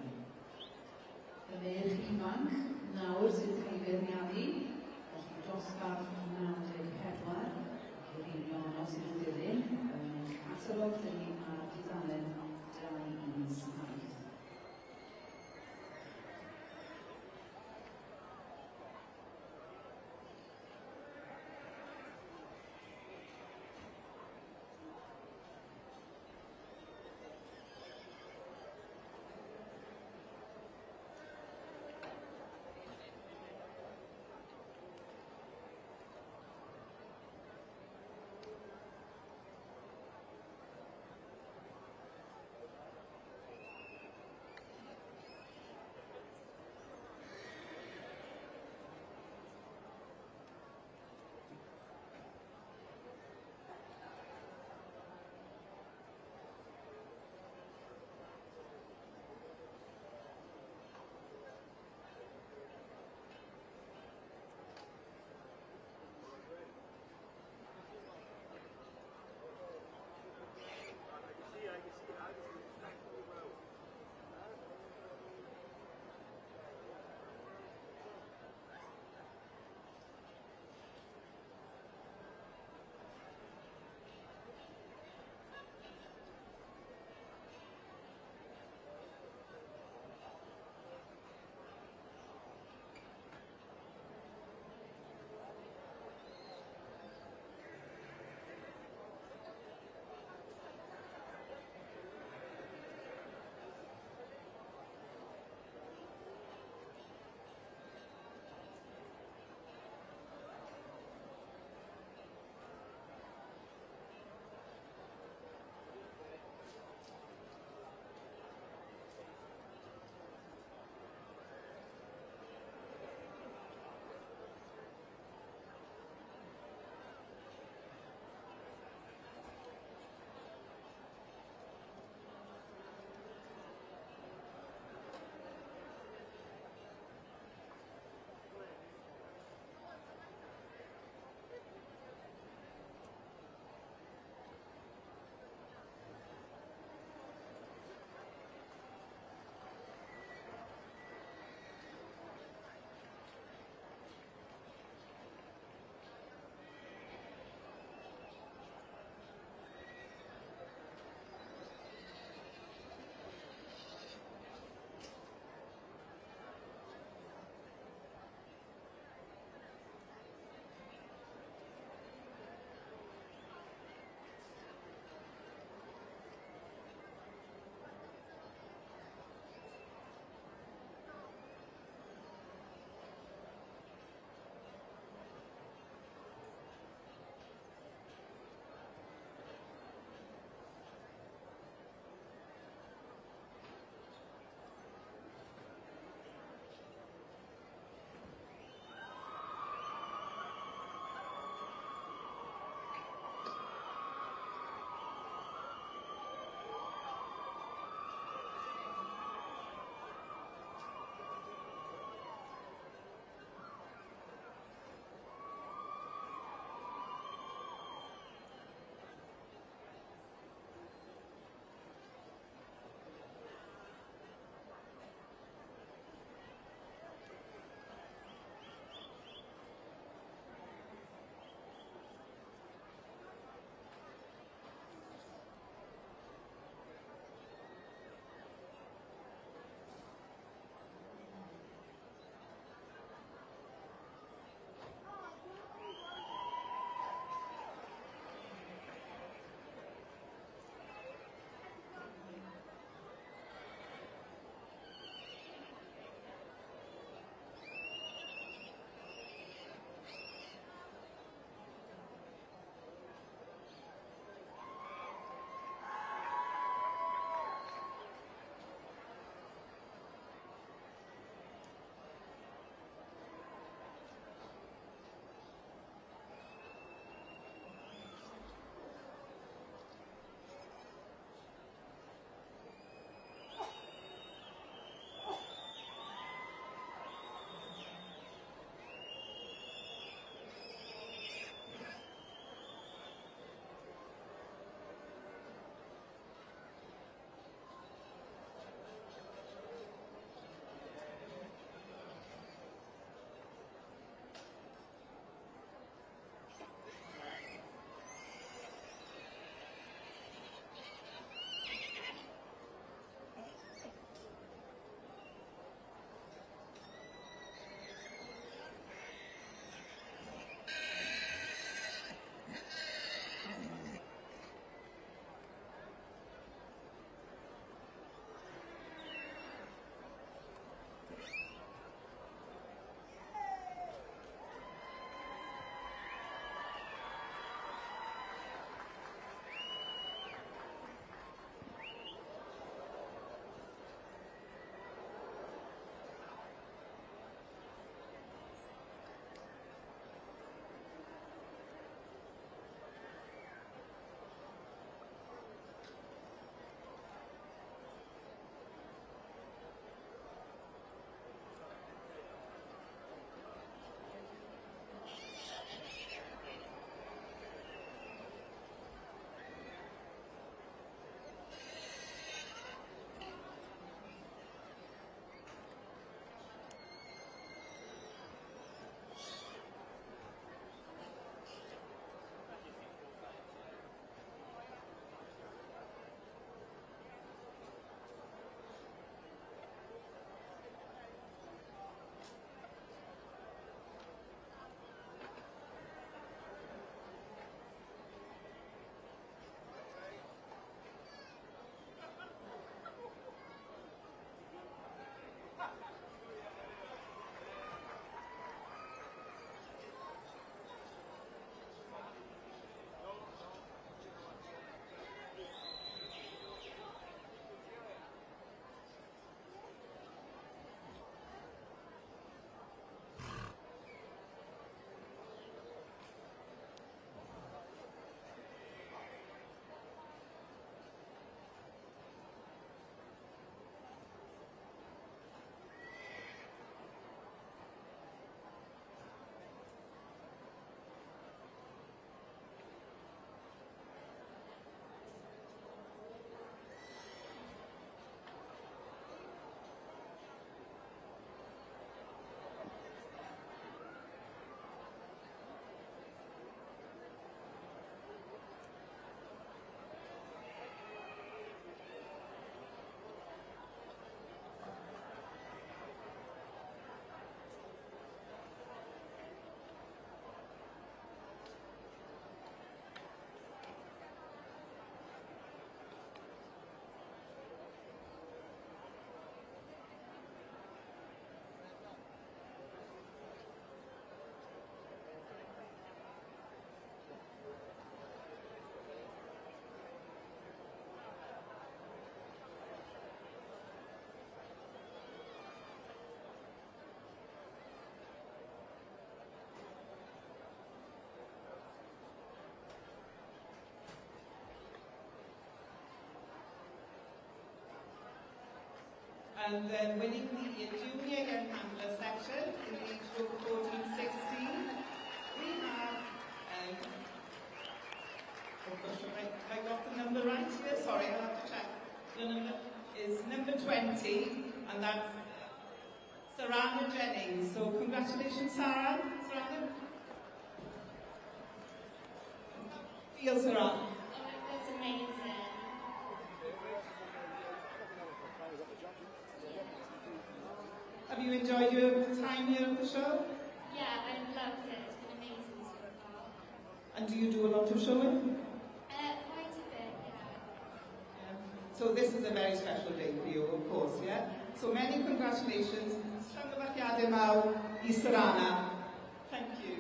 Y merch ifanc nawr sydd wedi feirniadu, felly dosbarth 94, gyfeillion os ydyn dilyn, catalog dyn ni ar dudalen 217. And then winning the junior young handler section in the age group 14-16, we have, oh gosh, have I got the number right here? Sorry, I'll have to check. The number is number 20, and that's Sarah Jennings. So congratulations, Sarah. Sarah. Feel, Sarah. Oh, it was amazing. Have you enjoyed your time here at the show? Yeah, I loved it. It's been amazing so far. And do you do a lot of showing? Quite a bit, yeah. So this is a very special day for you, of course, yeah? So many congratulations. Llongyfarchiadau mawr I Sarana. Thank you.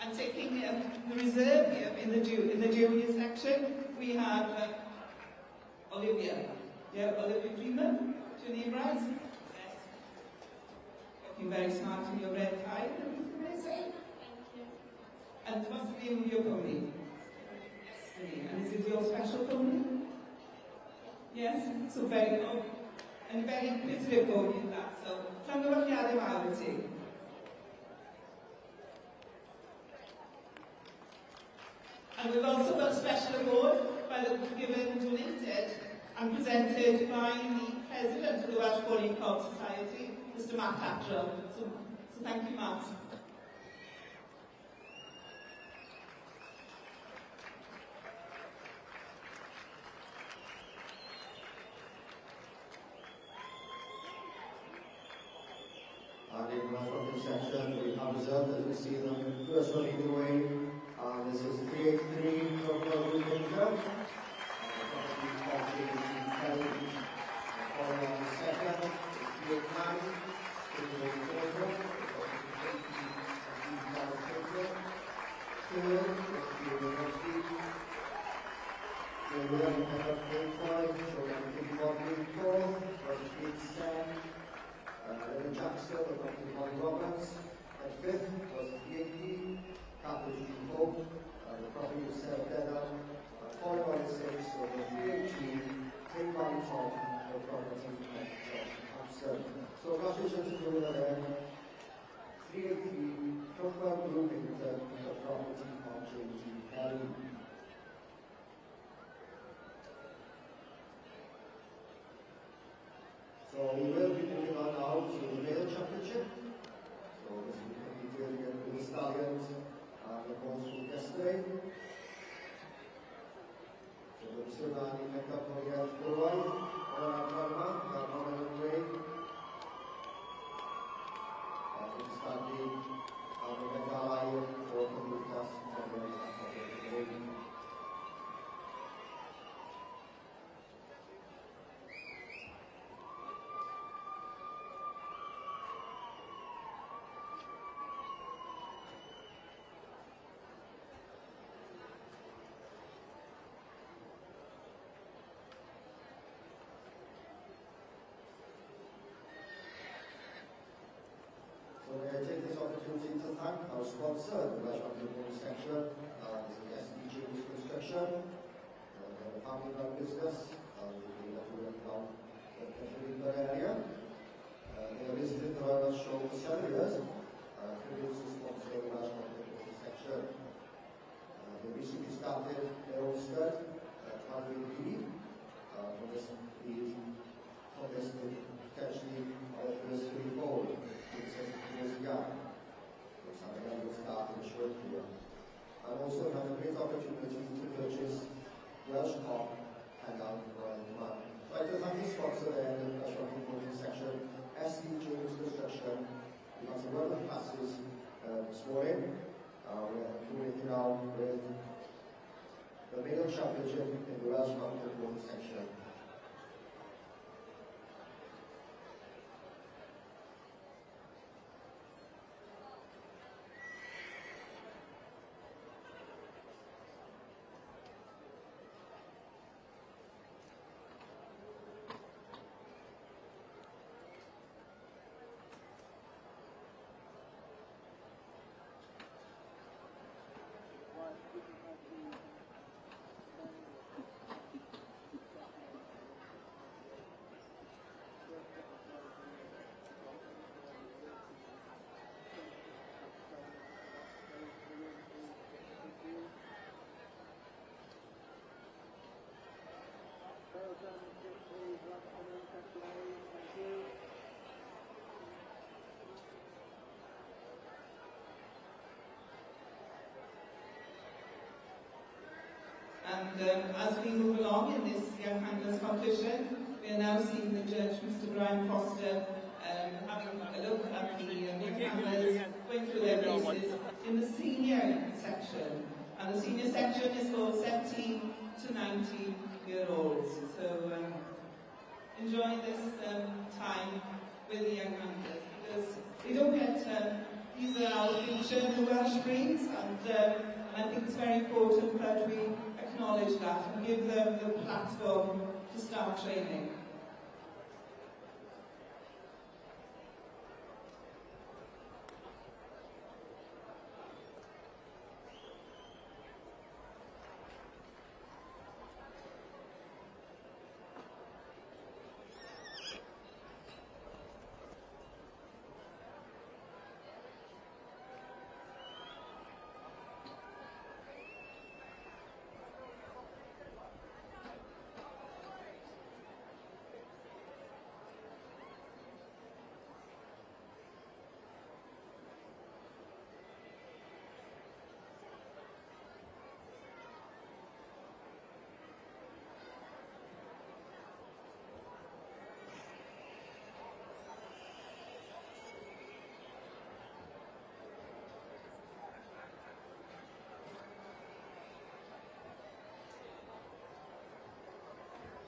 And taking the reserve here in the junior section, we have Olivia. Yeah, Olivia Freeman. Is your name right? Yes. Looking very smart in your red tie. Amazing. Thank you. And what's the name of your pony? Destiny. And is it your special pony? Yes? So very good. And very inquisitive pony in that. So, llongyfarchiadau mawr I ti. And we've also got a special award given, donated and presented by the President of the Welsh Bowling Club Society, Mr. Matt Attrell. So thank you, Matt. And in the front section, we have reserved, as we see them, first one leading the way. This is 383 from Group Inter. Following on the second, 389, 384, third, 380, the 11.85, showing 3.4, was 310, Jackson, the Roberts, at fifth was 380, Catherine Hope, the property was Sarah Dedham, followed by the sixth, so the 318, Tim Tom, the property at seven. So congratulations to the 318, Trumbull Group Inter, the property on James Kelly. So we will be moving on now to the male championship. So this will be completed again with the Stallions and the boys from yesterday. So the Sirani picked up for the Purwai, Parma, Garman and Ray. And Stanley, and the Megalai, for the Lucas, and the I take this opportunity to thank our sponsor, the Welsh Bowling section, this is SDG Construction, the family-run business, and the work now in the area. They have visited the Royal Welsh Show for 7 years, previous to sponsor the Welsh Bowling section. They recently started their own stud, Calvin for this potentially our first free bowl. Years ago, which I think will start in short here. And also have a great opportunity to purchase Welsh Pop and Royal Command. So I'd like to thank the sponsor there in the Welsh Bowling section, SD James Construction. We've got some wonderful classes this morning. We're concluding now with the male championship in the Welsh Bowling section. And as we move along in this Young Handlers competition, we are now seeing the judge, Mr. Brian Foster, having a look at the young handlers going through their races in the senior section. And the senior section is for 17 to 90-year-olds. So enjoy this time with the young handlers, because we don't get, these are our future, the Welsh breeds, and I think it's very important that we acknowledge that and give them the platform to start training.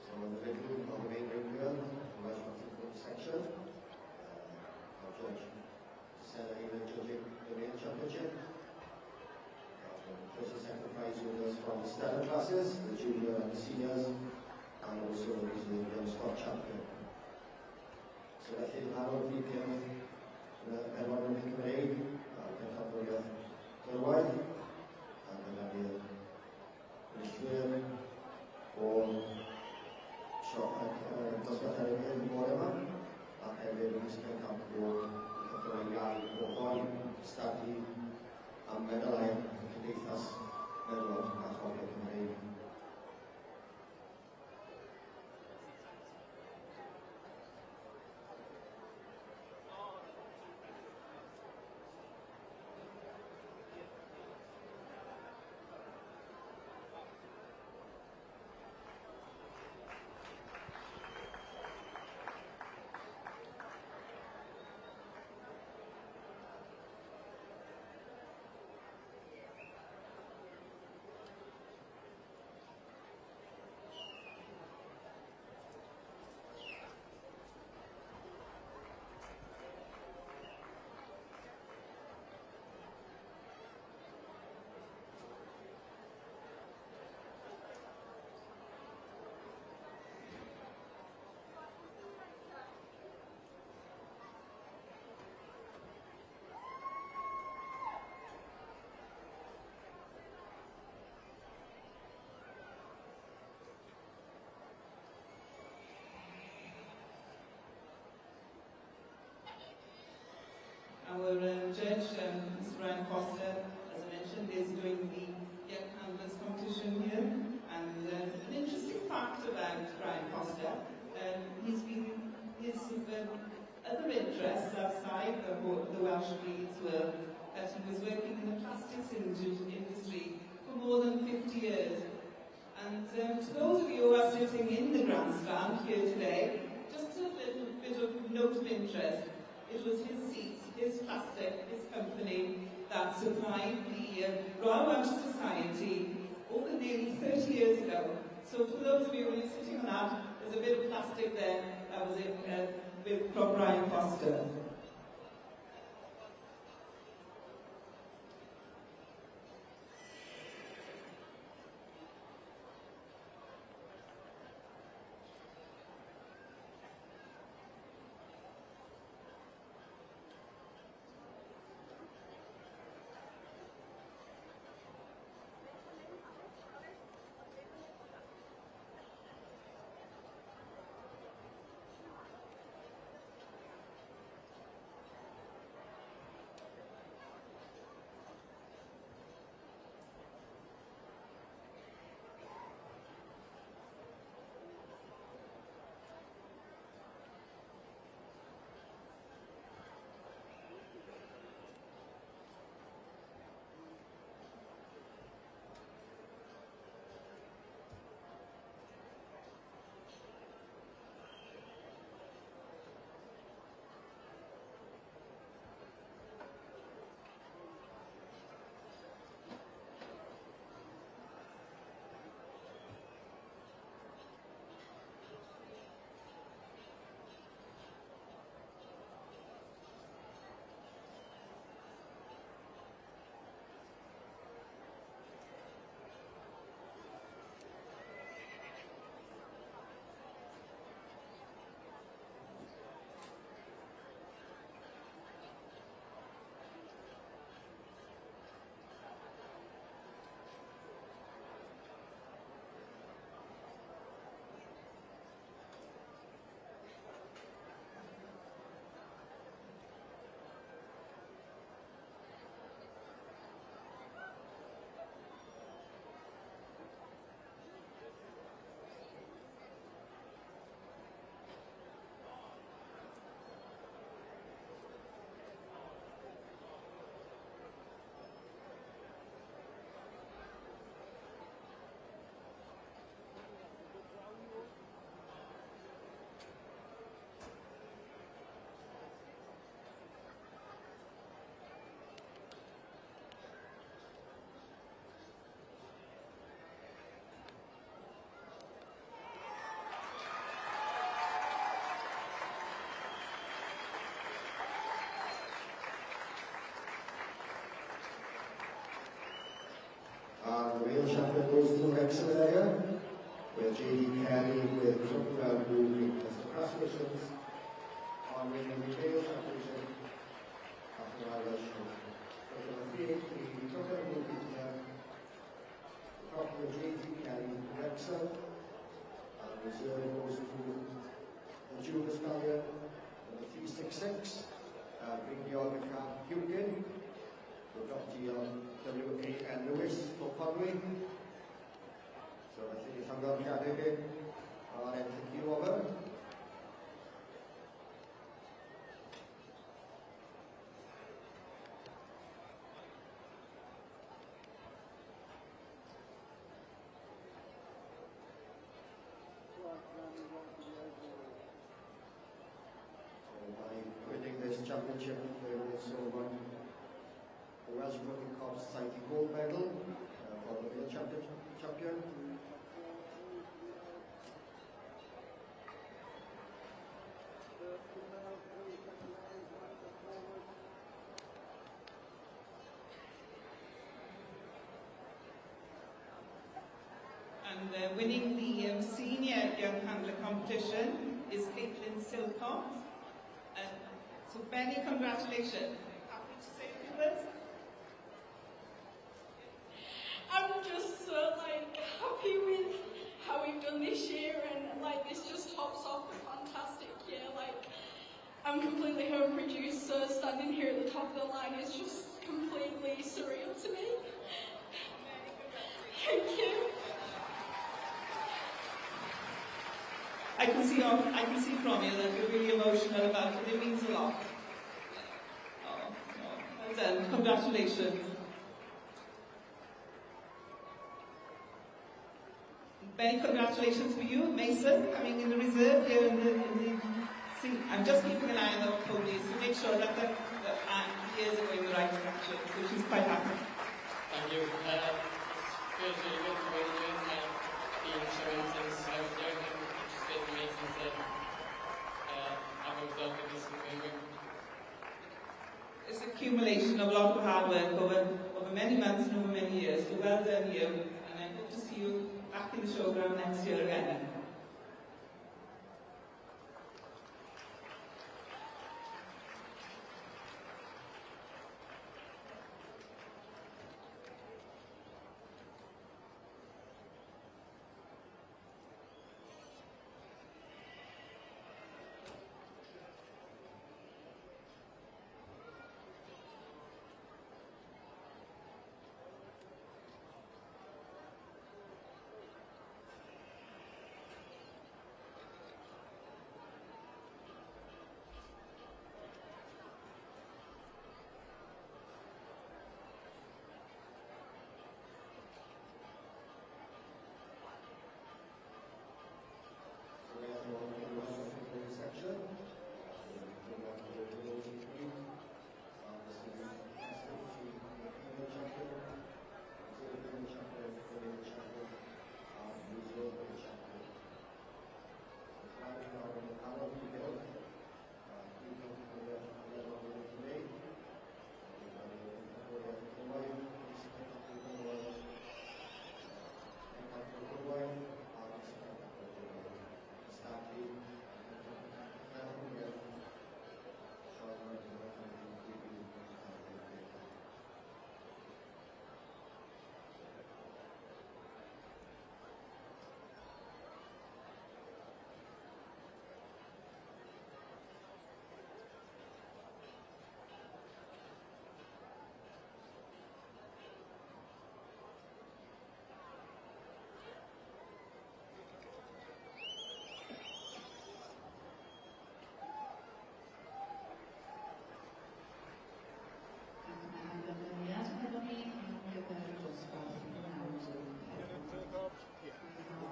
So in the middle of the main ring here, the Welsh football section, our judge, Sarah Eva judging the main championship. First and second prize winners from the standard classes, the junior and the seniors, and also the young sport champion. So I think now we can everyone in the Cymraeg, can help with Dylwaith, and then I'll be Milltir, or dosbarthiad yn bore yma, a hefyd yn ysgrifennu campio cyffredin iau o hon, stadi am medalau Cymdeithas Meddwl a Chofio Cymreig. Our judge, Mr. Brian Foster, as I mentioned, is doing the Young Handlers competition here. And an interesting fact about Brian Foster, his other interests outside the Welsh breeds were that he was working in the plastics industry for more than 50 years. And to those of you who are sitting in the grandstand here today, just a little bit of note of interest. It was his seats, his plastic, his company that supplied the Royal Welsh Society over nearly 30 years ago. So for those of you who are sitting on that, there's a bit of plastic there. That was it from Brian Foster. Wrexham area, where J.D. Kelly with Club Ground moving as the classifications on winning the male championship after our Welsh show. So for the 3-8, the Club Ground moving the property of J.D. Kelly with Wrexham, and reserve goes to the Junior Stallion, number 366, bring the other car Hukin, the property of W.A.N. Lewis for Conway. So I think it's Hungary Academy, and then take you over. By winning this championship, they also won the Welsh Rugby Corps Society Gold Medal for the male champion. And winning the senior young handler competition is Caitlin Silcock. So Benny, congratulations. Happy to say a few words? I'm just so happy with how we've done this year, and this just tops off a fantastic year. I'm completely home produced, so standing here at the top of the line is just completely surreal to me. Thank you. I can see from you that you're really emotional about it. It means a lot. Oh, well done. Congratulations. Many congratulations for you, Mason, coming in the reserve here in the see, I'm just keeping an eye on the ponies to make sure that the ears are going the right direction, so she's quite happy. Thank you. Feels really good to be doing the insurance since I was young and interested in making it. I moved up with this moving. It's an accumulation of a lot of hard work over many months and over many years, so well done you, and I hope to see you back in the showground next year again.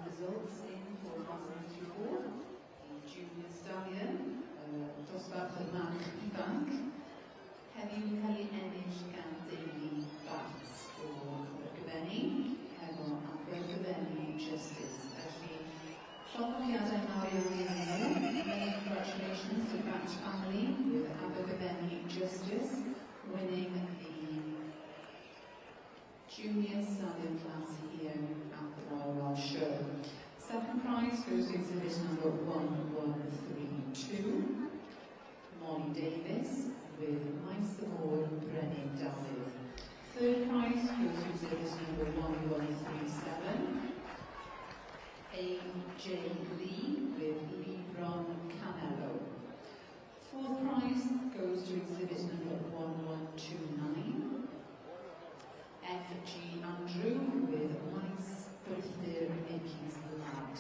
Results in for 2024, the Junior Stallion, Tosbach Mat Ivank, Henning Kelly Ennish Gandini Bats for Bergabeni, Hego Bergabeni Justice. Actually, Shoppiata Mario Riano, many congratulations to Bat family with Bergabeni Justice winning the Junior Stallion class here at the Royal exhibit number 1132, Molly Davis with Nice Award, Brenin David. Third prize goes to exhibit number 1137, A.J. Lee with Lebron Canelo. Fourth prize goes to exhibit number 1129, F.G. Andrew with Nice Birthday Mickey's Lad.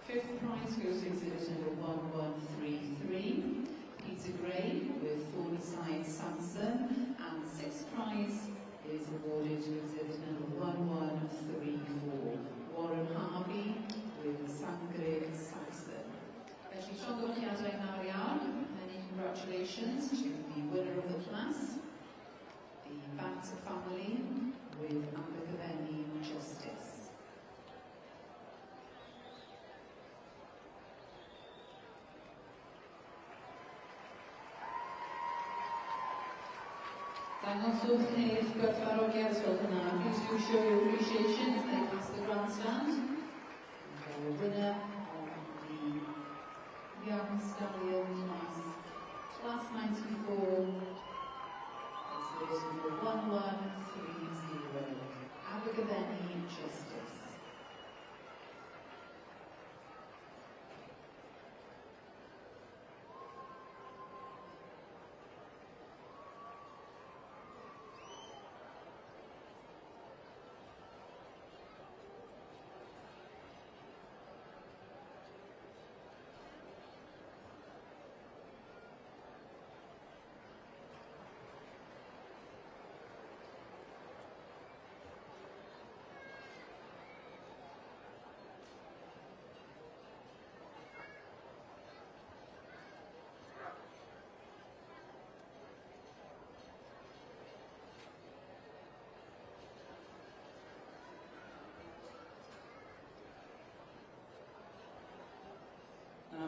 Fifth prize goes to exhibit number 1133, Peter Gray with Thornyside Samson, and sixth prize is awarded to exhibit number 1134, Warren Harvey with Sangre Saxon. Felly, llongyfarchiadau mawr iawn. Many congratulations to the winner of the class, the Banter family with Abergavenny Justice. Dangoswch eich gwerthfawrogiad fel hynna. Please do show your appreciation as they pass the grandstand. The winner of the Young Stallion Class, Class 94, exhibit number 1130, Abergavenny Justice.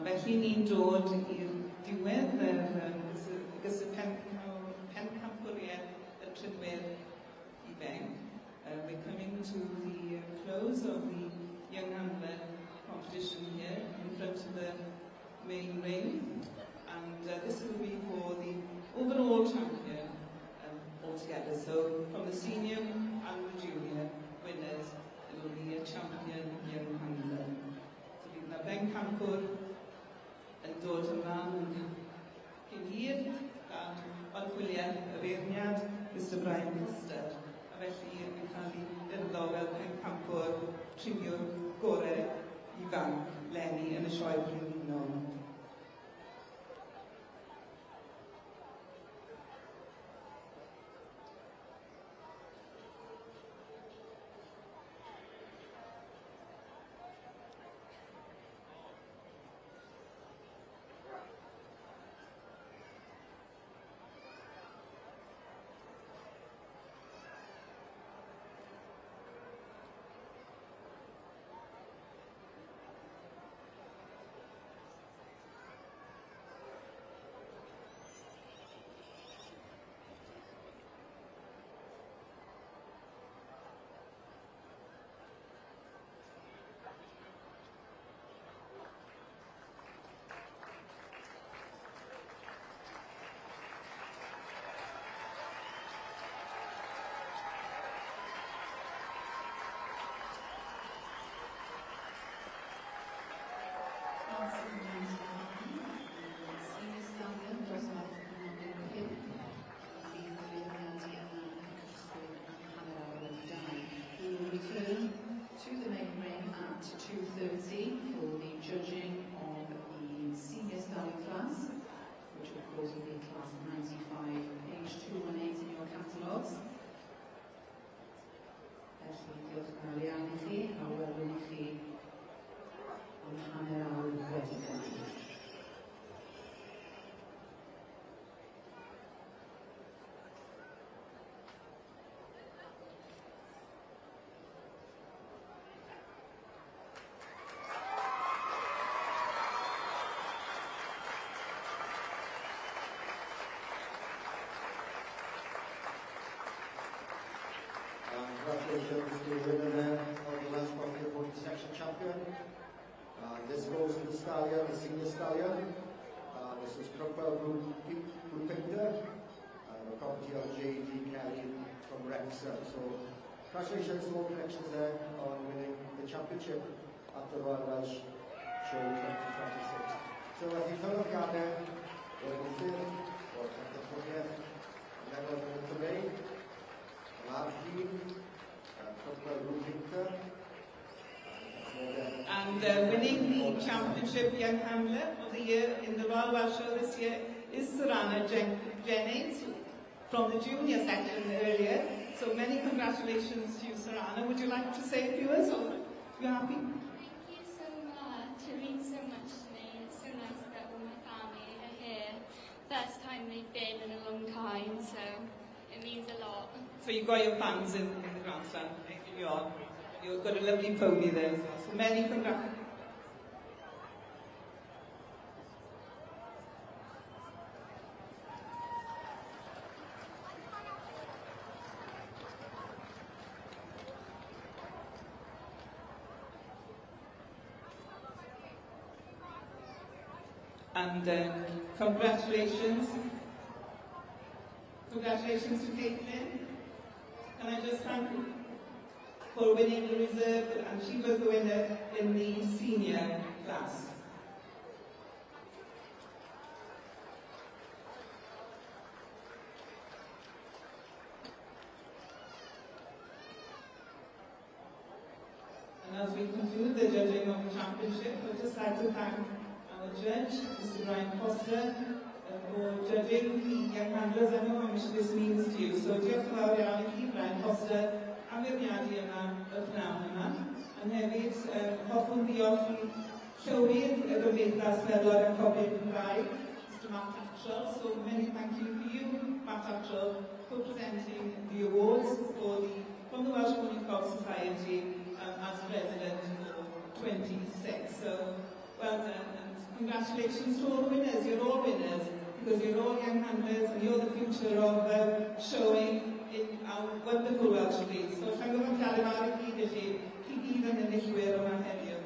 Felly ni'n dod i'r diwedd gyda pencampwriaeth y trynwyr ifanc. We're coming to the close of the Young Handler competition here in front of the main ring, and this will be for the overall champion altogether. So from the senior and the junior winners, it will be a champion Young Handler. So bydd yna bencampwr yn dod ymlaen cyn hir gan archwiliad y feirniad Mr Brian Foster, a felly yn cael ei ddefnyddio fel pencampwr triniwr gorau ifanc leni yn y sioe brenhinol. And this goes to the stallion, the senior stallion. This is Crockwell Pinter, the property of J.D. Kelly from Wrexham. So, congratulations to all connections there on winning the championship at the Royal Welsh Show 2026. So, as you know, Ghana, Wednesday, or the 20th, and then on today, Martin, Crockwell Pinter. And winning the championship young handler of the year in the Royal Welsh Show this year is Sarana Jennings from the junior section earlier. So many congratulations to you, Sarana. Would you like to say a few words? Or you happy? Thank you so much. It means so much to me. It's so nice that all my family are here. First time they've been in a long time, so it means a lot. So you've got your fans in the grandstand. You've got a lovely pony there as well. So many congratulations. And congratulations. Congratulations to Caitlin. Can I just thank you for winning the reserve, and she was the winner in the senior class. And as we conclude the judging of the championship, I'd just like to thank our judge, Mr. Brian Foster, for judging the young handlers. I know how much this means to you. So diolch yn fawr iawn I chi, Brian Foster, am ddefnyddio yna y pnawn yma. And hefyd, hoffwn ddiolch I llywydd y Gymdeithas Meddwl a Cofiad Cymraeg, Mr. Matt Attrell. So many thank you for you, Matt Attrell, for presenting the awards from the Welsh Pony Club Society as President of 26. So well done, and congratulations to all winners. You're all winners, because you're all young handlers and you're the future of showing in our wonderful Welsh breeds. So rhaid o'n cael yma ar y gyd I chi gyd yn enillwyr yma heddiw.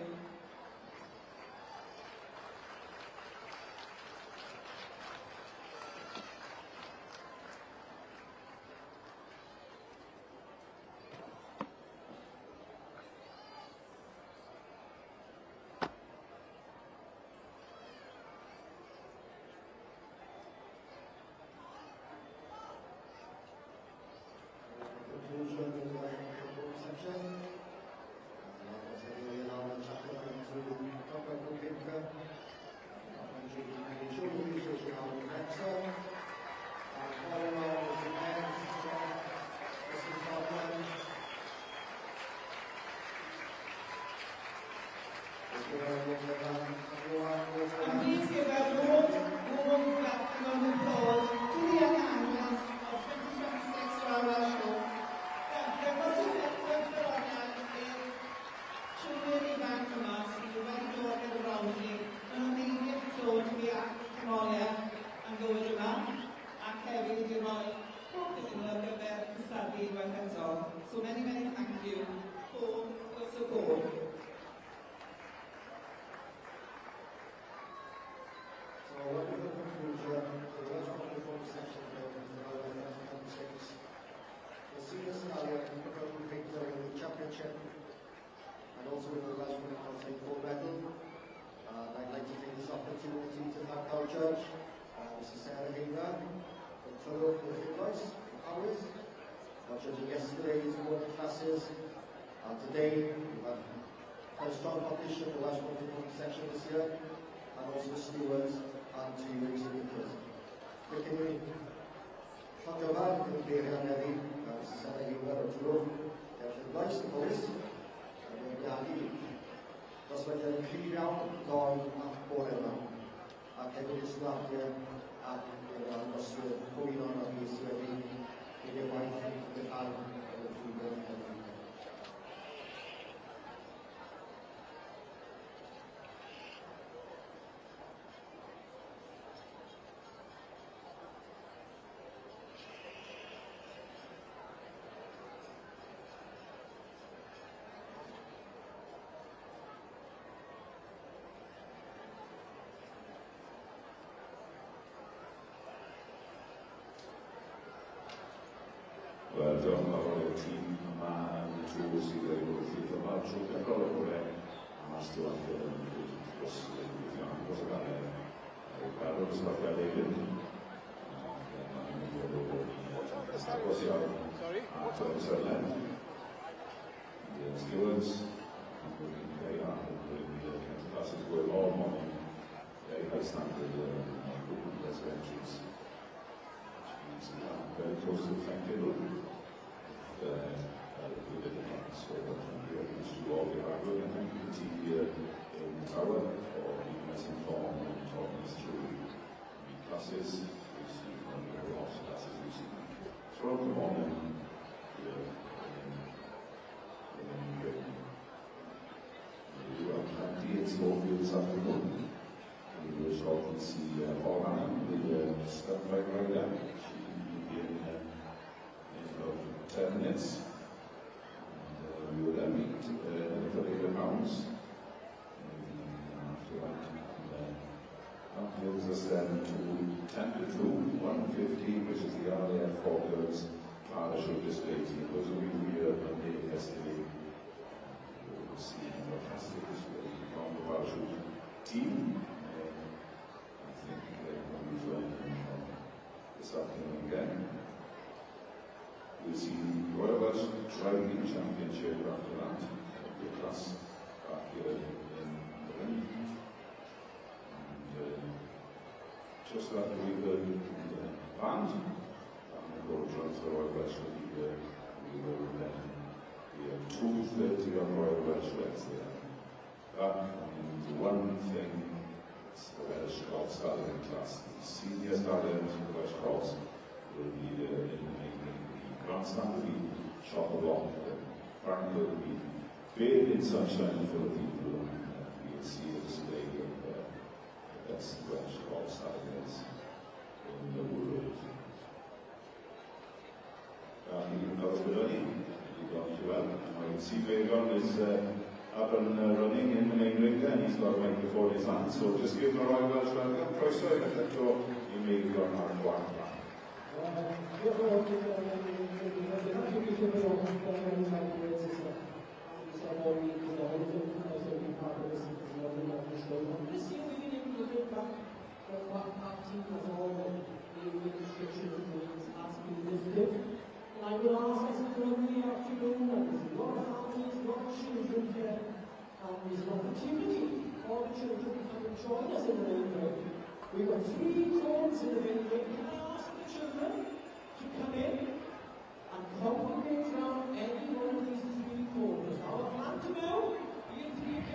So many thank you for your support. So, what is the conclusion? The Welsh Pony Club section of the 2026. The senior stallion Crockwell Pinter in the championship, and also with the Welsh Pony Club St. Paul medal. I'd like to take this opportunity to thank our judge, Mrs. Sarah Hager, from Truro for the advice and hours. Judging yesterday's water classes, and today we have a strong competition in the Welsh Pony Club section this year, and also stewards and two exhibitors. Felly, llongyfar yn geiriau heddi, Mrs. Sarah Hager o Truro, advice y polys, yn ymwneud os wedi'n clir iawn, doi a'r bore yma, ac hefyd ysgrafio ac os yw'r hwyn o'n ymwneud sydd wedi Give my thanks to the Father, diolch yn fawr i'r tîm yma yn y trwy sydd wedi bod wrth yma trwy dechrau o'r gore a mas diwedd yn dros gweithio agos o gael o'r ysgrifennu hefyd. Agos iawn at o'r ysgrifennu. The stewards, they are the classes were all morning, very high standard residentials. Very close to the timetable. So all the hard work, and thank you to the team here in the tower for keeping us informed and talking us through the classes. We've seen lots of classes we've seen throughout the morning here in Britain. We were plenty in Snowfield this afternoon. We will shortly see Orhan, the step right there. In about 10 minutes. We will then meet the later rounds. After that, that moves us then to 10 to 2, 1:15, which is the RAF Falklands parachute display team. Those of you here Monday, yesterday, you will see a fantastic display from the parachute team. I think we've learned this afternoon again. We'll see Royal Welsh Driving Championship after that, the class back here in Britain. And just after we heard the band, and the road runs the Royal Welsh will be here. We will then be at 2:30 on Royal Welsh Wednesday. That means one thing, it's the Welsh Golf Stallion class. The senior stallions of the Welsh Golf will be there in the grandstand will be chock-a-block. Frank will be bathed in sunshine for the people, and we will see a display of the best Welsh golf stallions in the world. Even though it's early, you've done too well. I can see Vagon is up and running in the main ring there, and he's got a mic before his hand, so just give him a Royal Welsh welcome. Croeso i'r lector I Meigon ar Gwan. This year we didn't even look back at what our team was all the restrictions and things has been lifted. And I will ask as a Monday afternoon, and there's a lot of families, a lot of children here, and there's an opportunity for the children to come and join us in the main ring. We've got 3 cones in the main ring. Can I ask the children to come in and congregate around any one of these 3 corners? Now, I plan to know, being 3